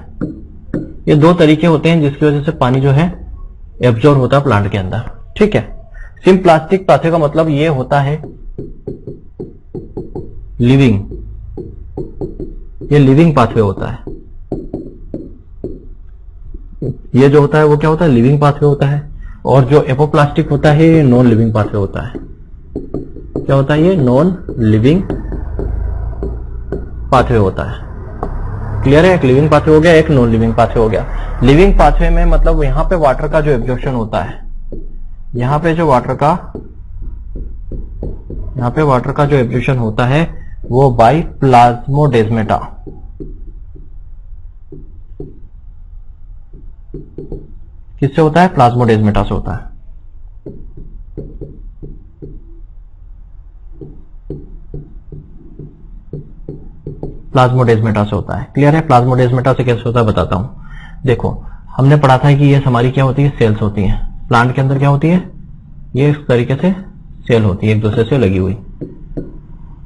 ये दो तरीके होते हैं जिसकी वजह से पानी जो है एब्जॉर्ब होता है प्लांट के अंदर, ठीक है। सिम्प्लास्टिक पाथवे का मतलब ये होता है लिविंग, ये लिविंग पाथवे होता है। ये जो होता है वो क्या होता है, लिविंग पाथवे होता है। और जो एपोप्लास्टिक होता है ये नॉन लिविंग पाथवे होता है। क्या होता है, ये नॉन लिविंग पाथवे होता है। क्लियर है, एक लिविंग पाथवे हो गया, एक नॉन लिविंग पाथवे हो गया। लिविंग पाथवे में मतलब यहां पे वाटर का जो एब्जॉर्प्शन होता है, यहां पे जो वाटर का जो एब्जॉर्प्शन होता है वो बाय प्लाज्मोडेस्माटा, किससे होता है, प्लाज्मोडेस्माटा से होता है। प्लाज्मोडेस्माटा से होता है। क्लियर है, प्लाज्मोडेस्माटा से कैसे होता है बताता हूं। देखो हमने पढ़ा था कि ये हमारी क्या होती है, सेल्स होती हैं। प्लांट के अंदर क्या होती है, ये इस तरीके से सेल होती है, एक दूसरे से लगी हुई,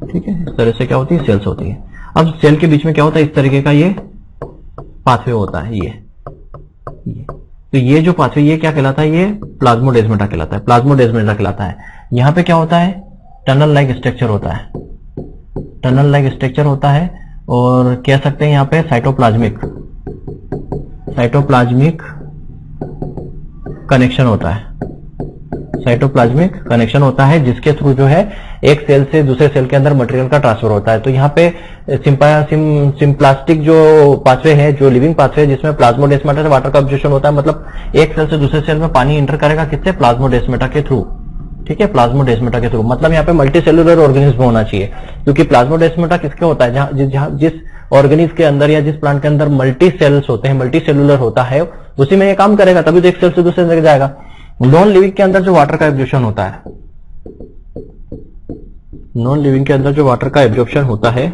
ठीक है। इस तरह से क्या होती है, सेल्स होती है। अब सेल के बीच में क्या होता है, इस तरीके का ये पाथवे होता है, ये तो ये जो पाथवे ये क्या कहलाता है, ये प्लाज्मोडेस्माटा कहलाता है, प्लाज्मोडेस्माटा कहलाता है। यहां पे क्या होता है, टनल लाइक स्ट्रक्चर होता है, टनल लाइक स्ट्रक्चर होता है। और कह सकते हैं यहां पे साइटोप्लाज्मिक कनेक्शन होता है, साइटोप्लाज्मिक कनेक्शन होता है जिसके थ्रू जो है एक सेल से दूसरे सेल के अंदर मटेरियल का ट्रांसफर होता है। तो यहाँ पे सिम्प्लास्टिक जो पाथवे है, जो लिविंग पाथवे है, जिसमें प्लाज्मोडेस्माटा से वाटर का ऑब्जर्वेशन होता है, मतलब एक सेल से दूसरे सेल में पानी इंटर करेगा किससे? प्लाज्मोडेस्माटा के थ्रू। ठीक है, प्लाज्मोडेस्माटा के थ्रू, मतलब यहाँ पे मल्टी सेलुलर ऑर्गेनिज्म होना चाहिए, क्योंकि प्लाज्मोडेस्माटा किसके होता है? जिस ऑर्गेनिज्म के अंदर या जिस प्लांट के अंदर मल्टी सेल्स होते हैं, मल्टी सेलुलर होता है, उसी में ये काम करेगा, तभी तो एक सेल से दूसरे सेल जाएगा। नॉन लिविंग के अंदर जो वाटर का एब्जॉर्प्शन होता है, नॉन लिविंग के अंदर जो वाटर का एब्जॉर्प्शन होता है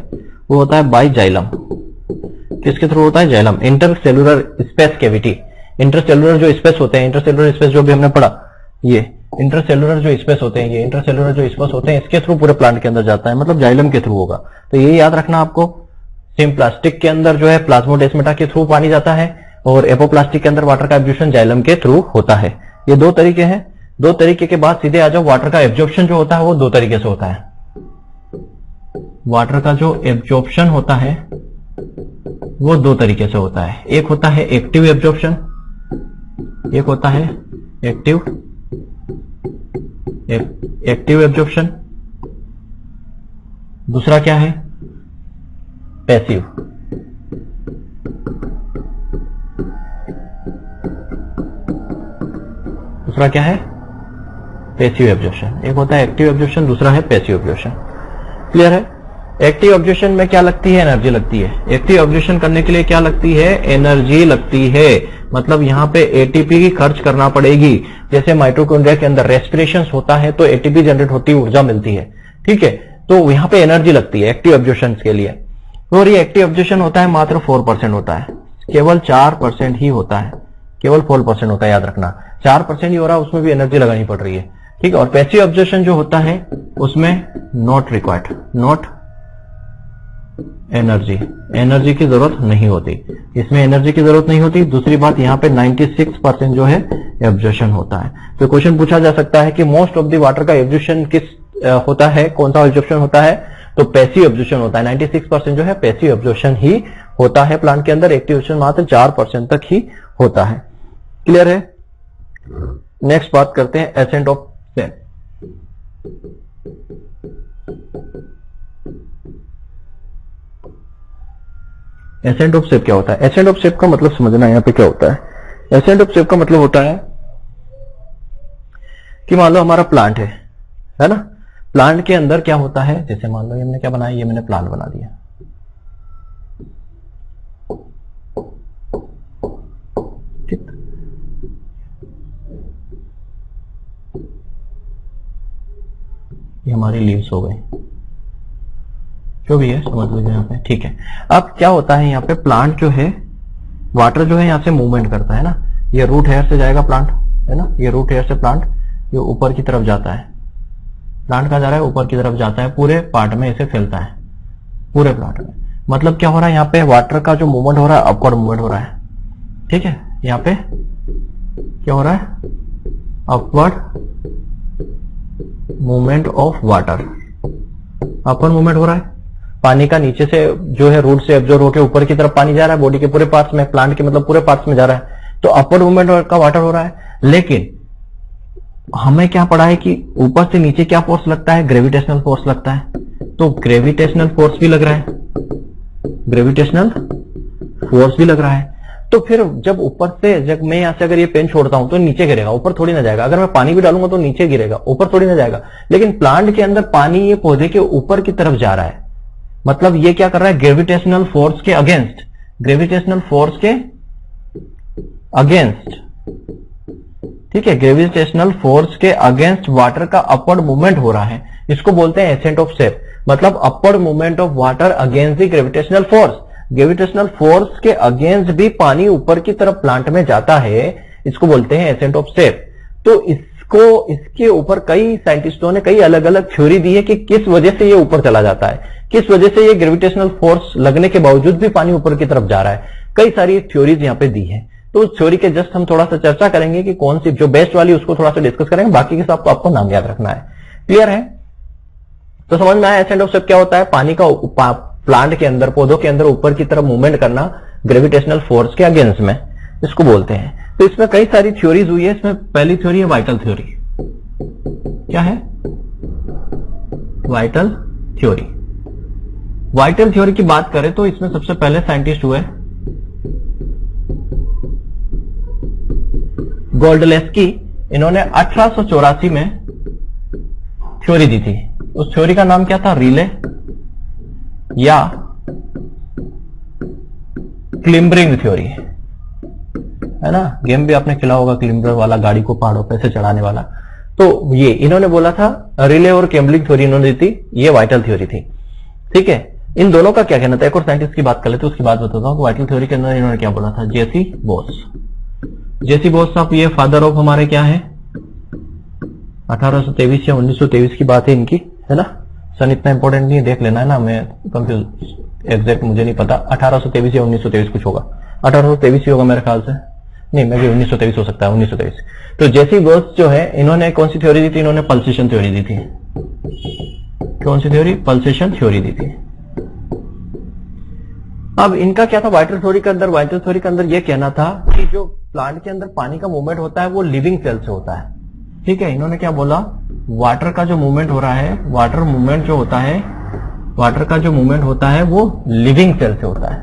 वो होता है बाय जाइलम। किसके थ्रू होता है? Xylem. Intercellular space cavity, intercellular जो स्पेस होते हैं, इंटरसेलुलर स्पेस जो भी हमने पढ़ा, ये इंटरसेलुलर जो स्पेस होते हैं, ये इंटरसेलुलर जो स्पेस होते हैं, इसके थ्रू पूरे प्लांट के अंदर जाता है, मतलब जाइलम के थ्रू होगा। तो ये याद रखना आपको। सिम्प्लास्टिक के अंदर जो है प्लाज्मोडेस्माटा के थ्रू पानी जाता है और एपोप्लास्टिक के अंदर वाटर का एब्जॉर्प्शन जाइलम के थ्रू होता है। ये दो तरीके हैं। दो तरीके के बाद सीधे आ जाओ, वाटर का एब्जॉर्प्शन जो होता है वो दो तरीके से होता है। वाटर का जो एब्जॉर्प्शन होता है वो दो तरीके से होता है। एक होता है एक्टिव एब्जॉर्प्शन, एक होता है एक्टिव एब्जॉर्प्शन, दूसरा क्या है? पैसिव। दूसरा क्या है? Passive absorption. एक होता है एक्टिव एब्जॉर्प्शन, दूसरा है पैसिव एब्जॉर्प्शन। क्लियर है? एक्टिव एब्जॉर्प्शन में क्या लगती है? एनर्जी लगती है। एक्टिव एब्जॉर्प्शन करने के लिए क्या लगती है? एनर्जी लगती है, मतलब यहां पे एटीपी की खर्च करना पड़ेगी। जैसे माइटोकॉन्ड्रिया के अंदर रेस्पिरेशन होता है तो एटीपी जनरेट होती है, ऊर्जा मिलती है। ठीक है, तो यहां पे एनर्जी लगती है एक्टिव एब्जॉर्प्शन के लिए। और ये एक्टिव एब्जॉर्प्शन होता है मात्र 4% होता है, केवल 4% ही होता है, केवल 4% होता है, याद रखना। 4% ही हो रहा है, उसमें भी एनर्जी लगानी पड़ रही है। ठीक है, और पैसिव एब्जॉर्प्शन जो होता है उसमें नॉट रिक्वायर्ड, नॉट एनर्जी की जरूरत नहीं होती, इसमें एनर्जी की जरूरत नहीं होती। दूसरी बात, यहाँ पे 96% जो है एब्जॉर्प्शन होता है। तो क्वेश्चन पूछा जा सकता है कि मोस्ट ऑफ द वाटर का एब्जॉर्प्शन किस होता है, कौन सा एब्जॉर्प्शन होता है? तो पैसिव एब्जॉर्प्शन होता है। 96% जो है पैसिव एब्जॉर्प्शन ही होता है प्लांट के अंदर, एक्टिव एब्जॉर्प्शन मात्र 4% तक ही होता है। क्लियर है? नेक्स्ट बात करते हैं ascent of cell. Ascent of sap क्या होता है? एसेंट ऑफ शेप का मतलब समझना यहाँ पे क्या होता है। एसेंट ऑफ शेप का मतलब होता है कि मान लो हमारा प्लांट है ना? प्लांट के अंदर क्या होता है? जैसे मान लो हमने क्या बनाया, ये मैंने प्लांट बना दिया। ठीक, ये हमारी लीव्स हो गई, जो भी है समझ लीजिए यहाँ पे। ठीक है, अब क्या होता है यहाँ पे, प्लांट जो है, वाटर जो है यहाँ से मूवमेंट करता है ना, ये रूट हेयर से जाएगा प्लांट, है ना, ये रूट हेयर से प्लांट ये ऊपर की तरफ जाता है। प्लांट कहाँ जा रहा है? ऊपर की तरफ जाता है, पूरे पार्ट में इसे फैलता है, पूरे प्लांट में। मतलब क्या हो रहा है यहाँ पे? वाटर का जो मूवमेंट हो रहा है, अपवर्ड मूवमेंट हो रहा है। ठीक है, यहाँ पे क्या हो रहा है? Upward movement of water, upward movement हो रहा है। पानी का नीचे से जो है रूट से एब्जॉर्ब होकर ऊपर की तरफ पानी जा रहा है, बॉडी के पूरे पार्ट्स में, प्लांट के मतलब पूरे पार्ट्स में जा रहा है, तो अपवर्ड मूवमेंट का वाटर हो रहा है। लेकिन हमें क्या पढ़ा है कि ऊपर से नीचे क्या फोर्स लगता है? ग्रेविटेशनल फोर्स लगता है। तो ग्रेविटेशनल फोर्स भी लग रहा है, ग्रेविटेशनल फोर्स भी लग रहा है। तो फिर जब ऊपर से, जब मैं यहां से अगर ये पेन छोड़ता हूं तो नीचे गिरेगा, ऊपर थोड़ी ना जाएगा। अगर मैं पानी भी डालूंगा तो नीचे गिरेगा, ऊपर थोड़ी ना जाएगा। लेकिन प्लांट के अंदर पानी ये पौधे के ऊपर की तरफ जा रहा है, मतलब ये क्या कर रहा है? ग्रेविटेशनल फोर्स के अगेंस्ट, ग्रेविटेशनल फोर्स के अगेंस्ट, ठीक है, ग्रेविटेशनल फोर्स के अगेंस्ट वाटर का अपवर्ड मूवमेंट हो रहा है। इसको बोलते हैं एसेंट ऑफ शेप, मतलब upward movement of water against the gravitational force. Gravitational force के अगेंस्ट भी पानी ऊपर की तरफ प्लांट में जाता है, इसको बोलते हैं एसेंट ऑफ शेप। तो इसके ऊपर कई साइंटिस्टों ने कई अलग अलग थ्योरी दी है कि किस वजह से ये ऊपर चला जाता है, किस वजह से ये ग्रेविटेशनल फोर्स लगने के बावजूद भी पानी ऊपर की तरफ जा रहा है। कई सारी थ्योरीज यहाँ पे दी है, तो उस थ्योरी के जस्ट हम थोड़ा सा चर्चा करेंगे कि कौन सी जो बेस्ट वाली उसको थोड़ा सा डिस्कस करेंगे, बाकी के सब तो आपको नाम याद रखना है। क्लियर है? तो समझ में आया एसेंट ऑफ शेप क्या होता है? पानी का प्लांट के अंदर, पौधों के अंदर ऊपर की तरफ मूवमेंट करना ग्रेविटेशनल फोर्स के अगेंस्ट में, इसको बोलते हैं। तो इसमें कई सारी थ्योरीज हुई है। इसमें पहली थ्योरी है वाइटल थ्योरी। क्या है? Vital theory. वाइटल थ्योरी की बात करें तो इसमें सबसे पहले साइंटिस्ट हुए गोल्डलेस्की। इन्होंने 1884 में थ्योरी दी थी। उस थ्योरी का नाम क्या था? रिले या क्लिम्बरिंग थ्योरी, है ना? गेम भी आपने खेला होगा, क्लिम्बर वाला, गाड़ी को पहाड़ों पे से चढ़ाने वाला। तो ये इन्होंने बोला था, रिले और क्लिम्बरिंग थ्योरी इन्होंने दी थी, ये वाइटल थ्योरी थी। ठीक है, इन दोनों का क्या कहना था? एक और साइंटिस्ट की बात कर लेते, उसकी बात बताता हूं। वाइटल थ्योरी के अंदर इन्होंने क्या बोला था? जेसी बोस। जेसी बोस साहब ये फादर ऑफ हमारे क्या है? 1823 या 1923 की बात है इनकी, है ना? सन इतना इंपॉर्टेंट नहीं है, देख लेना है ना, मैं कंफ्यूज एग्जैक्ट मुझे नहीं पता, 1823 या 1923 कुछ होगा, 1823 ही होगा मेरे ख्याल से, नहीं मैं भी 1923 हो सकता है, 1923। तो जेसी बोस जो है, इन्होंने कौन सी थ्योरी दी थी? इन्होंने पल्सेशन थ्योरी दी थी। कौन सी थ्योरी? पल्सेशन थ्योरी दी थी। अब इनका क्या था वाइटल थ्योरी के अंदर? वाइटल थ्योरी के अंदर यह कहना था कि जो प्लांट के अंदर पानी का मूवमेंट होता है वो लिविंग सेल से होता है। ठीक है, इन्होंने क्या बोला? वाटर का जो मूवमेंट हो रहा है, वाटर मूवमेंट जो होता है, वाटर का जो मूवमेंट होता है वो लिविंग सेल से होता है।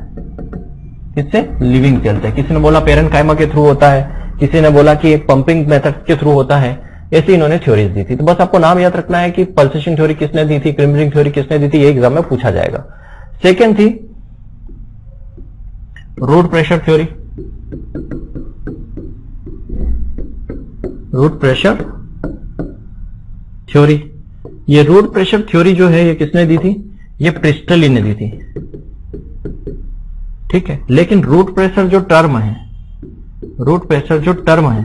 किससे? लिविंग सेल से। किसी ने बोला पेरेन्काइमा के थ्रू होता है, किसी ने बोला कि एक पंपिंग मेथड के थ्रू होता है। ऐसी इन्होंने थ्योरीज दी थी। तो बस आपको नाम याद रखना है कि पल्सेशन थ्योरी किसने दी थी, क्लिम्बरिंग थ्योरी किसने दी थी, ये एग्जाम में पूछा जाएगा। सेकेंड थी root pressure theory. Root pressure theory, ये रूट प्रेशर थ्योरी जो है ये किसने दी थी? ये प्रिस्टली ने दी थी। ठीक है, लेकिन रूट प्रेशर जो टर्म है, रूट प्रेशर जो टर्म है,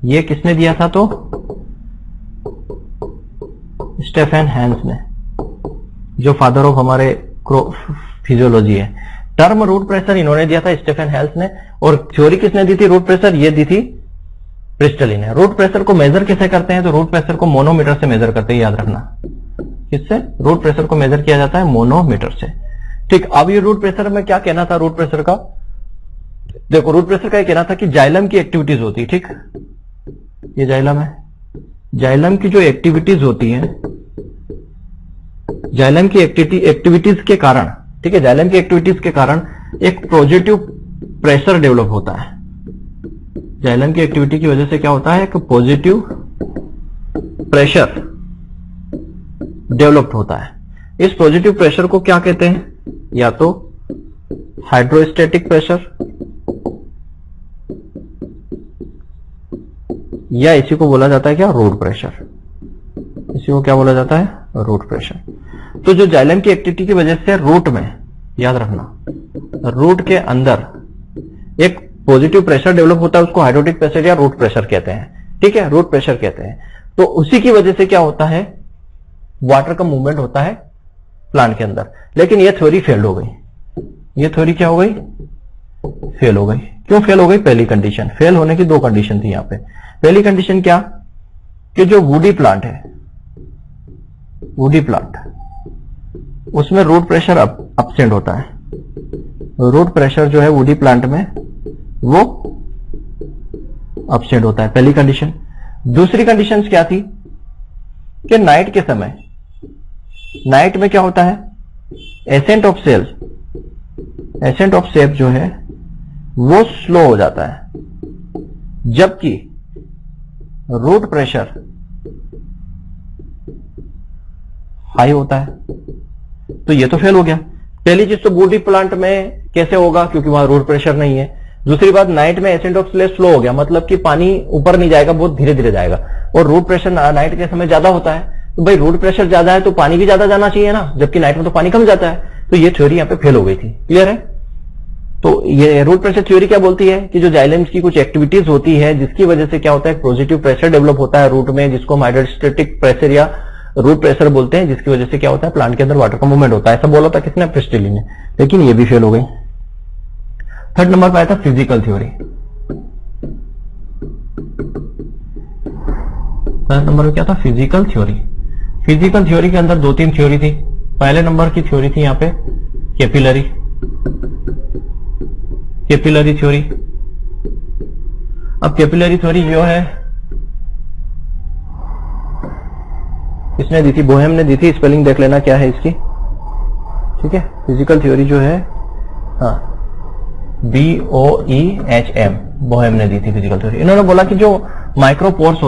ये किसने दिया था? तो स्टेफन हेंस ने, जो फादर ऑफ हमारे फिजियोलॉजी है। टर्म रूट प्रेशर इन्होंने दिया था, स्टेफन हेंस ने। और थ्योरी किसने दी थी रूट प्रेशर? ये दी थी प्रिस्टली ने। रूट प्रेशर को मेजर कैसे करते हैं? तो रूट प्रेशर को मोनोमीटर से मेजर करते हैं, याद रखना। किससे? रूट प्रेशर को मेजर किया जाता है मोनोमीटर से। ठीक, अब ये रूट प्रेशर में क्या कहना था? रूट प्रेशर का देखो, रूट प्रेशर का ये कहना था कि जाइलम की एक्टिविटीज होती है। ठीक, ये जाइलम है, जाइलम की जो एक्टिविटीज होती है, जाइलम की एक्टिविटीज के कारण, ठीक है, जाइलम की एक्टिविटीज के कारण एक पॉजिटिव प्रेशर डेवलप होता है। जाइलम की एक्टिविटी की वजह से क्या होता है? एक पॉजिटिव प्रेशर डेवलप्ड होता है। इस पॉजिटिव प्रेशर को क्या कहते हैं? या तो हाइड्रोस्टैटिक प्रेशर, या इसी को बोला जाता है क्या? Root pressure. इसी को क्या बोला जाता है? Root pressure. तो जो जाइलम की एक्टिविटी की वजह से रूट में, याद रखना, रूट के अंदर एक पॉजिटिव प्रेशर डेवलप होता है, उसको हाइड्रोटिक प्रेशर या रूट प्रेशर कहते हैं। ठीक है, रूट प्रेशर कहते हैं। तो उसी की वजह से क्या होता है? वाटर का मूवमेंट होता है प्लांट के अंदर। लेकिन यह थ्योरी फेल हो गई। यह थ्योरी क्या हो गई? फेल हो गई। क्यों फेल हो गई? पहली कंडीशन, फेल होने की दो कंडीशन थी यहां पे। पहली कंडीशन क्या? कि जो वुडी प्लांट है, वुडी प्लांट, उसमें रूट प्रेशर अपसेंट होता है। रूट प्रेशर जो है वुडी प्लांट में वो अपसेंट होता है, पहली कंडीशन। दूसरी कंडीशन क्या थी? कि नाइट के समय, नाइट में क्या होता है? Ascent of cell, ascent of sap जो है वो स्लो हो जाता है, जबकि रूट प्रेशर हाई होता है। तो ये तो फेल हो गया। पहली चीज तो वुडी प्लांट में कैसे होगा? क्योंकि वहां रूट प्रेशर नहीं है। दूसरी बात, नाइट में एसेंट ऑफ सेल स्लो हो गया, मतलब कि पानी ऊपर नहीं जाएगा, बहुत धीरे धीरे जाएगा। और रूट प्रेशर नाइट के समय ज्यादा होता है। तो भाई रूट प्रेशर ज्यादा है तो पानी भी ज्यादा जाना चाहिए ना, जबकि नाइट में तो पानी कम जाता है। तो ये थ्योरी यहां पे फेल हो गई थी। क्लियर है? तो ये रूट प्रेशर थ्योरी क्या बोलती है? कि जो जाइलम्स की कुछ एक्टिविटीज होती है जिसकी वजह से क्या होता है? पॉजिटिव प्रेशर डेवलप होता है रूट में, जिसको हम हाइड्रोस्टैटिक प्रेशर या रूट प्रेशर बोलते हैं, जिसकी वजह से क्या होता है? प्लांट के अंदर वाटर का मूवमेंट होता है। ऐसा बोला था किसने? प्रिस्टली ने। लेकिन ये भी फेल हो गई। थर्ड नंबर पर आया था फिजिकल थ्योरी। थर्ड नंबर पे क्या था? Physical theory. फिजिकल थ्योरी के अंदर दो तीन थ्योरी थी। पहले नंबर की थ्योरी थी यहां पे कैपिलरी, कैपिलरी थ्योरी। अब कैपिलरी थ्योरी जो है किसने दी थी? बोहेम ने दी थी। स्पेलिंग देख लेना क्या है इसकी, ठीक है। फिजिकल थ्योरी जो है, हाँ, BOEHM, बोहेम ने दी थी फिजिकल थ्योरी। इन्होंने बोला कि जो माइक्रोपोर्स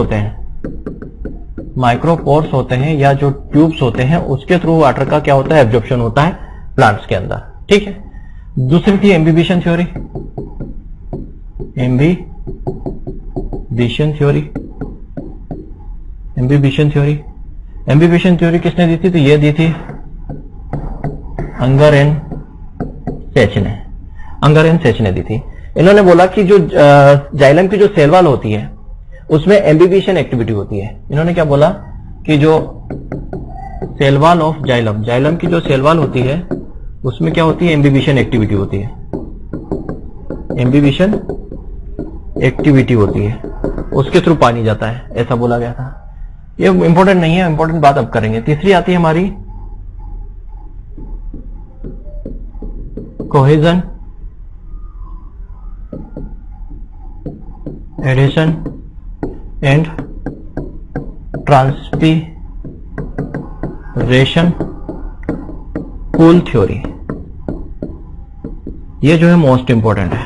होते हैं या जो ट्यूब्स होते हैं, उसके थ्रू वाटर का क्या होता है? एब्जॉर्प्शन होता है प्लांट्स के अंदर, ठीक है। दूसरी थी एम्बिबिशन थ्योरी। एम्बिबिशन थ्योरी किसने दी थी? तो ये दी थी अंगर एंड सेच ने दी थी। इन्होंने बोला कि जो जाइलम की जो सेल वॉल होती है उसमें एम्बिबिशन एक्टिविटी होती है। इन्होंने क्या बोला कि जो सेल वॉल ऑफ जाइलम की जो सेल वॉल होती है उसमें क्या होती है? एम्बिबिशन एक्टिविटी होती है। एम्बिबिशन एक्टिविटी होती है, उसके थ्रू पानी जाता है, ऐसा बोला गया था। ये इंपॉर्टेंट नहीं है, इंपॉर्टेंट बात अब करेंगे। तीसरी आती है हमारी cohesion, adhesion and transpiration pull theory. ये जो है मोस्ट इंपॉर्टेंट है।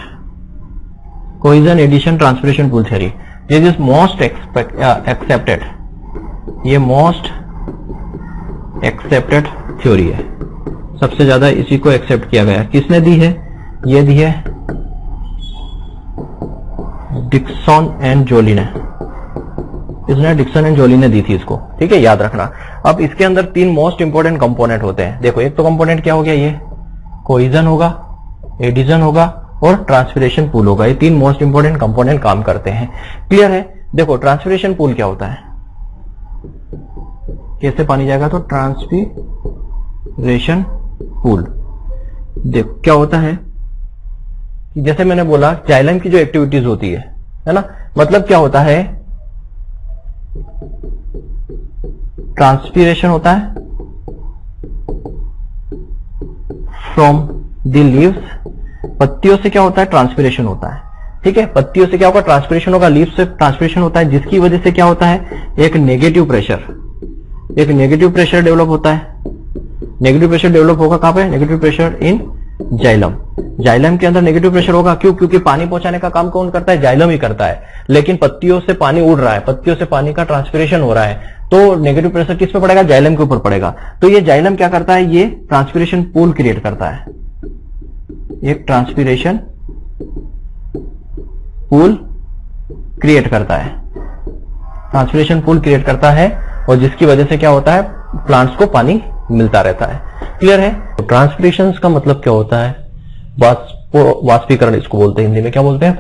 Cohesion, adhesion, transpiration pull theory, this is most accepted. ये मोस्ट एक्सेप्टेड थ्योरी है, सबसे ज्यादा इसी को एक्सेप्ट किया गया। किसने दी है? ये दी है डिक्सन एंड जोली ने। इसने डिक्सन एंड जोली ने दी थी इसको, ठीक है, याद रखना। अब इसके अंदर 3 मोस्ट इंपोर्टेंट कंपोनेंट होते हैं। देखो, एक तो कंपोनेंट क्या हो गया? ये कोहेजन होगा, एडिशन होगा और ट्रांसपीरेशन पूल होगा। ये 3 मोस्ट इंपोर्टेंट कंपोनेंट काम करते हैं। क्लियर है? देखो, ट्रांसपीरेशन पूल क्या होता है, कैसे पानी जाएगा? तो ट्रांसपीरेशन पूल, देखो क्या होता है कि जैसे मैंने बोला जाइलम की जो एक्टिविटीज होती है ना, मतलब क्या होता है? ट्रांसपीरेशन होता है फ्रॉम द लीव्स। पत्तियों से क्या होता है? ट्रांसपीरेशन होता है, ठीक है। पत्तियों से क्या होगा? ट्रांसपीरेशन होगा। लीव्स से ट्रांसपीरेशन होता है, जिसकी वजह से क्या होता है? एक नेगेटिव प्रेशर डेवलप होता है। नेगेटिव प्रेशर डेवलप होगा कहां पे? नेगेटिव प्रेशर इन जाइलम के अंदर नेगेटिव प्रेशर होगा। क्यों? क्योंकि पानी पहुंचाने का काम कौन करता है? जाइलम ही करता है। लेकिन पत्तियों से पानी उड़ रहा है, पत्तियों से पानी का ट्रांसपीरेशन हो रहा है, तो नेगेटिव प्रेशर किस पे पड़ेगा? जाइलम के ऊपर पड़ेगा। तो ये जाइलम क्या करता है? ये ट्रांसपीरेशन पूल क्रिएट करता है। एक ट्रांसपीरेशन पूल क्रिएट करता है, और जिसकी वजह से क्या होता है? प्लांट्स को पानी मिलता रहता है। क्लियर है? तो ट्रांसपीरेशन का मतलब क्या होता है? वाष्पीकरण इसको बोलते हैं। हिंदी में क्या बोलते हैं?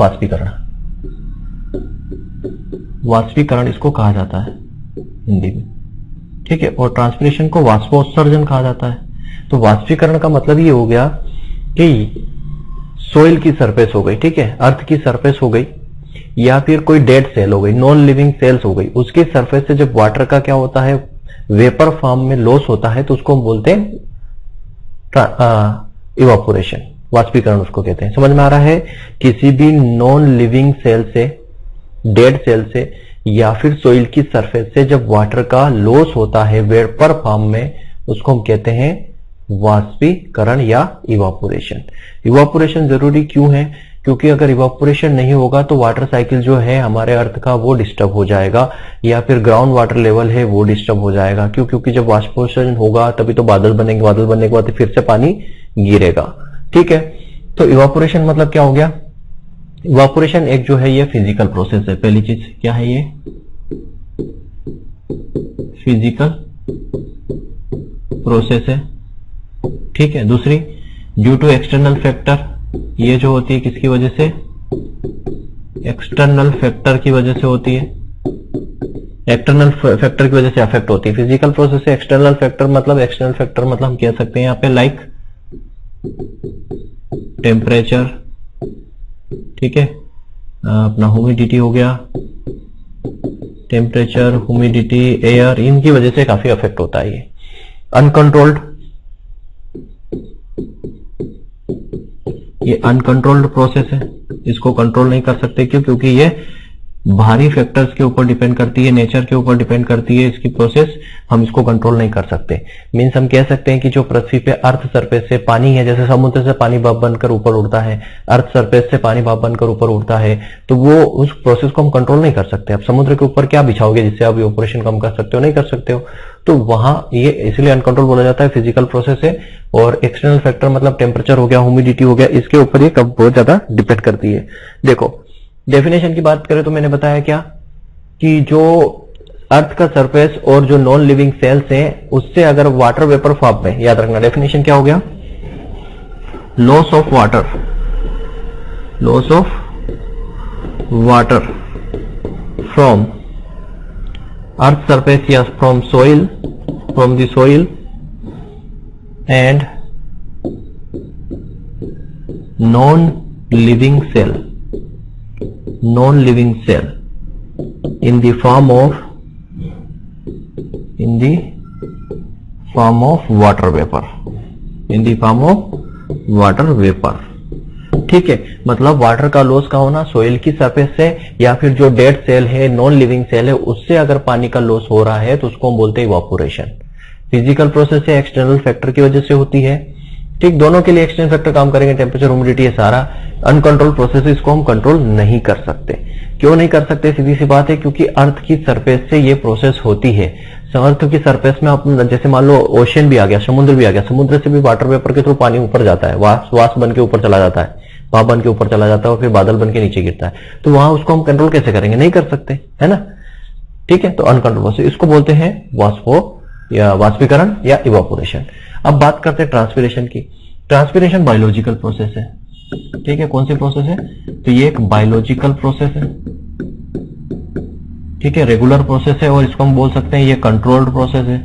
वाष्पीकरण इसको कहा जाता है हिंदी में, ठीक है। और ट्रांसपीरेशन को वाष्पोत्सर्जन कहा जाता है। तो वाष्पीकरण का मतलब ये हो गया कि सोइल की सरफेस हो गई, ठीक है, अर्थ की सरफेस हो गई, या फिर कोई डेड सेल हो गई, नॉन लिविंग सेल्स हो गई, उसकी सरफेस से जब वाटर का क्या होता है? वेपर फॉर्म में लॉस होता है, तो उसको हम बोलते हैं इवापोरेशन, वाष्पीकरण उसको कहते हैं। समझ में आ रहा है? किसी भी नॉन लिविंग सेल से, डेड सेल से, या फिर सोइल की सरफेस से जब वाटर का लॉस होता है वेपर फॉर्म में, उसको हम कहते हैं वाष्पीकरण या इवापोरेशन। इवापोरेशन जरूरी क्यों है? क्योंकि अगर इवापोरेशन नहीं होगा तो वाटर साइकिल जो है हमारे अर्थ का वो डिस्टर्ब हो जाएगा, या फिर ग्राउंड वाटर लेवल है वो डिस्टर्ब हो जाएगा। क्यों? क्योंकि जब वाष्पोत्सर्जन होगा तभी तो बादल बनेंगे, बादल बनने के बाद फिर से पानी गिरेगा, ठीक है। तो इवापोरेशन मतलब क्या हो गया? इवापोरेशन एक जो है ये फिजिकल प्रोसेस है। पहली चीज क्या है? ये फिजिकल प्रोसेस है, ठीक है। दूसरी, ड्यू टू एक्सटर्नल फैक्टर, ये जो होती है किसकी वजह से? एक्सटर्नल फैक्टर की वजह से होती है। एक्सटर्नल फैक्टर की वजह से अफेक्ट होती है फिजिकल प्रोसेस से। एक्सटर्नल फैक्टर मतलब हम कह सकते हैं यहाँ पे लाइक टेम्परेचर, ठीक है, अपना ह्यूमिडिटी हो गया, टेम्परेचर, ह्यूमिडिटी, एयर, इनकी वजह से काफी अफेक्ट होता है ये। अनकंट्रोल्ड, ये अनकंट्रोल्ड प्रोसेस है, इसको कंट्रोल नहीं कर सकते। क्यों? क्योंकि ये बाहरी फैक्टर्स के ऊपर डिपेंड करती है, नेचर के ऊपर डिपेंड करती है इसकी प्रोसेस, हम इसको कंट्रोल नहीं कर सकते। मीन्स हम कह सकते हैं कि जो पृथ्वी पे अर्थ सरफेस से पानी है, जैसे समुद्र से पानी भाप बनकर ऊपर उड़ता है, अर्थ सरफेस से पानी भाप बनकर ऊपर उड़ता है, तो वो उस प्रोसेस को हम कंट्रोल नहीं कर सकते। अब समुद्र के ऊपर क्या बिछाओगे जिससे आप इवेपोरेशन कम कर सकते हो? नहीं कर सकते हो। तो वहां ये इसलिए अनकंट्रोल बोला जाता है, फिजिकल प्रोसेस है। और एक्सटर्नल फैक्टर मतलब टेम्परेचर हो गया, ह्यूमिडिटी हो गया, इसके ऊपर ये कब बहुत ज्यादा डिपेंड करती है। देखो डेफिनेशन की बात करें तो मैंने बताया क्या कि जो अर्थ का सरफेस और जो नॉन लिविंग सेल्स हैं उससे अगर वाटर वेपर फॉर्म में, याद रखना डेफिनेशन क्या हो गया, loss of water, loss of water from earth surface या from soil, from the soil and non living cell, non-living cell in the form of water vapor, in the form of water vapor। ठीक है, मतलब water का loss का होना soil की surface से या फिर जो डेड सेल है, नॉन लिविंग सेल है, उससे अगर पानी का लॉस हो रहा है तो उसको हम बोलते हैं इवापोरेशन। फिजिकल प्रोसेस है, एक्सटर्नल फैक्टर की वजह से होती है। ठीक, दोनों के लिए एक्सटर्नल फैक्टर काम करेंगे, टेम्परेचर, ह्यूमिडिटी, ये सारा अनकंट्रोल प्रोसेस, इसको हम कंट्रोल नहीं कर सकते। क्यों नहीं कर सकते? सीधी सी बात है, क्योंकि अर्थ की सरफेस से ये प्रोसेस होती है। अर्थ की सरफेस में आप जैसे मान लो ओशन भी आ गया, समुद्र भी आ गया, समुद्र से भी वाटर वेपर के थ्रू पानी ऊपर जाता है, वाष्प बन के ऊपर चला जाता है, भाप बन के ऊपर चला जाता है और फिर बादल बन के नीचे गिरता है। तो वहां उसको हम कंट्रोल कैसे करेंगे? नहीं कर सकते, है ना। ठीक है, तो अनकंट्रोल प्रोसेस, इसको बोलते हैं वाष्पीकरण या इवापोरेशन। अब बात करते हैं ट्रांसपिरेशन की। ट्रांसपिरेशन बायोलॉजिकल प्रोसेस है। ठीक है, कौन सी प्रोसेस है? तो ये एक बायोलॉजिकल प्रोसेस है। ठीक है, रेगुलर प्रोसेस है और इसको हम बोल सकते हैं ये कंट्रोल्ड प्रोसेस है।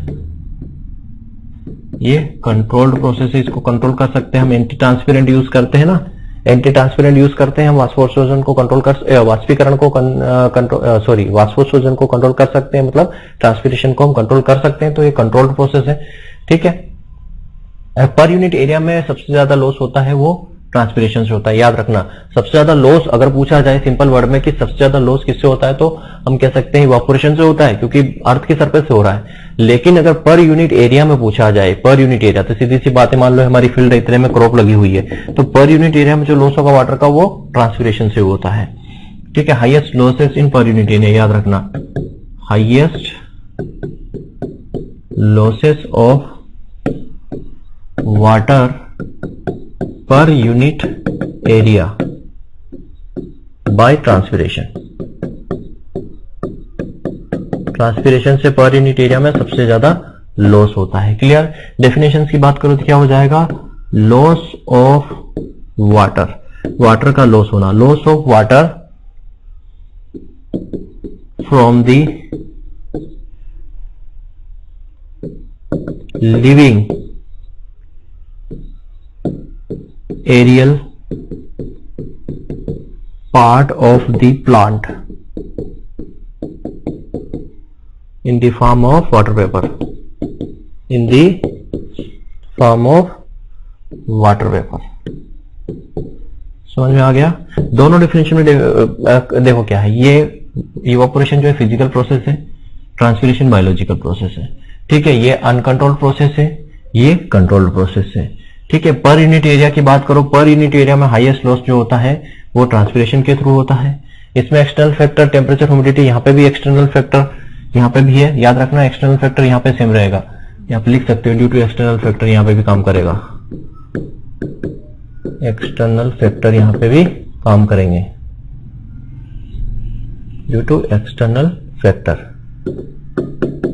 ये कंट्रोल्ड प्रोसेस है, इसको कंट्रोल कर सकते हैं हम। एंटी ट्रांसपेरेंट यूज करते हैं ना, एंटी ट्रांसपेरेंट यूज करते हैं हम, वाष्पोत्सर्जन को कंट्रोल कर, वाष्पीकरण को वाष्पोत्सर्जन को कंट्रोल कर सकते हैं, मतलब ट्रांसपिरेशन को हम कंट्रोल कर सकते हैं। तो ये कंट्रोल्ड प्रोसेस है। ठीक है, पर यूनिट एरिया में सबसे ज्यादा लॉस होता है वो ट्रांसपिरेशन से होता है। याद रखना, सबसे ज्यादा लॉस अगर पूछा जाए सिंपल वर्ड में कि सबसे ज्यादा लॉस किससे होता है, तो हम कह सकते हैं इवापोरेशन से होता है, क्योंकि अर्थ की सरफेस से हो रहा है। लेकिन अगर पर यूनिट एरिया में पूछा जाए, पर यूनिट एरिया, तो सीधी सी बात है, मान लो हमारी फील्ड इतने में क्रॉप लगी हुई है, तो पर यूनिट एरिया में जो लॉस होगा वाटर का वो ट्रांसपिरेशन से होता है। ठीक है, highest losses in per unit area, याद रखना, highest losses of water per unit area bye transpiration. Transpiration से पर यूनिट एरिया में सबसे ज्यादा लॉस होता है। क्लियर? डेफिनेशन की बात करो तो क्या हो जाएगा? लॉस ऑफ वाटर, वाटर का लॉस होना, loss of water from the living aerial part of the plant in the form of water vapor, in the form of water vapor। समझ में आ गया? दोनों डेफिनेशन में देखो क्या है, ये इवापोरेशन जो है फिजिकल प्रोसेस है, ट्रांसपिरेशन बायोलॉजिकल प्रोसेस है। ठीक है, ये अनकंट्रोल्ड प्रोसेस है, ये कंट्रोल्ड प्रोसेस है। ठीक है, पर यूनिट एरिया की बात करो, पर यूनिट एरिया में हाईएस्ट लॉस जो होता है वो ट्रांसपिरेशन के थ्रू होता है। इसमें एक्सटर्नल फैक्टर, टेम्परेचर, ह्यूमिडिटी, यहाँ पे भी एक्सटर्नल फैक्टर यहाँ पे भी है, याद रखना एक्सटर्नल फैक्टर यहाँ पे सेम रहेगा, यहाँ पे लिख सकते हो ड्यू टू एक्सटर्नल फैक्टर, यहाँ पे भी काम करेगा, एक्सटर्नल फैक्टर यहाँ पे भी काम करेंगे ड्यू टू एक्सटर्नल फैक्टर।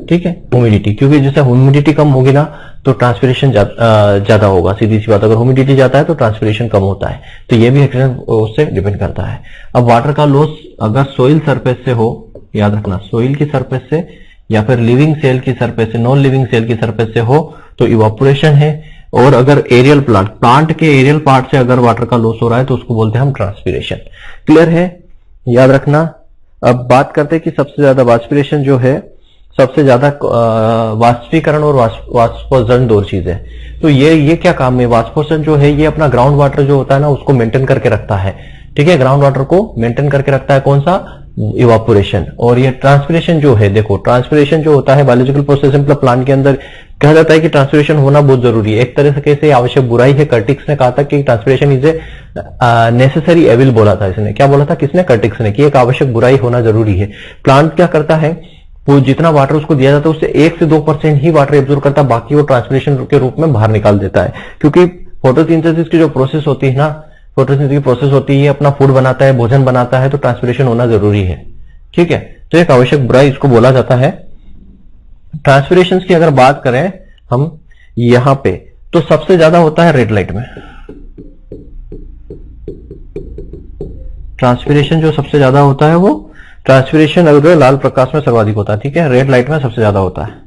ठीक है, ह्यूमिडिटी, क्योंकि जैसे ह्यूमिडिटी कम होगी ना तो ट्रांसपिरेशन ज्यादा होगा, सीधी सी बात। अगर ह्यूमिडिटी जाता है तो ट्रांसपिरेशन कम होता है, तो ये भी एक्सटर्नल उससे डिपेंड करता है। अब वाटर का लॉस अगर सोइल सरफेस से हो, याद रखना, सोइल की सरफेस से या फिर लिविंग सेल की सरफेस से, नॉन लिविंग सेल की सरफेस से हो तो इवापोरेशन है। और अगर एरियल प्लांट के एरियल पार्ट से अगर वाटर का लॉस हो रहा है तो उसको बोलते हैं हम ट्रांसपिरेशन। क्लियर है? याद रखना। अब बात करते हैं कि सबसे ज्यादा वाष्पीकरण जो है, सबसे ज्यादा वाष्पीकरण और वाष्पोत्सर्जन दो चीज है। तो ये क्या काम है? वाष्पोत्सर्जन जो है ये अपना ग्राउंड वाटर जो होता है ना उसको मेंटेन करके रखता है। ठीक है, ग्राउंड वाटर को मेंटेन करके रखता है। कौन सा? इवापोरेशन। और ये ट्रांसपिरेशन जो है, देखो ट्रांसपिरेशन जो होता है बायोलॉजिकल प्रोसेस मतलब प्लांट के अंदर कहा जाता है कि ट्रांसपिरेशन होना बहुत जरूरी है। एक तरह से कैसे आवश्यक बुराई है। कर्टिक्स ने कहा था कि transpiration is a necessary evil बोला था इसने। क्या बोला था किसने? कर्टिक्स ने, कि एक आवश्यक बुराई होना जरूरी है। प्लांट क्या करता है, वो जितना वाटर उसको दिया जाता है उससे 1 से 2% ही वाटर एब्जॉर्ब करता है, बाकी वो ट्रांसपिरेशन के रूप में बाहर निकाल देता है। क्योंकि फोटोसिंथेसिस की जो प्रोसेस होती है ना, फोटोसिंथेसिस की प्रोसेस होती है, अपना फूड बनाता है, भोजन बनाता है, तो ट्रांसपिरेशन होना जरूरी है। ठीक है, तो एक आवश्यक बुराई इसको बोला जाता है। ट्रांसपिरेशन की अगर बात करें हम यहां पे, तो सबसे ज्यादा होता है रेड लाइट में। ट्रांसपिरेशन जो सबसे ज्यादा होता है वो ट्रांसपिरेशन अगर लाल प्रकाश में सर्वाधिक होता है। ठीक है, रेड लाइट में सबसे ज्यादा होता है।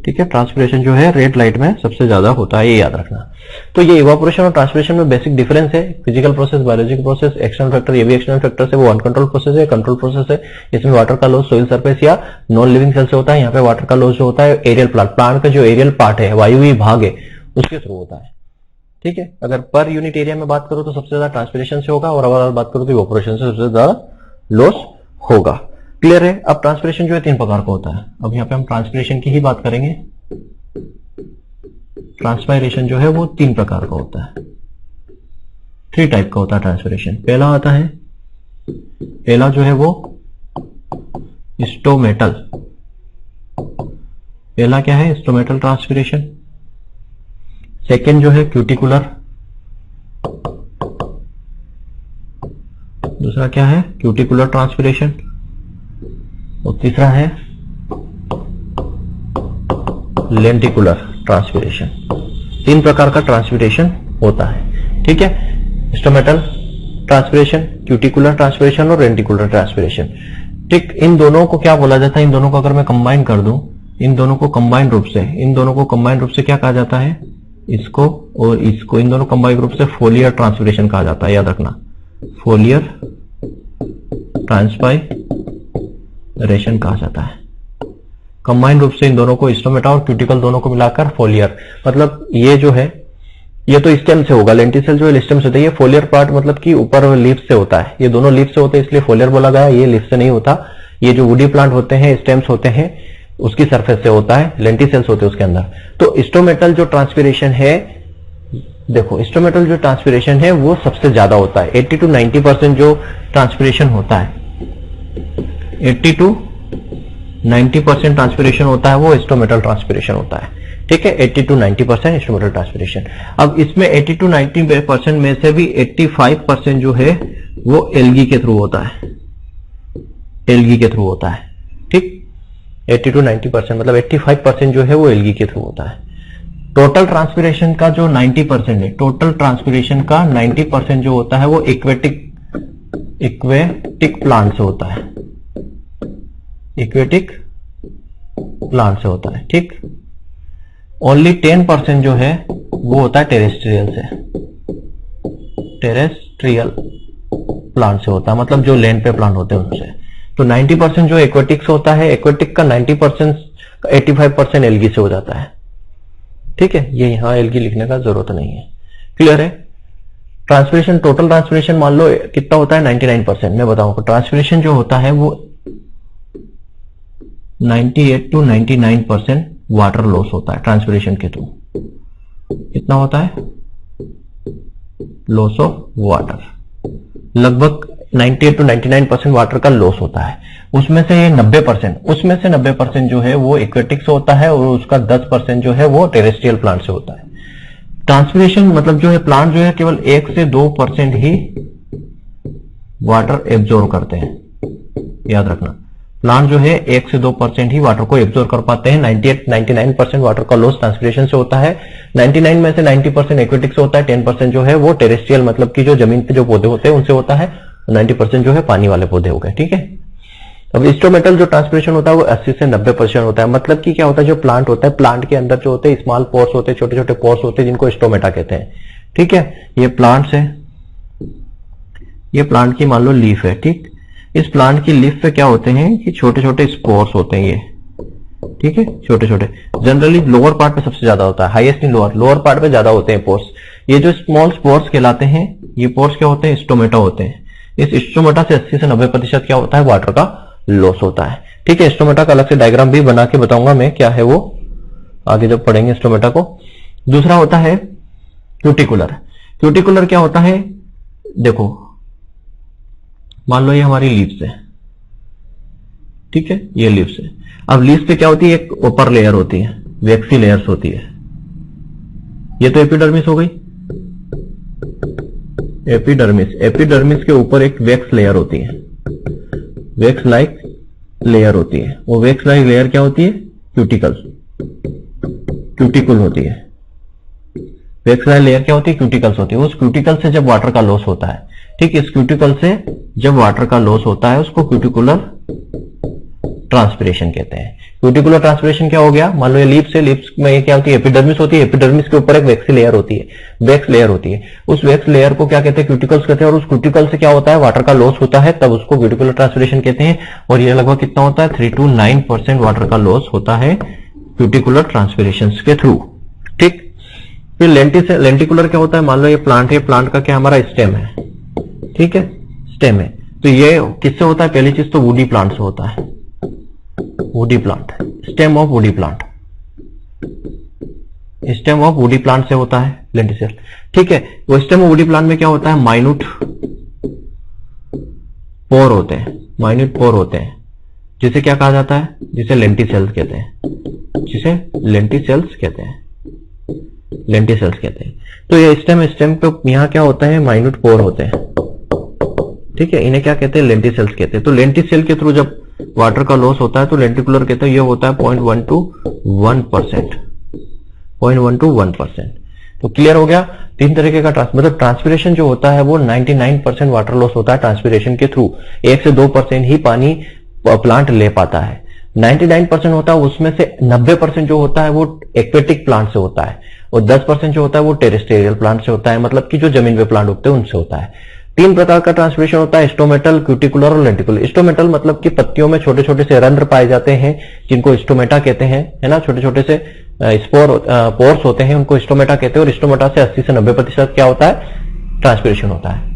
ठीक है, ट्रांसपिरेशन जो है रेड लाइट में सबसे ज्यादा होता है, ये याद रखना। तो ये इवापोरेशन और ट्रांसपिरेशन में बेसिक डिफरेंस है। Physical process, biological process, external factor, ये भी एक्सटर्नल फैक्टर है, वो अनकंट्रोल प्रोसेस है। कंट्रोल प्रोसेस है, इसमें वाटर का लॉस सोइल सरफेस या नॉन लिविंग सेल से होता है। यहाँ पे वाटर का लॉस जो होता है एरियल प्लांट का जो एरियल पार्ट है, वायुवीय भाग है, उसके थ्रू होता है। ठीक है, अगर पर यूनिट एरिया में बात करो तो सबसे ज्यादा ट्रांसपिरेशन से होगा, और अगर बात करो तो इवापोरेशन से सबसे ज्यादा लॉस होगा। क्लियर है? अब ट्रांसपिरेशन जो है 3 प्रकार का होता है। अब यहाँ पे हम ट्रांसपिरेशन की ही बात करेंगे। ट्रांसपायरेशन जो है वो 3 प्रकार का होता है, 3 टाइप का होता है ट्रांसपिरेशन। पहला आता है, पहला जो है वो स्टोमेटल। पहला क्या है? Stomatal transpiration. सेकेंड जो है क्यूटिकुलर। दूसरा क्या है? Cuticular transpiration. और तीसरा है लेंटिकुलर ट्रांसपिरेशन। 3 प्रकार का ट्रांसपिरेशन होता है। ठीक है, स्टोमेटल ट्रांसपिरेशन, क्यूटिकुलर ट्रांसपिरेशन और लेंटिकुलर ट्रांसपिरेशन। ठीक, इन दोनों को क्या बोला जाता है? इन दोनों को अगर मैं कंबाइन कर दूं, इन दोनों को कंबाइन रूप से क्या कहा जाता है? इसको और इसको, इन दोनों कंबाइन रूप से फोलियर ट्रांसपिरेशन कहा जाता है। याद रखना, फोलियर ट्रांसपायरेशन कहा जाता है। कंबाइंड रूप से इन दोनों को, स्टोमेटा और क्यूटिकल दोनों को मिलाकर फोलियर, मतलब ये जो है ये तो स्टेम से होगा, लेंटिसेल जो है स्टेम से होता है। ये फोलियर पार्ट मतलब कि ऊपर लीफ से होता है, ये दोनों लीफ से होते हैं इसलिए फोलियर बोला गया। ये लीफ से नहीं होता, ये जो वुडी प्लांट होते हैं, स्टेम्स होते हैं, उसकी सरफेस से होता है, लेंटिसेल्स होते हैं उसके अंदर। तो स्टोमेटल जो ट्रांसपिरेशन है, देखो स्टोमेटल जो ट्रांसपिरेशन है वो सबसे ज्यादा होता है। 80 to 90% जो ट्रांसपिरेशन होता है, 80 to 90% ट्रांसपिरेशन होता है, वो स्टोमेटल ट्रांसपिरेशन होता है। ठीक है, 80 to 90% स्टोमेटल ट्रांसपिरेशन। अब इसमें 80 to 90% में से भी 85% जो है वो एल्गी के थ्रू होता है, एल्गी के थ्रू होता है। ठीक, 80 to 90% मतलब 85% जो है वो एल्गी के थ्रू होता है। टोटल ट्रांसपिरेशन का जो 90% है, टोटल ट्रांसपिरेशन का 90% जो होता है वो इक्वेटिक प्लांट से होता है, इक्वेटिक प्लांट से होता है। ठीक, ओनली 10% जो है वो होता है टेरेस्ट्रियल से, टेरेस्ट्रियल प्लांट से होता है, मतलब जो लैंड पे प्लांट होते हैं उनसे। तो 90% जो एक्वेटिक से होता है, एक्वेटिक का 90% 85% एल्गी से हो जाता है। ठीक है, ये यहां एल्गी लिखने का जरूरत नहीं है। क्लियर है? ट्रांसपिरेशन, टोटल ट्रांसपिरेशन मान लो कितना होता है? 99%। मैं बताऊंगा, ट्रांसपिरेशन जो होता है वो 98 to 99% वाटर लॉस होता है ट्रांसपिरेशन के थ्रू। कितना होता है? लॉस ऑफ वाटर, लगभग 98 to 99% वाटर का लॉस होता है। उसमें से 90% जो है वो एक्वेटिक से होता है, और उसका 10% जो है वो टेरेस्ट्रियल प्लांट से होता है। ट्रांसपिरेशन मतलब जो है प्लांट जो है केवल 1 से 2% ही वाटर एब्जॉर्ब करते हैं। याद रखना, प्लांट जो है 1 से 2% ही वाटर को एब्जॉर्ब कर पाते हैं। 99% वाटर का लॉस ट्रांसपिरेशन से होता है। 99 में से 90% एक्वेटिक से होता है, 10% जो है वो टेरेस्ट्रियल मतलब कि जो जमीन पे जो पौधे होते हैं उनसे होता है, 90% जो है पानी वाले पौधे हो गए। ठीक है, अब इंस्ट्रूमेंटल जो ट्रांसपिरेशन होता है वो 80 से 90% होता है। मतलब कि क्या होता है, जो प्लांट होता है, प्लांट के अंदर जो होते हैं स्मॉल पोर्स होते हैं, छोटे छोटे पोर्स होते हैं, जिनको स्टोमेटा कहते हैं। ठीक है, ये प्लांट्स है, ये प्लांट की मान लो लीफ है। ठीक, इस प्लांट की लीफ पे क्या होते हैं कि छोटे छोटे स्पोर्स होते हैं ये। ठीक है, छोटे छोटे, जनरली लोअर पार्ट पे सबसे ज्यादा होता है, हाईएस्ट इन लोअर पार्ट पे ज्यादा होते हैं पोर्स। ये जो स्मॉल स्पोर्स कहलाते हैं, ये पोर्स क्या होते हैं? स्टोमेटा होते हैं। इस स्टोमेटा से 80 से 90% क्या होता है, वाटर का लॉस होता है। ठीक है, स्टोमेटा का अलग से डायग्राम भी बना के बताऊंगा मैं, क्या है वो आगे जब पढ़ेंगे स्टोमेटा को। दूसरा होता है क्यूटिकुलर। क्यूटिकुलर क्या होता है, देखो मान लो ये हमारी लीव्स है, ठीक है, ये लीव्स है। अब लीव्स पे क्या होती है, एक ऊपर लेयर होती है, वैक्सी लेयर्स होती है। ये तो एपिडर्मिस हो गई, एपिडर्मिस। एपिडर्मिस के ऊपर एक वैक्स लेयर होती है, वैक्स लाइक लेयर होती है। वो वैक्स लाइक लेयर क्या होती है, क्यूटिकल, क्यूटिकल होती है। वैक्स लाइक लेयर क्या होती है, क्यूटिकल्स होती है। उस क्यूटिकल से जब वाटर का लॉस होता है, ठीक, इस क्यूटिकल से जब वाटर का लॉस होता है उसको क्यूटिकुलर ट्रांसपिरेशन कहते हैं। क्यूटिकुलर ट्रांसपिरेशन क्या हो गया, मान लो ये लीप्स है, लीप्स में ये क्या होती है, एपिडर्मिस होती है। एपिडर्मिस के ऊपर एक वैक्सी लेयर होती है, वैक्स लेयर होती है। उस वैक्स लेयर को क्या कहते हैं, क्यूटिकल्स कहते हैं। और उस क्यूटिकल से क्या होता है, वाटर का लॉस होता है, तब उसको क्यूटिकुलर ट्रांसपिरेशन कहते हैं। और ये लगभग कितना होता है, 3 to 9% वाटर का लॉस होता है क्यूटिकुलर ट्रांसपिरेशन के थ्रू। ठीक, फिर लेंटिकुलर क्या होता है, मान लो ये प्लांट है, प्लांट का क्या हमारा स्टेम है, ठीक है, स्टेम है। तो ये किससे होता है, पहली चीज तो वुडी प्लांट से होता है, woody plant, stem of woody plant, stem of woody plant से होता है लेंटिसेल। ठीक है, वो स्टेम ऑफ वुडी प्लांट में क्या होता है, माइन्यूट पोर होते हैं, माइन्यूट पोर होते हैं, जिसे क्या कहा जाता है, जिसे लेंटिसेल्स कहते हैं, जिसे लेंटिसेल्स कहते हैं, लेंटिसेल्स कहते हैं। तो ये स्टेम पे यहां क्या होता है, माइन्यूट पोर होते हैं, ठीक है, इन्हें क्या कहते हैं, लेंटिसेल्स कहते हैं। तो लेंटिसेल के थ्रू जब वाटर का लॉस होता है तो लेंटिकुलर कहते हैं, ये होता है 0.1 to 1%, 0.1 to 1%। तो क्लियर हो गया, तीन तरीके का मतलब ट्रांसपिरेशन जो होता है वो 99% वाटर लॉस होता है ट्रांसपिरेशन के थ्रू। 1 से 2% ही पानी प्लांट ले पाता है। 99% होता है, उसमें से 90% जो होता है वो एक्वेटिक प्लांट से होता है, और 10% जो होता है वो टेरेस्ट्रियल प्लांट से होता है, मतलब कि जो जमीन पे प्लांट उगते हैं उनसे होता है। 3 प्रकार का ट्रांसपिरेशन होता है, स्टोमेटल, क्यूटिकुलर और लेंटिकुलर। स्टोमेटल मतलब कि पत्तियों में छोटे छोटे से रंध्र पाए जाते हैं, जिनको स्टोमेटा कहते हैं, है ना, छोटे छोटे से पोर्स होते हैं, उनको स्टोमेटा कहते हैं। और स्टोमेटा से 80 से 90% क्या होता है, ट्रांसपिरेशन होता है।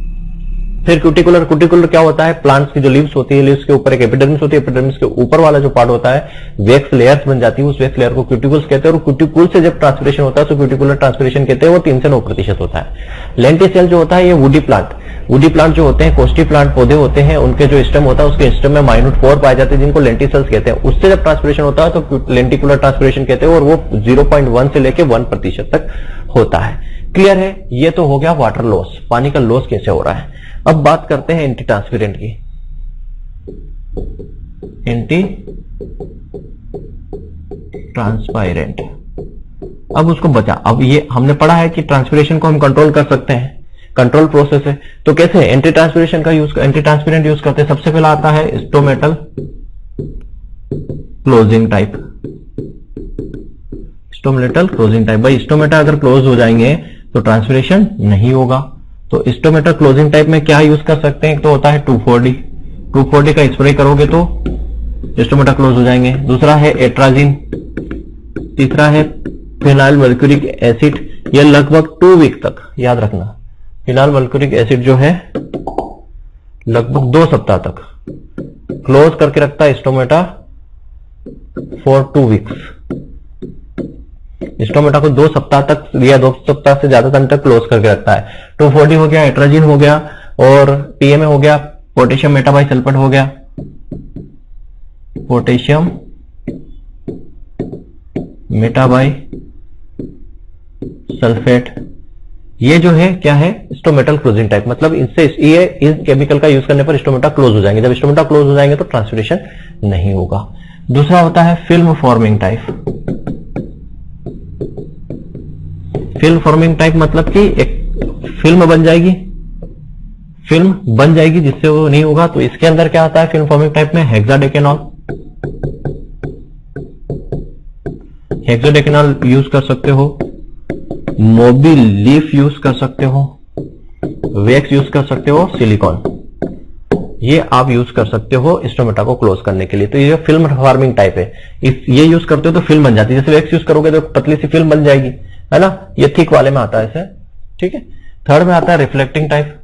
फिर क्यूटिकुलर, क्यूटिकुलर क्या होता है, प्लांट्स की जो लीव्स होती है, लीव्स के ऊपर एक एपिडर्मिस होती है, एपिडर्मिस के ऊपर वाला जो पार्ट होता है वैक्स लेयर्स बन जाती है, उस वैक्स लेयर को क्यूटिकुल्स कहते हैं। और क्यूटिकुल से जब ट्रांसपिरेशन होता है तो क्यूटिकुलर ट्रांसपिरेशन कहते हैं, वो 3 से 9% होता है। लेंटिसेल जो होता है ये वुडी प्लांट, वुडी प्लांट जो होते हैं, कोस्टी प्लांट पौधे होते हैं, उनके जो स्टेम होता है उसके स्टेम में माइन्यूट पोर पाए जाते हैं, जिनको लेंटिसेल्स कहते हैं। उससे जब ट्रांसपिरेशन होता है तो लेंटिकुलर ट्रांसपिरेशन कहते हैं, और वो 0.1 से लेकर 1% तक होता है। क्लियर है, ये तो हो गया वाटर लॉस, पानी का लॉस कैसे हो रहा है। अब बात करते हैं एंटी ट्रांसपिरेंट की। एंटी ट्रांसपायरेंट, अब उसको बचा। अब ये हमने पढ़ा है कि ट्रांसपिरेशन को हम कंट्रोल कर सकते हैं, कंट्रोल प्रोसेस है। तो कैसे एंटी ट्रांसपिरेशन का यूज, एंटी ट्रांसपिरेंट यूज करते हैं। सबसे पहला आता है stomatal closing type, stomatal closing type. भाई स्टोमेटा अगर क्लोज हो जाएंगे तो ट्रांसपिरेशन नहीं होगा। तो स्टोमेटा क्लोजिंग टाइप में क्या यूज कर सकते हैं, एक तो होता है 2,4-D, 2,4-D का स्प्रे करोगे तो स्टोमेटा क्लोज हो जाएंगे। दूसरा है एट्राजिन, तीसरा है फिनाइल वल्क्यूरिक एसिड। ये लगभग 2 वीक तक याद रखना, फिनाइल वल्क्यूरिक एसिड जो है लगभग 2 सप्ताह तक क्लोज करके रखता है स्टोमेटा फॉर 2 वीक्स। स्टोमेटा को 2 सप्ताह तक या 2 सप्ताह से ज्यादा टाइम तक क्लोज करके रखता है। 2,4-D हो गया, एट्राजिन हो गया, और PMA हो गया, पोटेशियम मेटाबाइसल्फेट हो गया, पोटेशियम मेटाबाइसल्फेट। ये जो है क्या है, स्टोमेटल क्लोजिंग टाइप, मतलब इनसे ये इस केमिकल का यूज करने पर स्टोमेटा क्लोज हो जाएंगे। जब स्टोमेटा क्लोज हो जाएंगे तो ट्रांसपिरेशन नहीं होगा। दूसरा होता है film forming type. Film forming type मतलब कि एक फिल्म बन जाएगी, फिल्म बन जाएगी जिससे वो नहीं होगा। तो इसके अंदर क्या आता है फिल्म फॉर्मिंग टाइप में, हेक्साडेकेनॉल, हेक्साडेकेनॉल यूज कर सकते हो, मोबी लीफ यूज कर सकते हो, वैक्स यूज कर सकते हो, सिलिकॉन, ये आप यूज कर सकते हो स्टोमेटा को क्लोज करने के लिए। तो ये फिल्म फॉर्मिंग टाइप है, ये यूज करते हो तो फिल्म बन जाती है। जैसे वैक्स यूज करोगे तो पतली सी फिल्म बन जाएगी, है ना, ये थिक वाले में आता है ऐसे, ठीक है। थर्ड में आता है रिफ्लेक्टिंग टाइप।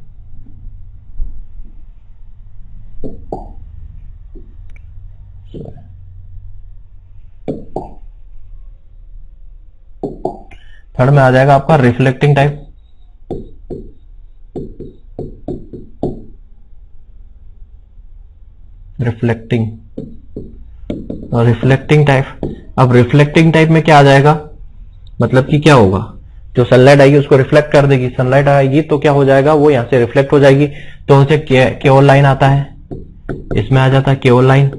थर्ड में आ जाएगा आपका रिफ्लेक्टिंग टाइप। Reflecting type. अब रिफ्लेक्टिंग टाइप में क्या आ जाएगा, मतलब कि क्या होगा, जो सनलाइट आएगी उसको रिफ्लेक्ट कर देगी, सनलाइट आएगी तो क्या हो जाएगा, वो यहां से रिफ्लेक्ट हो जाएगी, तो उसे केओल लाइन आता है, इसमें आ जाता है केओल लाइन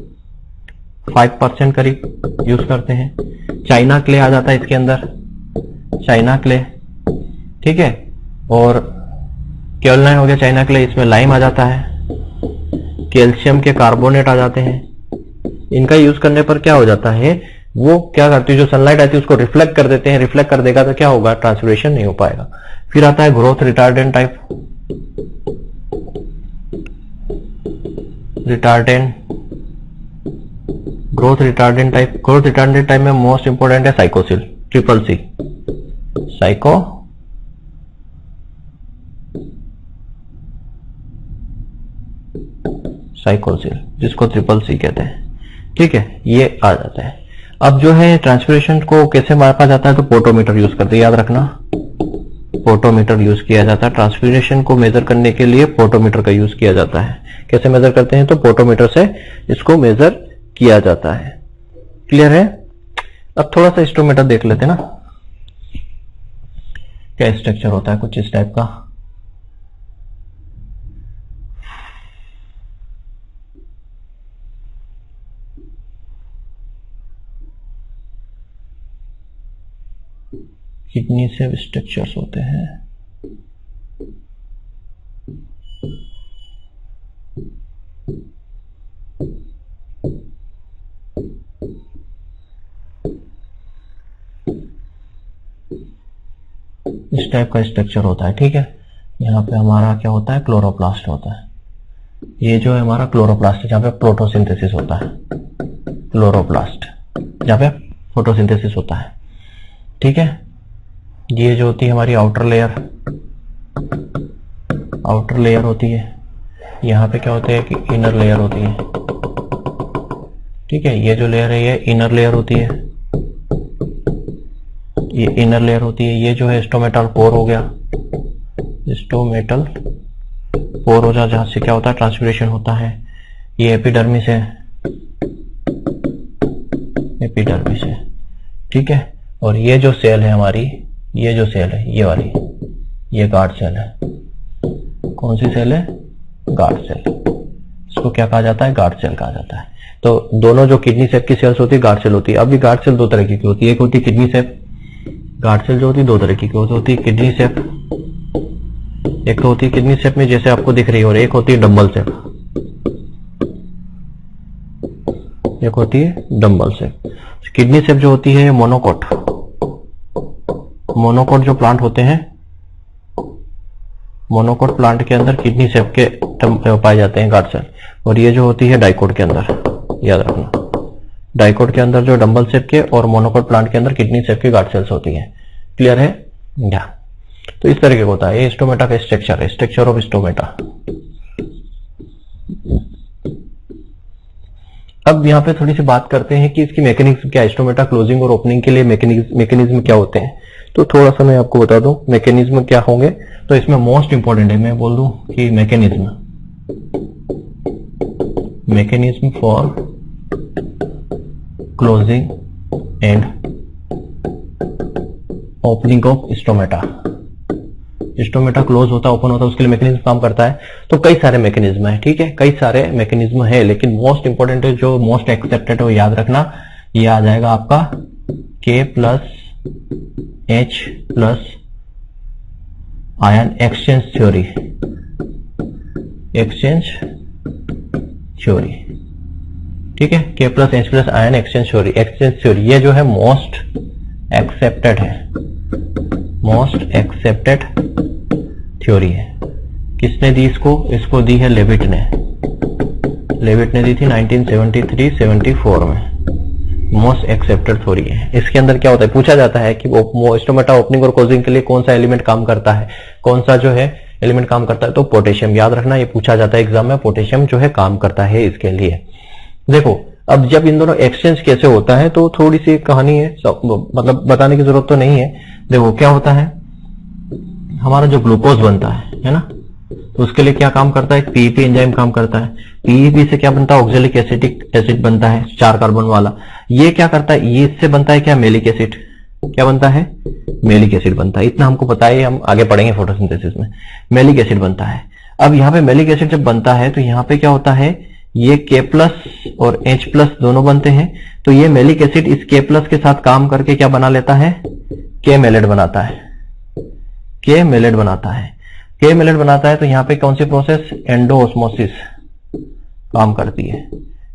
5% करीब यूज करते हैं। चाइना क्ले आ जाता है इसके अंदर, चाइना क्ले, ठीक है, और केओल लाइन हो गया चाइना क्ले, इसमें लाइम आ जाता है, कैल्शियम के कार्बोनेट आ जाते हैं। इनका यूज करने पर क्या हो जाता है, वो क्या करती है, जो सनलाइट आती है उसको रिफ्लेक्ट कर देते हैं, रिफ्लेक्ट कर देगा तो क्या होगा, ट्रांसपिरेशन नहीं हो पाएगा। फिर आता है growth retardant type. Growth retardant type में मोस्ट इंपोर्टेंट है साइकोसिल, ट्रिपल सी, साइकोसिल, जिसको ट्रिपल सी कहते हैं, ठीक है, ये आ जाता है। अब जो है ट्रांसपिरेशन को कैसे मापा जाता है, तो पोटोमीटर यूज करते हैं, याद रखना, पोटोमीटर यूज किया जाता है ट्रांसपिरेशन को मेजर करने के लिए, पोटोमीटर का यूज किया जाता है। कैसे मेजर करते हैं, तो पोटोमीटर से इसको मेजर किया जाता है। क्लियर है। अब थोड़ा सा इंस्ट्रूमेंटर देख लेते हैं ना, क्या स्ट्रक्चर होता है, कुछ इस टाइप का। किडनी से स्ट्रक्चर्स होते हैं, इस टाइप का स्ट्रक्चर होता है, ठीक है। यहाँ पे हमारा क्या होता है, क्लोरोप्लास्ट होता है। ये जो है हमारा क्लोरोप्लास्ट है, जहाँ पे फोटोसिंथेसिस होता है, क्लोरोप्लास्ट जहाँ पे फोटोसिंथेसिस होता है, ठीक है। ये जो होती है हमारी आउटर लेयर होती है। यहाँ पे क्या होता है कि इनर लेयर होती है, ठीक है। ये जो लेयर है ये इनर लेयर होती है, ये इनर लेयर होती है। ये जो है स्टोमेटल पोर हो गया, स्टोमेटल पोर हो जाए, जहां से क्या होता है, ट्रांसपिरेशन होता है। ये एपिडर्मिस है, ठीक है। और ये जो सेल है हमारी, ये जो सेल है ये वाली, ये गार्ड सेल है। कौन सी सेल है, गार्ड सेल। इसको क्या कहा जाता है, गार्ड सेल कहा जाता है। तो दोनों जो किडनी शेप की सेल्स होती है गार्ड सेल होती है। अब भी गार्ड सेल दो तरह की होती है, एक होती है किडनी शेप, गार्ड सेल जो होती है दो तरह की होती है, किडनी शेप, एक तो होती है किडनी शेप में जैसे आपको दिख रही है, और एक होती है डम्बल शेप, एक होती है डम्बल शेप। किडनी शेप जो होती है मोनोकोट जो प्लांट होते हैं, मोनोकोट प्लांट के अंदर किडनी शेप के पाए जाते हैं गार्ड सेल। और ये जो होती है डाइकोट के अंदर, याद रखना, डाइकोट के अंदर जो डंबल शेप के और मोनोकोट प्लांट के अंदर किडनी शेप की गार्ड सेल्स होती हैं। क्लियर है क्या। तो इस तरीके का होता है, ये स्टोमेटा का स्ट्रक्चर है, स्ट्रक्चर ऑफ स्टोमेटा। अब यहाँ पे थोड़ी सी बात करते हैं कि इसकी मैकेनिज्म क्या है, स्टोमेटा क्लोजिंग और ओपनिंग के लिए मैकेनिज्म क्या होते हैं। तो थोड़ा सा मैं आपको बता दूं मैकेनिज्म क्या होंगे। तो इसमें मोस्ट इंपॉर्टेंट है, मैं बोल दूं कि mechanism for closing and opening of stomata. Stomata close होता है, ओपन होता है, उसके लिए मैकेनिज्म काम करता है। तो कई सारे मैकेनिज्म है, ठीक है, कई सारे मैकेनिज्म है, लेकिन मोस्ट इंपॉर्टेंट है, जो मोस्ट एक्सेप्टेड है वो याद रखना, ये आ जाएगा आपका K+H+ आयन एक्सचेंज थ्योरी, ठीक है। K+H+ आयन एक्सचेंज थ्योरी, ये जो है मोस्ट एक्सेप्टेड थ्योरी है। किसने दी इसको दी है लेविट ने दी थी 1973-74 में। मोस्ट एक्सेप्टेड थ्योरी है। इसके अंदर क्या होता है, पूछा जाता है कि स्टोमेटा ओपनिंग और क्लोजिंग के लिए कौन सा एलिमेंट काम करता है, कौन सा जो है एलिमेंट काम करता है तो पोटेशियम। याद रखना, ये पूछा जाता है एग्जाम में, पोटेशियम जो है काम करता है इसके लिए। देखो अब जब इन दोनों एक्सचेंज कैसे होता है तो थोड़ी सी कहानी है, मतलब बताने की जरूरत तो नहीं है। देखो क्या होता है, हमारा जो ग्लूकोज बनता है ना, तो उसके लिए क्या काम करता है, पीईपी एंजाइम काम करता है। पीईपी से क्या बनता है, ऑक्जेलिक एसिटिक एसिड बनता है 4 कार्बन वाला। ये क्या करता है, ये इससे बनता है क्या, मेलिक एसिड। क्या बनता है, मेलिक एसिड बनता है। इतना हमको पता है, हम आगे पढ़ेंगे फोटोसिंथेसिस में। मेलिक एसिड बनता है। अब यहाँ पे मेलिक एसिड जब बनता है तो यहाँ पे क्या होता है, ये K+ और H+ दोनों बनते हैं। तो ये मेलिक एसिड इस K+ के साथ काम करके क्या बना लेता है, K-मेलेट बनाता है। K-मेलेट बनाता है। K-मेलेट बनाता है तो यहाँ पे कौन सी प्रोसेस, एंडोऑस्मोसिस काम करती है।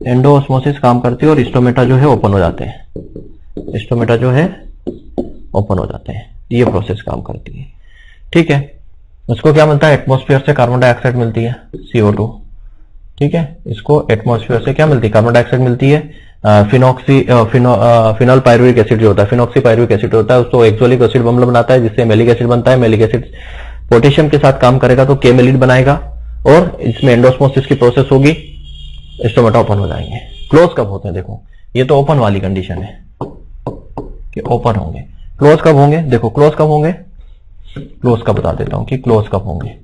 एंडोऑस्मोसिस काम करती है और स्टोमेटा जो है ओपन हो जाते हैं। स्टोमेटा जो है ओपन हो जाते हैं, ये प्रोसेस काम करती है। ठीक है, इसको क्या मिलता है, एटमॉस्फेयर से कार्बन डाइऑक्साइड मिलती है, CO2। ठीक है, इसको एटमॉस्फेयर से क्या मिलती है, कार्बन डाइऑक्साइड मिलती है। फिनॉल पायरुविक एसिड जो होता है, फिनॉक्सी पायरुविक एसिड होता है, उसको एक्सोलिक एसिड अम्ल बनाता है जिससे मेलिक एसिड बनता है। मेलिक एसिड पोटेशियम के साथ काम करेगा तो K-मेलिट बनाएगा और इसमें एंडोस्मोसिस की प्रोसेस होगी, स्टोमेटा ओपन हो जाएंगे। क्लोज कब होते हैं, देखो ये तो ओपन वाली कंडीशन है कि ओपन होंगे। क्लोज कब होंगे, देखो क्लोज कब होंगे, क्लोज का बता देता हूं कि क्लोज कब होंगे।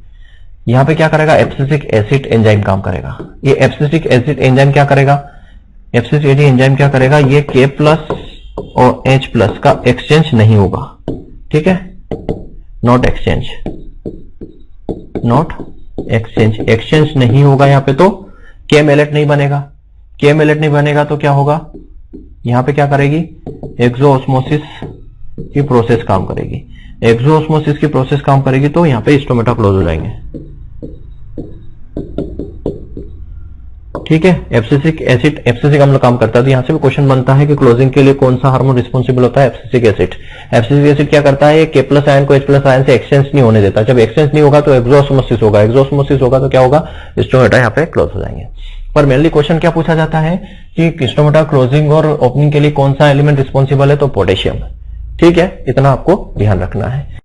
यहां पे क्या करेगा, एब्सिसिक एसिड एंजाइम काम करेगा। ये एब्सिसिक एसिड एंजाइम क्या करेगा, एब्सिसिक एसिड एंजाइम क्या करेगा, ये K+ और H+ का एक्सचेंज नहीं होगा। ठीक है, not exchange, not exchange, exchange नहीं होगा यहां पे, तो K-मेलेट नहीं बनेगा। K-मेलेट नहीं बनेगा तो क्या होगा, यहां पे क्या करेगी, एक्सोऑस्मोसिस की प्रोसेस काम करेगी। एक्सोऑस्मोसिस की प्रोसेस काम करेगी तो यहां पे स्टोमेटा क्लोज हो जाएंगे। ठीक है, एब्सिसिक एसिड, एब्सिसिक अम्ल काम करता है। तो यहां से भी क्वेश्चन बनता है कि क्लोजिंग के लिए कौन सा हार्मोन रिस्पॉन्सिबल होता है, एब्सिसिक एसिड। एब्सिसिक एसिड क्या करता है, K+ आयन को H+ आयन से एक्सचेंज नहीं होने देता। जब एक्सचेंज नहीं होगा तो एक्सोऑस्मोसिस होगा। एक्सोऑस्मोसिस होगा तो क्या होगा, स्टोमेटा यहाँ पे क्लोज हो जाएंगे। पर मेनली क्वेश्चन क्या पूछा जाता है कि स्टोमेटा क्लोजिंग और ओपनिंग के लिए कौन सा एलिमेंट रिस्पॉन्सिबल है, तो पोटेशियम। ठीक है, इतना आपको ध्यान रखना है।